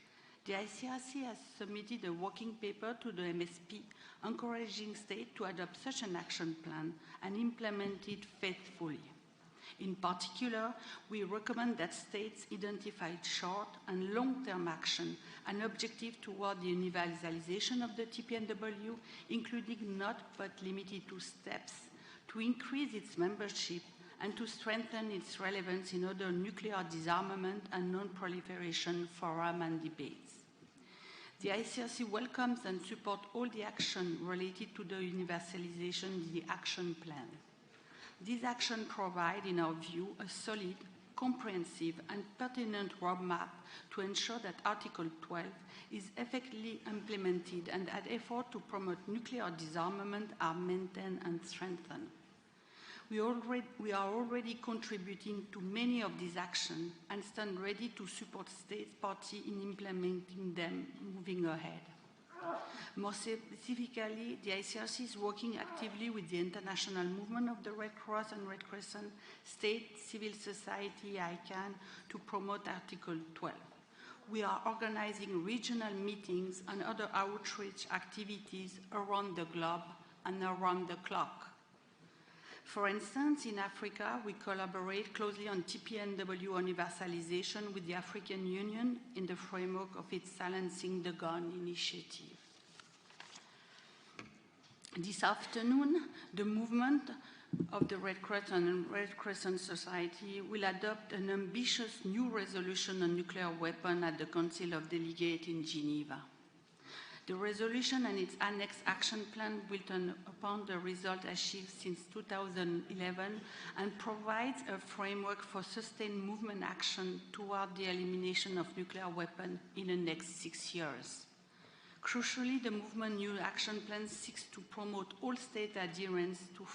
The ICRC has submitted a working paper to the MSP encouraging states to adopt such an action plan and implement it faithfully. In particular, we recommend that states identify short and long-term action and objectives toward the universalization of the TPNW, including not but limited to steps to increase its membership and to strengthen its relevance in other nuclear disarmament and non-proliferation forums and debates. The ICRC welcomes and supports all the action related to the universalization in the action plan. These actions provide, in our view, a solid, comprehensive, and pertinent roadmap to ensure that Article 12 is effectively implemented and that efforts to promote nuclear disarmament are maintained and strengthened. We are already contributing to many of these actions and stand ready to support states parties in implementing them moving ahead. More specifically, the ICRC is working actively with the international movement of the Red Cross and Red Crescent, state, civil society, ICANN, to promote Article 12. We are organizing regional meetings and other outreach activities around the globe and around the clock. For instance, in Africa, we collaborate closely on TPNW universalization with the African Union in the framework of its Silencing the Gun initiative. This afternoon, the movement of the Red Cross and Red Crescent Society will adopt an ambitious new resolution on nuclear weapons at the Council of Delegates in Geneva. The resolution and its annex action plan build upon the results achieved since 2011 and provides a framework for sustained movement action toward the elimination of nuclear weapons in the next 6 years. Crucially, the movement new action plan seeks to promote all state adherence to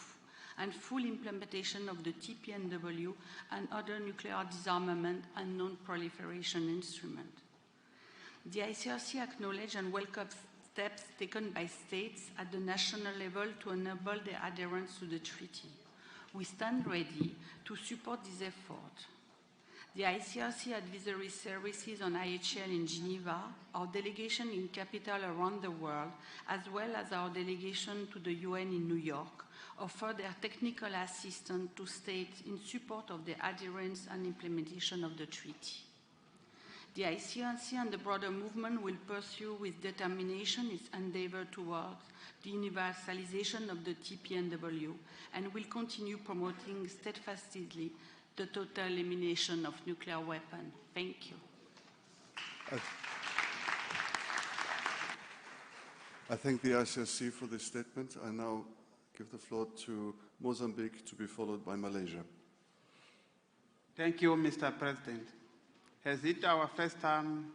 and full implementation of the TPNW and other nuclear disarmament and non-proliferation instruments. The ICRC acknowledges and welcomes steps taken by states at the national level to enable their adherence to the treaty. We stand ready to support this effort. The ICRC advisory services on IHL in Geneva, our delegation in capitals around the world, as well as our delegation to the UN in New York, offer their technical assistance to states in support of the adherence and implementation of the treaty. The ICRC and the broader movement will pursue with determination its endeavor towards the universalization of the TPNW and will continue promoting steadfastly the total elimination of nuclear weapons. Thank you. I thank the ICRC for this statement. I now give the floor to Mozambique, to be followed by Malaysia. Thank you, Mr. President. As it our first time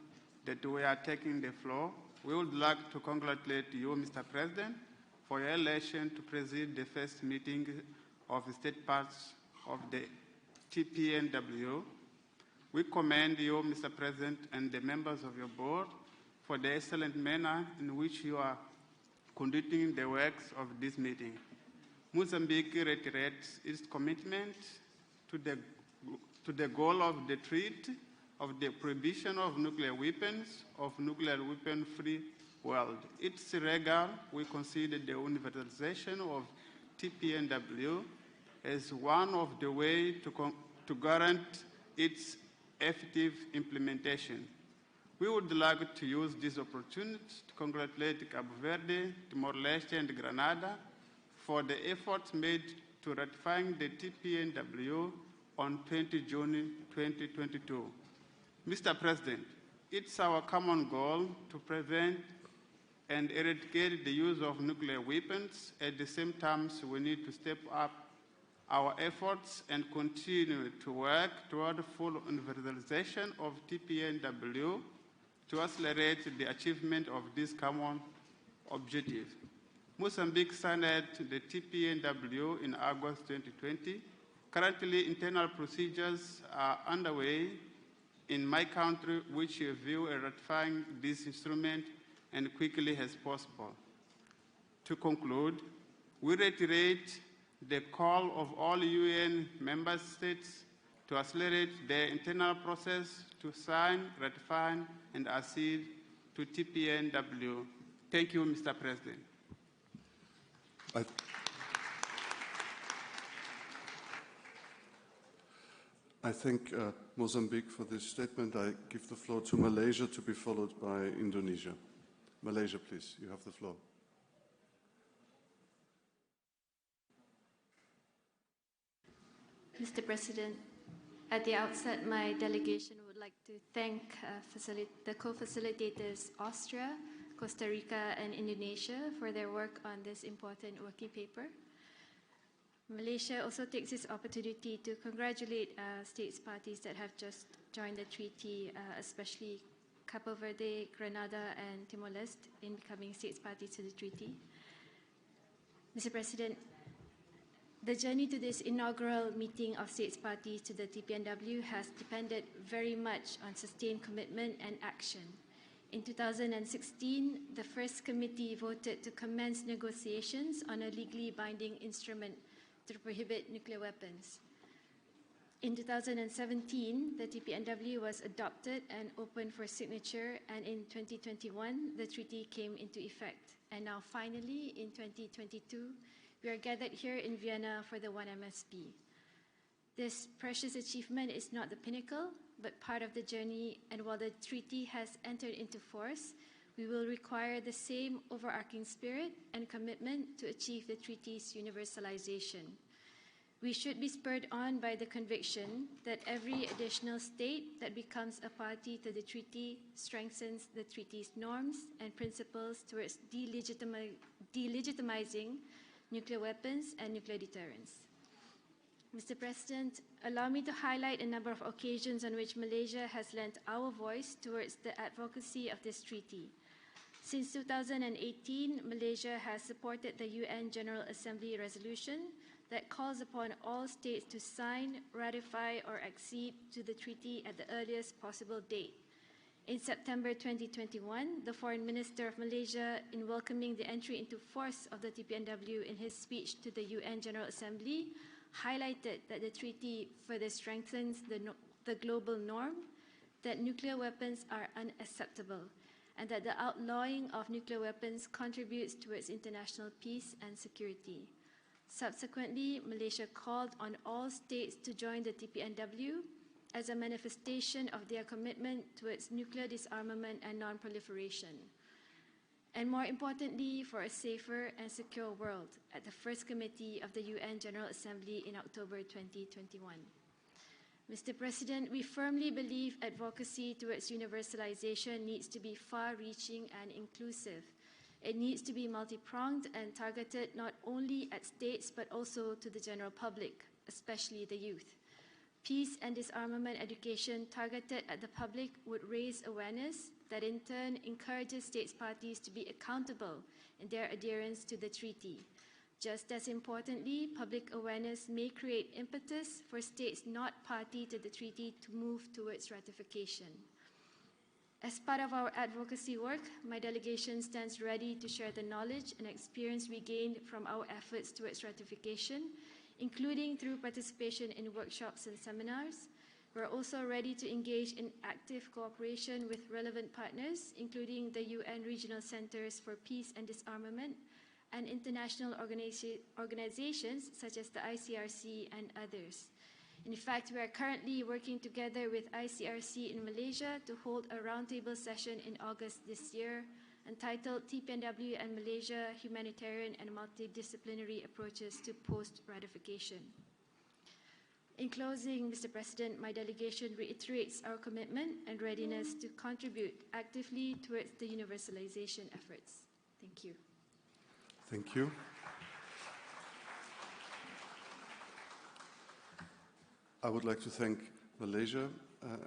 that we are taking the floor, we would like to congratulate you, Mr. President, for your election to preside the first meeting of the state parts of the TPNW. We commend you, Mr. President, and the members of your board for the excellent manner in which you are conducting the works of this meeting. Mozambique reiterates its commitment to the goal of the treaty of the prohibition of nuclear weapons, of nuclear weapon-free world. It's regular, we consider the universalization of TPNW as one of the ways to guarantee its effective implementation. We would like to use this opportunity to congratulate Cabo Verde, Timor-Leste, and Grenada for the efforts made to ratifying the TPNW on 20 June 2022. Mr. President, it's our common goal to prevent and eradicate the use of nuclear weapons. At the same time, we need to step up our efforts and continue to work toward full universalization of TPNW to accelerate the achievement of this common objective. Mozambique signed the TPNW in August 2020. Currently, internal procedures are underway in my country, which view ratifying this instrument as quickly as possible. To conclude, we reiterate the call of all UN member states to accelerate their internal process to sign, ratify, and accede to TPNW. Thank you, Mr. President. I thank Mozambique for this statement. I give the floor to Malaysia, to be followed by Indonesia. Malaysia, please, you have the floor. Mr. President, at the outset, my delegation would like to thank the co-facilitators Austria, Costa Rica, and Indonesia for their work on this important working paper. Malaysia also takes this opportunity to congratulate states parties that have just joined the treaty, especially Cabo Verde, Grenada, and Timor-Leste in becoming states parties to the treaty. Mr. President, The journey to this inaugural meeting of states parties to the TPNW has depended very much on sustained commitment and action. In 2016, the first committee voted to commence negotiations on a legally binding instrument to prohibit nuclear weapons. In 2017, the TPNW was adopted and opened for signature, and in 2021, the treaty came into effect. And now finally, in 2022, we are gathered here in Vienna for the 1MSP. This precious achievement is not the pinnacle, but part of the journey, and while the treaty has entered into force, we will require the same overarching spirit and commitment to achieve the treaty's universalization. We should be spurred on by the conviction that every additional state that becomes a party to the treaty strengthens the treaty's norms and principles towards delegitimizing nuclear weapons and nuclear deterrence. Mr. President, allow me to highlight a number of occasions on which Malaysia has lent our voice towards the advocacy of this treaty. Since 2018, Malaysia has supported the UN General Assembly resolution that calls upon all states to sign, ratify, or accede to the treaty at the earliest possible date. In September 2021, the Foreign Minister of Malaysia, in welcoming the entry into force of the TPNW in his speech to the UN General Assembly, highlighted that the treaty further strengthens the global norm that nuclear weapons are unacceptable, and that the outlawing of nuclear weapons contributes towards international peace and security. Subsequently, Malaysia called on all states to join the TPNW as a manifestation of their commitment towards nuclear disarmament and non-proliferation. And more importantly, for a safer and secure world at the First Committee of the UN General Assembly in October 2021. Mr. President, we firmly believe advocacy towards universalization needs to be far-reaching and inclusive. It needs to be multi-pronged and targeted not only at states but also to the general public, especially the youth. Peace and disarmament education targeted at the public would raise awareness that in turn encourages states parties to be accountable in their adherence to the treaty. Just as importantly, public awareness may create impetus for states not party to the treaty to move towards ratification. As part of our advocacy work, my delegation stands ready to share the knowledge and experience we gained from our efforts towards ratification, including through participation in workshops and seminars. We're also ready to engage in active cooperation with relevant partners, including the UN Regional Centers for Peace and Disarmament and international organizations such as the ICRC and others. In fact, we are currently working together with ICRC in Malaysia to hold a roundtable session in August this year entitled TPNW and Malaysia, Humanitarian and Multidisciplinary Approaches to Post-Ratification. In closing, Mr. President, my delegation reiterates our commitment and readiness to contribute actively towards the universalization efforts. Thank you. Thank you. I would like to thank Malaysia,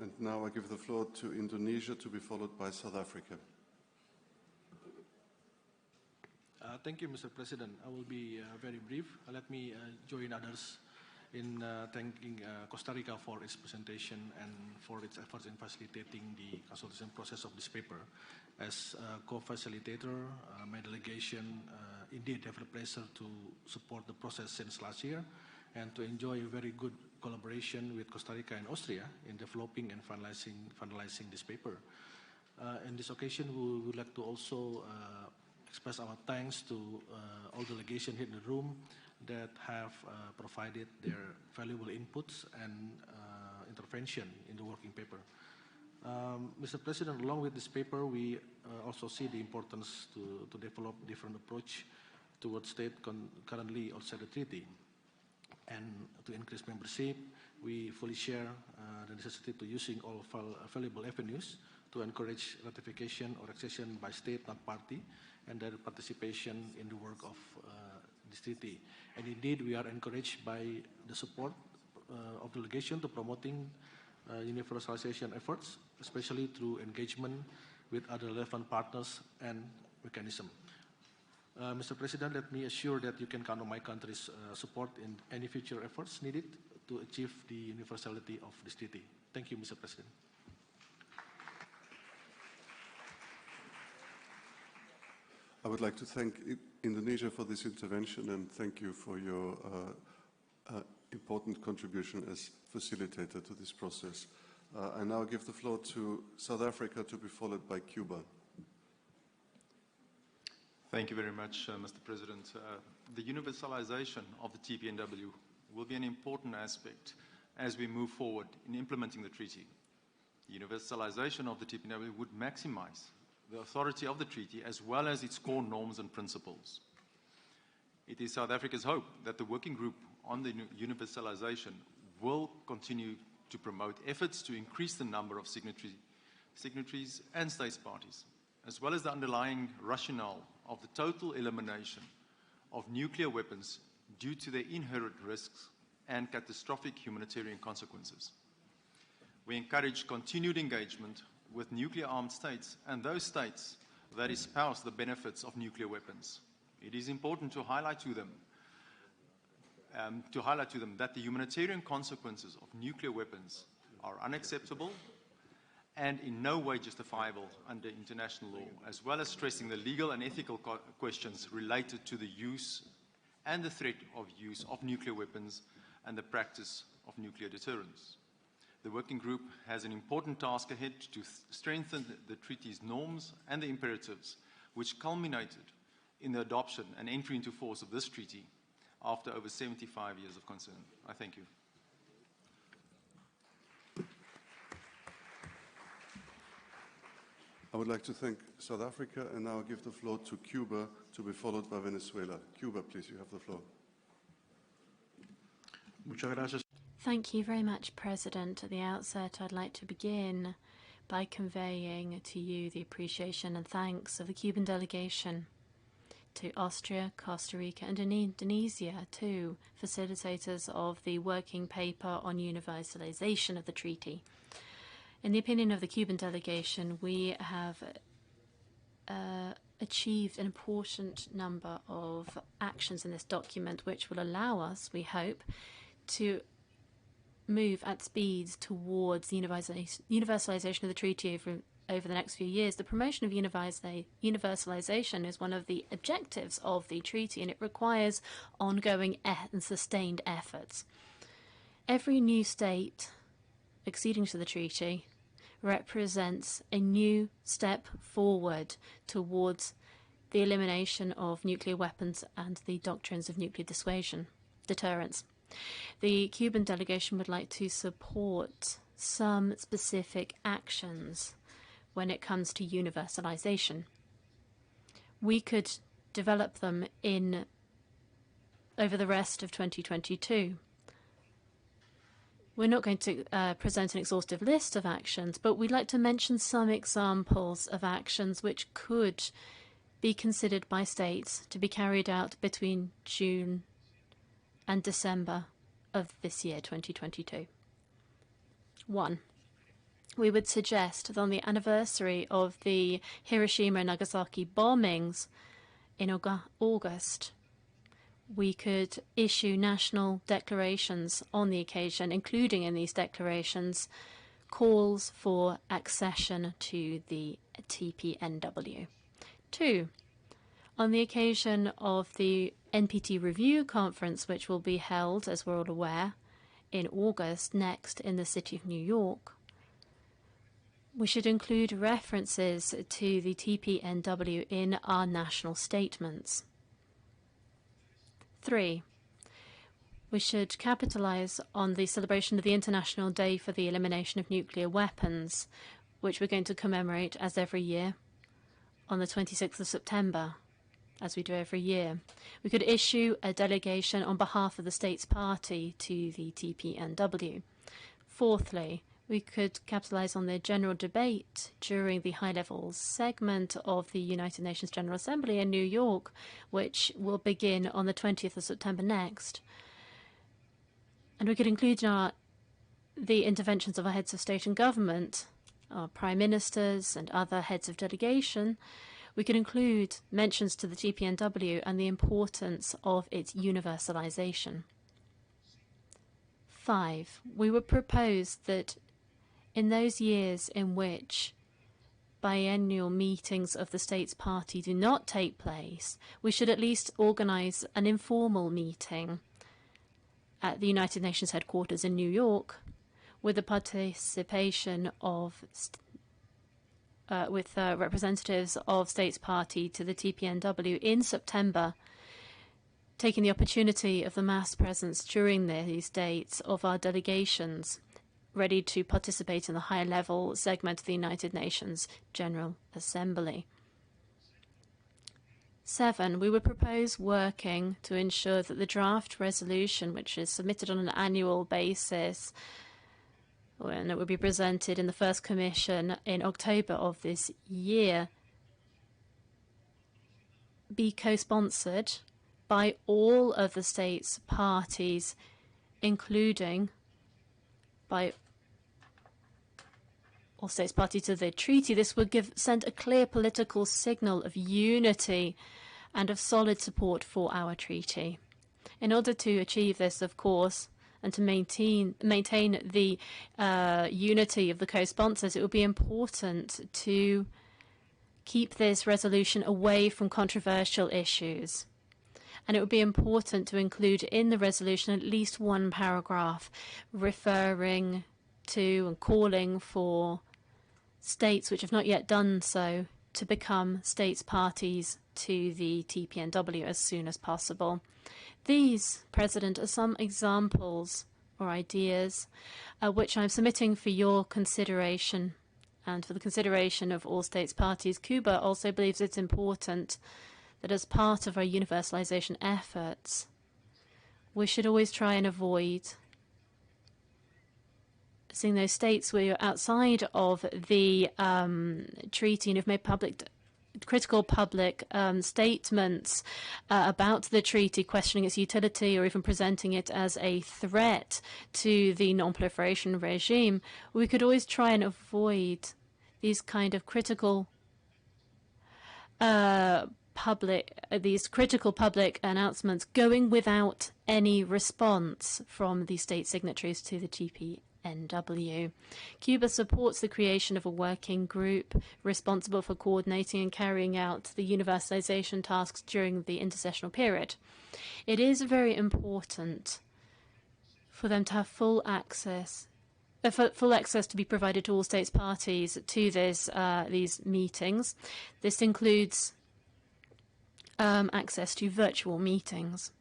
and now I give the floor to Indonesia, to be followed by South Africa. Thank you, Mr. President. I will be very brief. Let me join others in thanking Costa Rica for its presentation and for its efforts in facilitating the consultation process of this paper. As co-facilitator, my delegation indeed have the pleasure to support the process since last year and to enjoy a very good collaboration with Costa Rica and Austria in developing and finalizing this paper. On this occasion, we would like to also express our thanks to all delegations here in the room that have provided their valuable inputs and intervention in the working paper. Mr. President, along with this paper, we also see the importance to develop different approach towards states currently outside the treaty. And to increase membership, we fully share the necessity to using all available avenues to encourage ratification or accession by state not party and their participation in the work of this treaty. And indeed, we are encouraged by the support of delegation to promoting universalization efforts, especially through engagement with other relevant partners and mechanisms. Mr. President, let me assure that you can count on my country's support in any future efforts needed to achieve the universality of this treaty. Thank you, Mr. President. I would like to thank Indonesia for this intervention and thank you for your important contribution as facilitator to this process. I now give the floor to South Africa to be followed by Cuba. Thank you very much, Mr. President. The universalization of the TPNW will be an important aspect as we move forward in implementing the treaty. The universalization of the TPNW would maximize the authority of the treaty as well as its core norms and principles. It is South Africa's hope that the working group on the universalization will continue to promote efforts to increase the number of signatories and states parties, as well as the underlying rationale of the total elimination of nuclear weapons due to their inherent risks and catastrophic humanitarian consequences. We encourage continued engagement with nuclear-armed states and those states that espouse the benefits of nuclear weapons. It is important to highlight to them that the humanitarian consequences of nuclear weapons are unacceptable and in no way justifiable under international law, as well as stressing the legal and ethical questions related to the use and the threat of use of nuclear weapons and the practice of nuclear deterrence. The working group has an important task ahead to strengthen the treaty's norms and the imperatives, which culminated in the adoption and entry into force of this treaty after over 75 years of concern. I thank you. I would like to thank South Africa and now give the floor to Cuba to be followed by Venezuela. Cuba, please, you have the floor. Muchas gracias. Thank you very much, President. At the outset, I'd like to begin by conveying to you the appreciation and thanks of the Cuban delegation, to Austria, Costa Rica and Indonesia, two facilitators of the working paper on universalization of the treaty. In the opinion of the Cuban delegation, we have achieved an important number of actions in this document which will allow us, we hope, to move at speeds towards the universalization of the treaty over the next few years. The promotion of universalization is one of the objectives of the treaty, and it requires ongoing and sustained efforts. Every new state acceding to the treaty represents a new step forward towards the elimination of nuclear weapons and the doctrines of nuclear deterrence. The Cuban delegation would like to support some specific actions when it comes to universalization. We could develop them over the rest of 2022. We're not going to present an exhaustive list of actions, but we'd like to mention some examples of actions which could be considered by states to be carried out between June and December of this year, 2022. 1. We would suggest that on the anniversary of the Hiroshima and Nagasaki bombings in August, we could issue national declarations on the occasion, including in these declarations calls for accession to the TPNW. 2. On the occasion of the NPT Review Conference, which will be held, as we're all aware, in August next in the city of New York, we should include references to the TPNW in our national statements. 3. We should capitalize on the celebration of the International Day for the Elimination of Nuclear Weapons, which we're going to commemorate as every year on the 26th of September, as we do every year. We could issue a delegation on behalf of the states party to the TPNW. Fourthly, we could capitalize on the general debate during the high-level segment of the United Nations General Assembly in New York, which will begin on the 20th of September next. And we could include in the interventions of our heads of state and government, our prime ministers and other heads of delegation, We could include mentions to the TPNW and the importance of its universalization. 5, we would propose that in those years in which biennial meetings of the States Party do not take place, we should at least organize an informal meeting at the United Nations headquarters in New York with the participation of representatives of States Party to the TPNW in September, taking the opportunity of the mass presence during these dates of our delegations ready to participate in the high-level segment of the United Nations General Assembly. 7, we would propose working to ensure that the draft resolution, which is submitted on an annual basis, and it will be presented in the first commission in October of this year, be co-sponsored by all of the states parties, including by all states party to the treaty. This would send a clear political signal of unity and of solid support for our treaty. In order to achieve this, of course, and to maintain the unity of the co-sponsors, it would be important to keep this resolution away from controversial issues. And it would be important to include in the resolution at least one paragraph referring to and calling for states which have not yet done so to become states parties to the TPNW as soon as possible. These, President, are some examples or ideas which I'm submitting for your consideration and for the consideration of all states parties. Cuba also believes it's important that as part of our universalization efforts, we should always try and avoid seeing those states who are outside of the treaty and have made critical public statements about the treaty, questioning its utility or even presenting it as a threat to the non-proliferation regime. We could always try and avoid these kind of critical public announcements going without any response from the state signatories to the TPNW. Cuba supports the creation of a working group responsible for coordinating and carrying out the universalization tasks during the intersessional period. It is very important for them to have full access to be provided to all states parties to these meetings. This includes access to virtual meetings.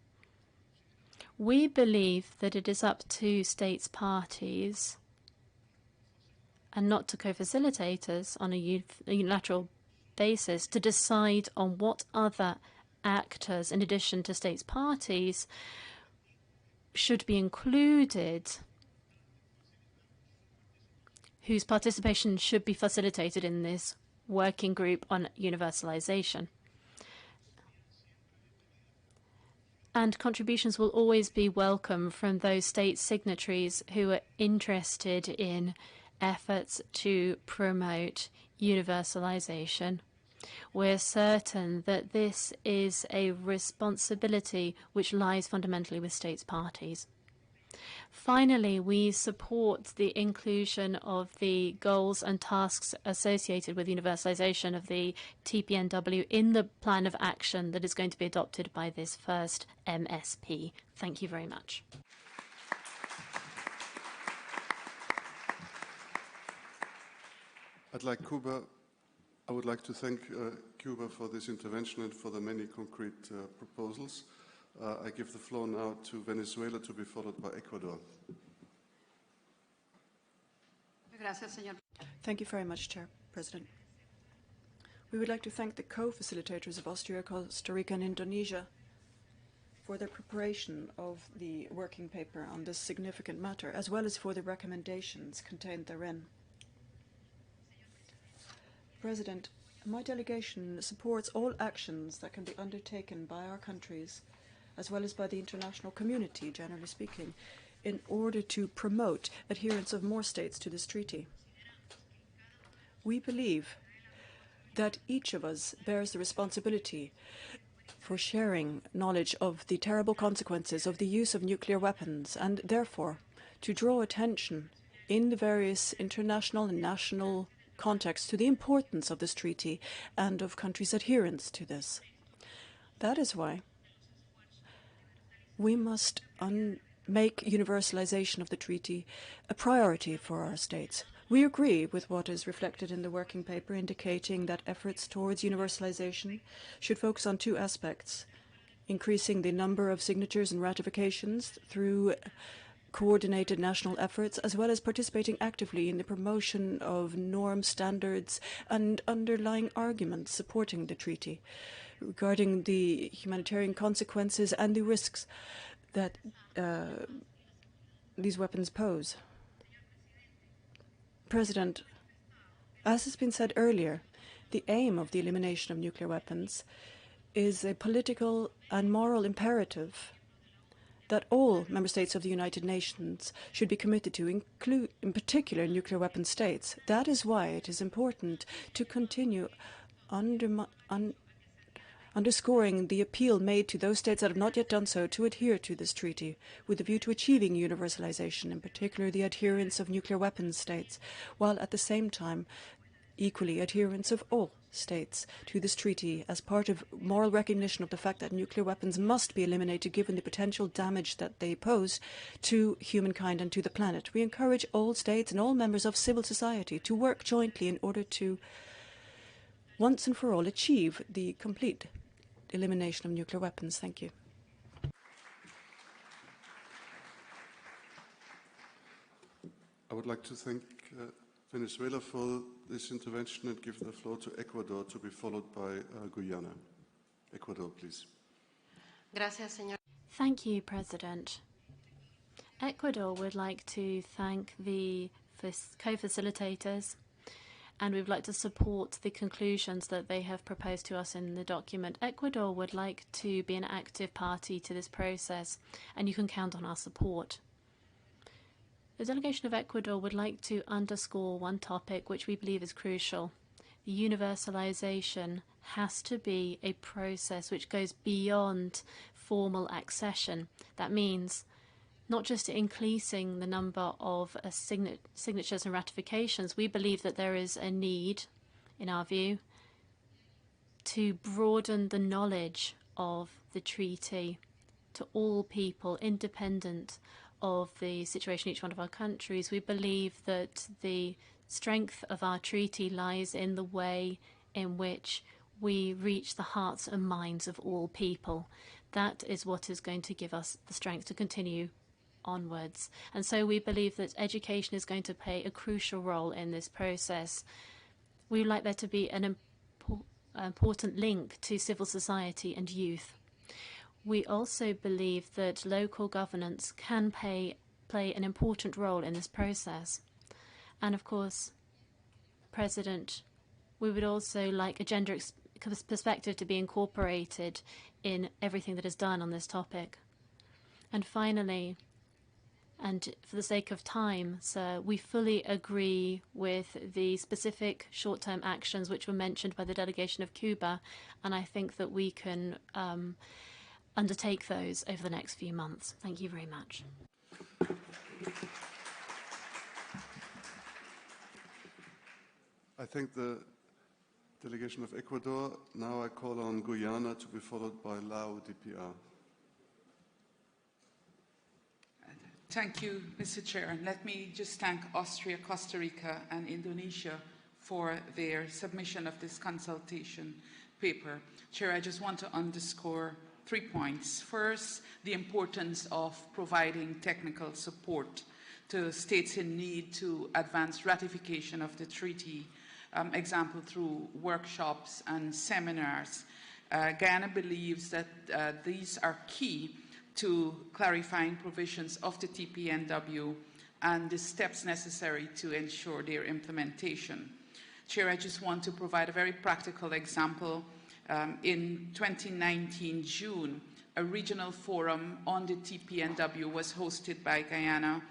We believe that it is up to states parties and not to co-facilitators on a unilateral basis to decide on what other actors, in addition to states parties, should be included, whose participation should be facilitated in this working group on universalization. And contributions will always be welcome from those state signatories who are interested in efforts to promote universalization. We're certain that this is a responsibility which lies fundamentally with states parties. Finally, we support the inclusion of the goals and tasks associated with universalization of the TPNW in the plan of action that is going to be adopted by this first MSP. Thank you very much. I would like to thank Cuba for this intervention and for the many concrete proposals. I give the floor now to Venezuela, to be followed by Ecuador. Thank you very much, Chair, President. We would like to thank the co-facilitators of Austria, Costa Rica, and Indonesia for their preparation of the working paper on this significant matter, as well as for the recommendations contained therein. President, my delegation supports all actions that can be undertaken by our countries, as well as by the international community, generally speaking, in order to promote adherence of more states to this treaty. We believe that each of us bears the responsibility for sharing knowledge of the terrible consequences of the use of nuclear weapons, and therefore to draw attention in the various international and national contexts to the importance of this treaty and of countries' adherence to this. That is why we must make universalization of the treaty a priority for our states. We agree with what is reflected in the working paper, indicating that efforts towards universalization should focus on two aspects: increasing the number of signatures and ratifications through coordinated national efforts, as well as participating actively in the promotion of norms, standards, and underlying arguments supporting the treaty regarding the humanitarian consequences and the risks that these weapons pose. President, as has been said earlier, the aim of the elimination of nuclear weapons is a political and moral imperative that all member states of the United Nations should be committed to, include in particular nuclear weapon states. That is why it is important to continue underscoring the appeal made to those states that have not yet done so to adhere to this treaty, with a view to achieving universalization, in particular the adherence of nuclear weapons states, while at the same time equally adherence of all states to this treaty as part of moral recognition of the fact that nuclear weapons must be eliminated given the potential damage that they pose to humankind and to the planet. We encourage all states and all members of civil society to work jointly in order to once and for all achieve the complete elimination of nuclear weapons. Thank you. I would like to thank Venezuela for this intervention and give the floor to Ecuador, to be followed by Guyana. Ecuador, please. Gracias, señor. Thank you, President. Ecuador would like to thank the co-facilitators, and we would like to support the conclusions that they have proposed to us in the document. Ecuador would like to be an active party to this process, and you can count on our support. The delegation of Ecuador would like to underscore one topic which we believe is crucial. The universalization has to be a process which goes beyond formal accession. That means not just increasing the number of signatures and ratifications. We believe that there is a need, in our view, to broaden the knowledge of the treaty to all people, independent of the situation in each one of our countries. We believe that the strength of our treaty lies in the way in which we reach the hearts and minds of all people. That is what is going to give us the strength to continue onwards. And so we believe that education is going to play a crucial role in this process. We would like there to be an important link to civil society and youth. We also believe that local governance can play an important role in this process. And of course, President, we would also like a gender perspective to be incorporated in everything that is done on this topic. And finally, and for the sake of time, sir, we fully agree with the specific short-term actions which were mentioned by the delegation of Cuba, and I think that we can undertake those over the next few months. Thank you very much. I thank the delegation of Ecuador. Now I call on Guyana, to be followed by Lao DPR. Thank you, Mr. Chair. And let me just thank Austria, Costa Rica, and Indonesia for their submission of this consultation paper. Chair, I just want to underscore 3 points. First, the importance of providing technical support to states in need to advance ratification of the treaty, example through workshops and seminars. Guyana believes that these are key to clarifying provisions of the TPNW and the steps necessary to ensure their implementation. Chair, I just want to provide a very practical example. In 2019 June, a regional forum on the TPNW was hosted by Guyana,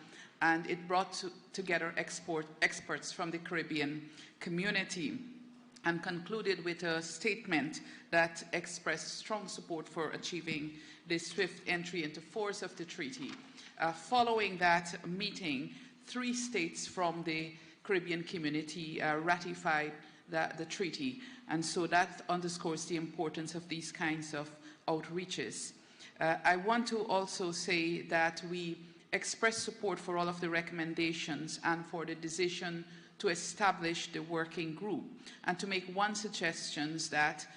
and it brought together experts from the Caribbean community. and concluded with a statement that expressed strong support for achieving the swift entry into force of the treaty. Following that meeting, 3 states from the Caribbean community ratified the treaty, and so that underscores the importance of these kinds of outreaches. I want to also say that we express support for all of the recommendations and for the decision to establish the working group, and to make one suggestion that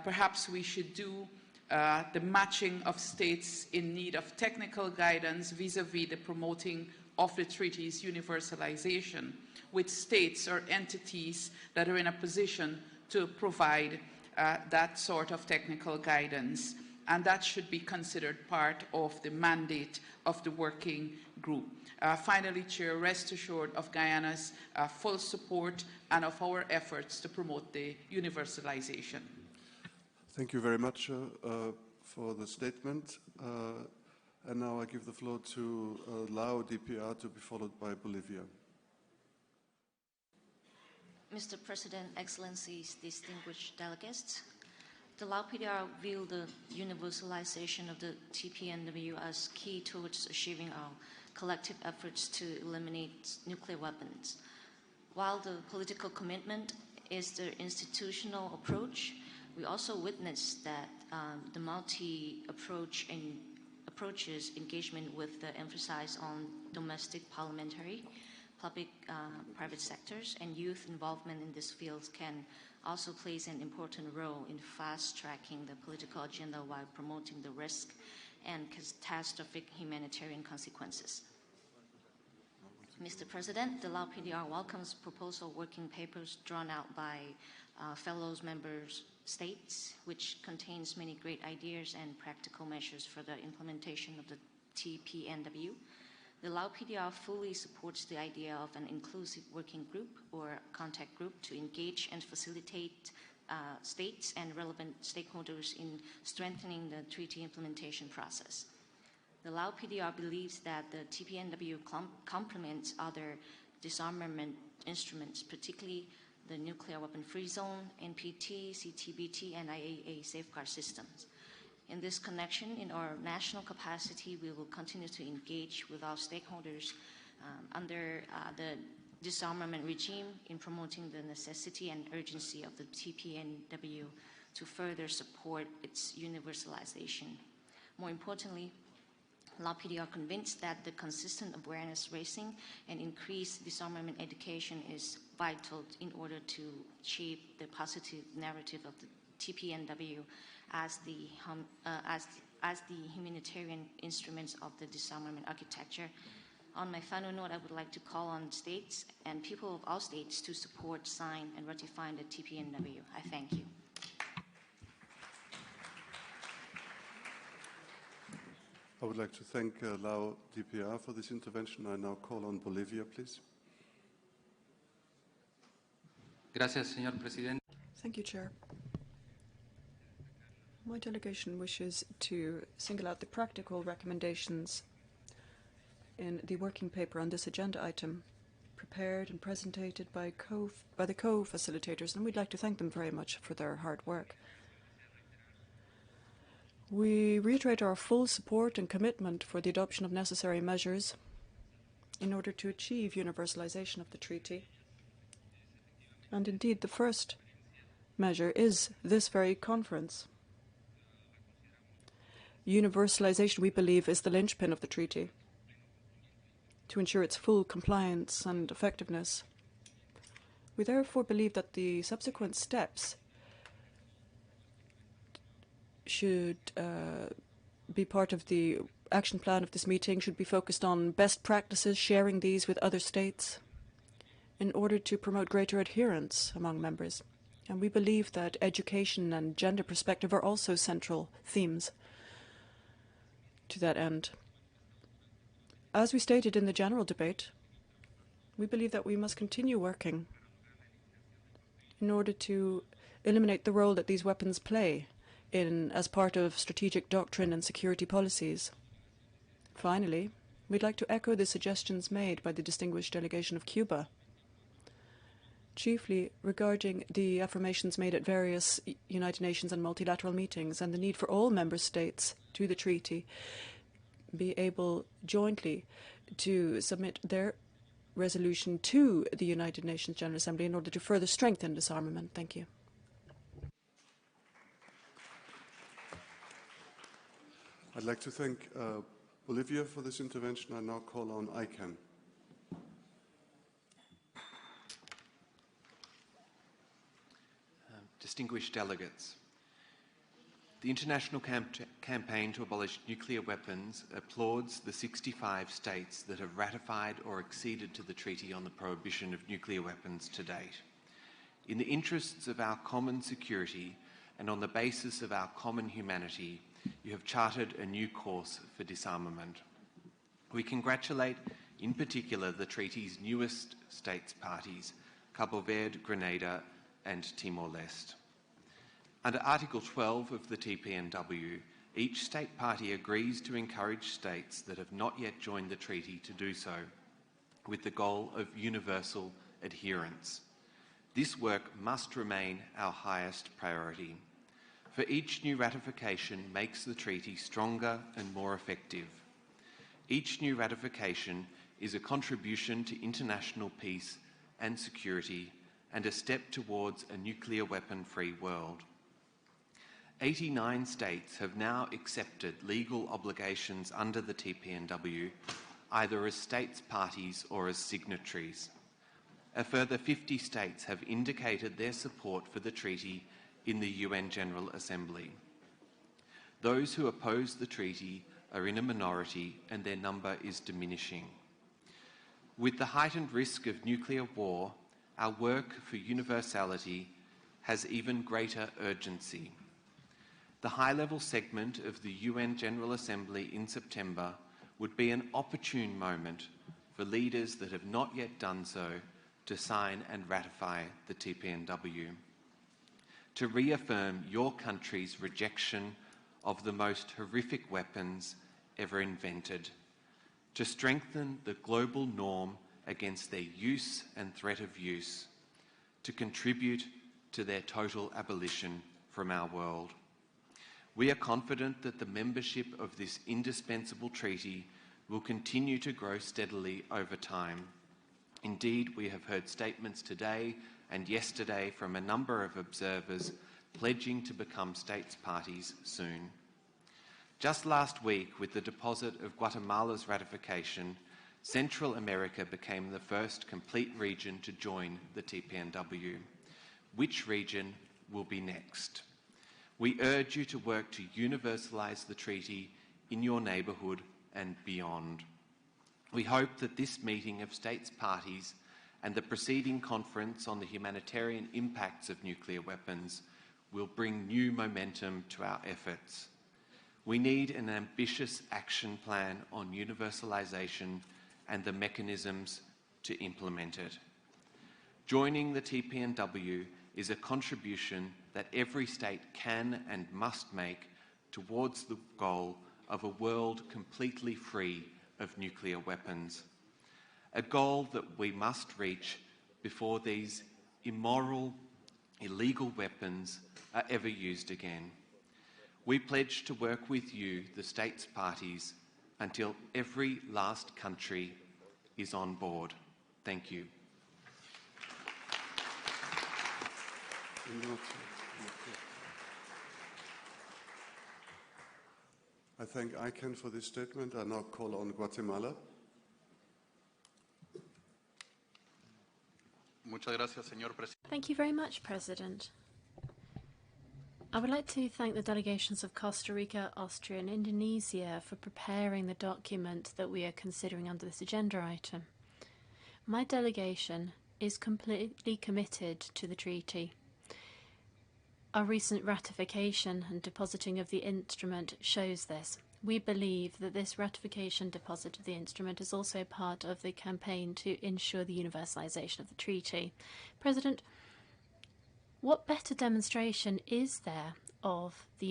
perhaps we should do the matching of states in need of technical guidance vis-à-vis the promoting of the treaty's universalization with states or entities that are in a position to provide that sort of technical guidance. And that should be considered part of the mandate of the working group. Finally, Chair, rest assured of Guyana's full support and of our efforts to promote the universalization. Thank you very much for the statement. And now I give the floor to Lao DPR, to be followed by Bolivia. Mr. President, Excellencies, distinguished delegates, the Lao PDR view the universalization of the TPNW as key towards achieving our collective efforts to eliminate nuclear weapons. While the political commitment is the institutional approach, we also witness that the approaches engagement with the emphasis on domestic parliamentary, public-private sectors, and youth involvement in this field can also plays an important role in fast-tracking the political agenda while promoting the risk and catastrophic humanitarian consequences. Mr. President, the Lao PDR welcomes proposal working papers drawn out by fellow member states, which contains many great ideas and practical measures for the implementation of the TPNW. The Lao PDR fully supports the idea of an inclusive working group or contact group to engage and facilitate states and relevant stakeholders in strengthening the treaty implementation process. The Lao PDR believes that the TPNW complements other disarmament instruments, particularly the Nuclear Weapon-Free Zone, NPT, CTBT, and IAEA safeguard systems. In this connection, in our national capacity, we will continue to engage with our stakeholders under the disarmament regime in promoting the necessity and urgency of the TPNW to further support its universalization. More importantly, Lao PD are convinced that the consistent awareness raising and increased disarmament education is vital in order to achieve the positive narrative of the TPNW as the humanitarian instruments of the disarmament architecture. On my final note, I would like to call on states and people of all states to support, sign, and ratify the TPNW. I thank you. I would like to thank Lao DPR for this intervention. I now call on Bolivia, please. Gracias, señor presidente. Thank you, Chair. My delegation wishes to single out the practical recommendations in the working paper on this agenda item, prepared and presented by the co-facilitators, and we'd like to thank them very much for their hard work. We reiterate our full support and commitment for the adoption of necessary measures in order to achieve universalization of the treaty. And indeed, the first measure is this very conference. Universalization, we believe, is the linchpin of the treaty to ensure its full compliance and effectiveness. We therefore believe that the subsequent steps should be part of the action plan of this meeting, should be focused on best practices, sharing these with other states in order to promote greater adherence among members. And we believe that education and gender perspective are also central themes to that end. As we stated in the general debate, we believe that we must continue working in order to eliminate the role that these weapons play as part of strategic doctrine and security policies. Finally, we'd like to echo the suggestions made by the distinguished delegation of Cuba chiefly regarding the affirmations made at various United Nations and multilateral meetings and the need for all member states to the treaty be able jointly to submit their resolution to the United Nations General Assembly in order to further strengthen disarmament. Thank you. I'd like to thank Bolivia for this intervention. I now call on ICANN. Distinguished delegates, the international campaign to abolish nuclear weapons applauds the 65 states that have ratified or acceded to the Treaty on the Prohibition of Nuclear Weapons to date. In the interests of our common security and on the basis of our common humanity, you have charted a new course for disarmament. We congratulate, in particular, the treaty's newest states parties, Cabo Verde, Grenada, and Timor-Leste. Under Article 12 of the TPNW, each state party agrees to encourage states that have not yet joined the treaty to do so, with the goal of universal adherence. This work must remain our highest priority, for each new ratification makes the treaty stronger and more effective. Each new ratification is a contribution to international peace and security and a step towards a nuclear weapon-free world. 89 states have now accepted legal obligations under the TPNW, either as states parties or as signatories. A further 50 states have indicated their support for the treaty in the UN General Assembly. Those who oppose the treaty are in a minority and their number is diminishing. With the heightened risk of nuclear war, our work for universality has even greater urgency. The high-level segment of the UN General Assembly in September would be an opportune moment for leaders that have not yet done so to sign and ratify the TPNW, to reaffirm your country's rejection of the most horrific weapons ever invented, to strengthen the global norm against their use and threat of use, to contribute to their total abolition from our world. We are confident that the membership of this indispensable treaty will continue to grow steadily over time. Indeed, we have heard statements today and yesterday from a number of observers pledging to become states parties soon. Just last week, with the deposit of Guatemala's ratification, Central America became the first complete region to join the TPNW. Which region will be next? We urge you to work to universalise the treaty in your neighbourhood and beyond. We hope that this meeting of states parties and the preceding conference on the humanitarian impacts of nuclear weapons will bring new momentum to our efforts. We need an ambitious action plan on universalisation and the mechanisms to implement it. Joining the TPNW is a contribution that every state can and must make towards the goal of a world completely free of nuclear weapons, a goal that we must reach before these immoral, illegal weapons are ever used again. We pledge to work with you, the states parties, until every last country is on board. Thank you. I thank ICANN for this statement. I now call on Guatemala. Thank you very much, President. I would like to thank the delegations of Costa Rica, Austria and Indonesia for preparing the document that we are considering under this agenda item. My delegation is completely committed to the treaty. Our recent ratification and depositing of the instrument shows this. We believe that this ratification deposit of the instrument is also part of the campaign to ensure the universalisation of the treaty. President, what better demonstration is there of the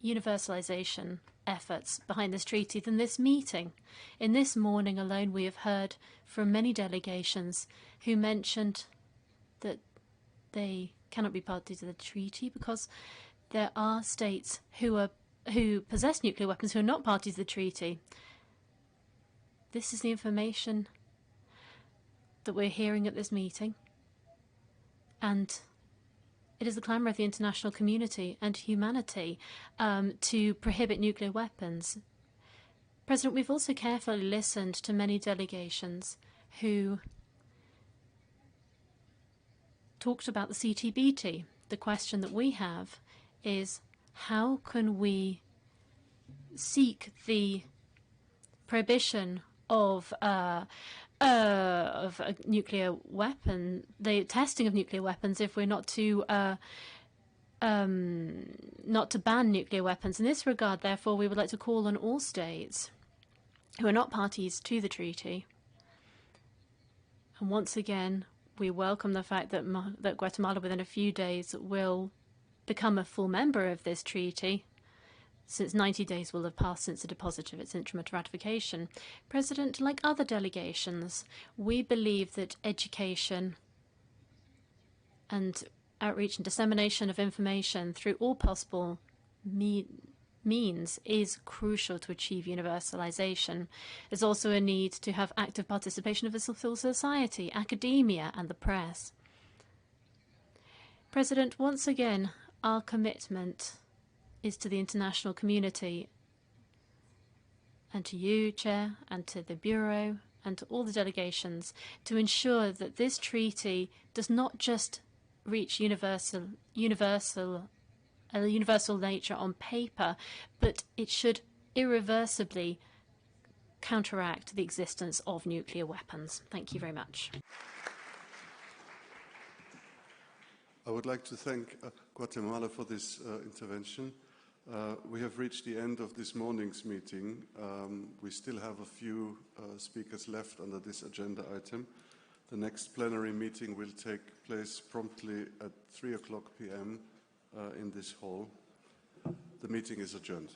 universalisation efforts behind this treaty than this meeting? In this morning alone, we have heard from many delegations who mentioned they cannot be parties to the treaty because there are states who possess nuclear weapons who are not parties to the treaty. This is the information that we're hearing at this meeting, and it is the clamour of the international community and humanity to prohibit nuclear weapons. President, we've also carefully listened to many delegations who talked about the CTBT. The question that we have is, how can we seek the prohibition of a nuclear weapon, the testing of nuclear weapons, if we're not to ban nuclear weapons? In this regard, therefore, we would like to call on all states who are not parties to the treaty. And once again, we welcome the fact that that Guatemala, within a few days, will become a full member of this treaty, since 90 days will have passed since the deposit of its instrument ratification. President, like other delegations, we believe that education and outreach and dissemination of information through all possible means is crucial to achieve universalization. There's also a need to have active participation of the civil society, academia, and the press. President, once again, our commitment is to the international community and to you, Chair, and to the Bureau and to all the delegations to ensure that this treaty does not just reach universal nature on paper, but it should irreversibly counteract the existence of nuclear weapons. Thank you very much. I would like to thank Guatemala for this intervention. We have reached the end of this morning's meeting. We still have a few speakers left under this agenda item. The next plenary meeting will take place promptly at 3:00 p.m. In this hall. The meeting is adjourned.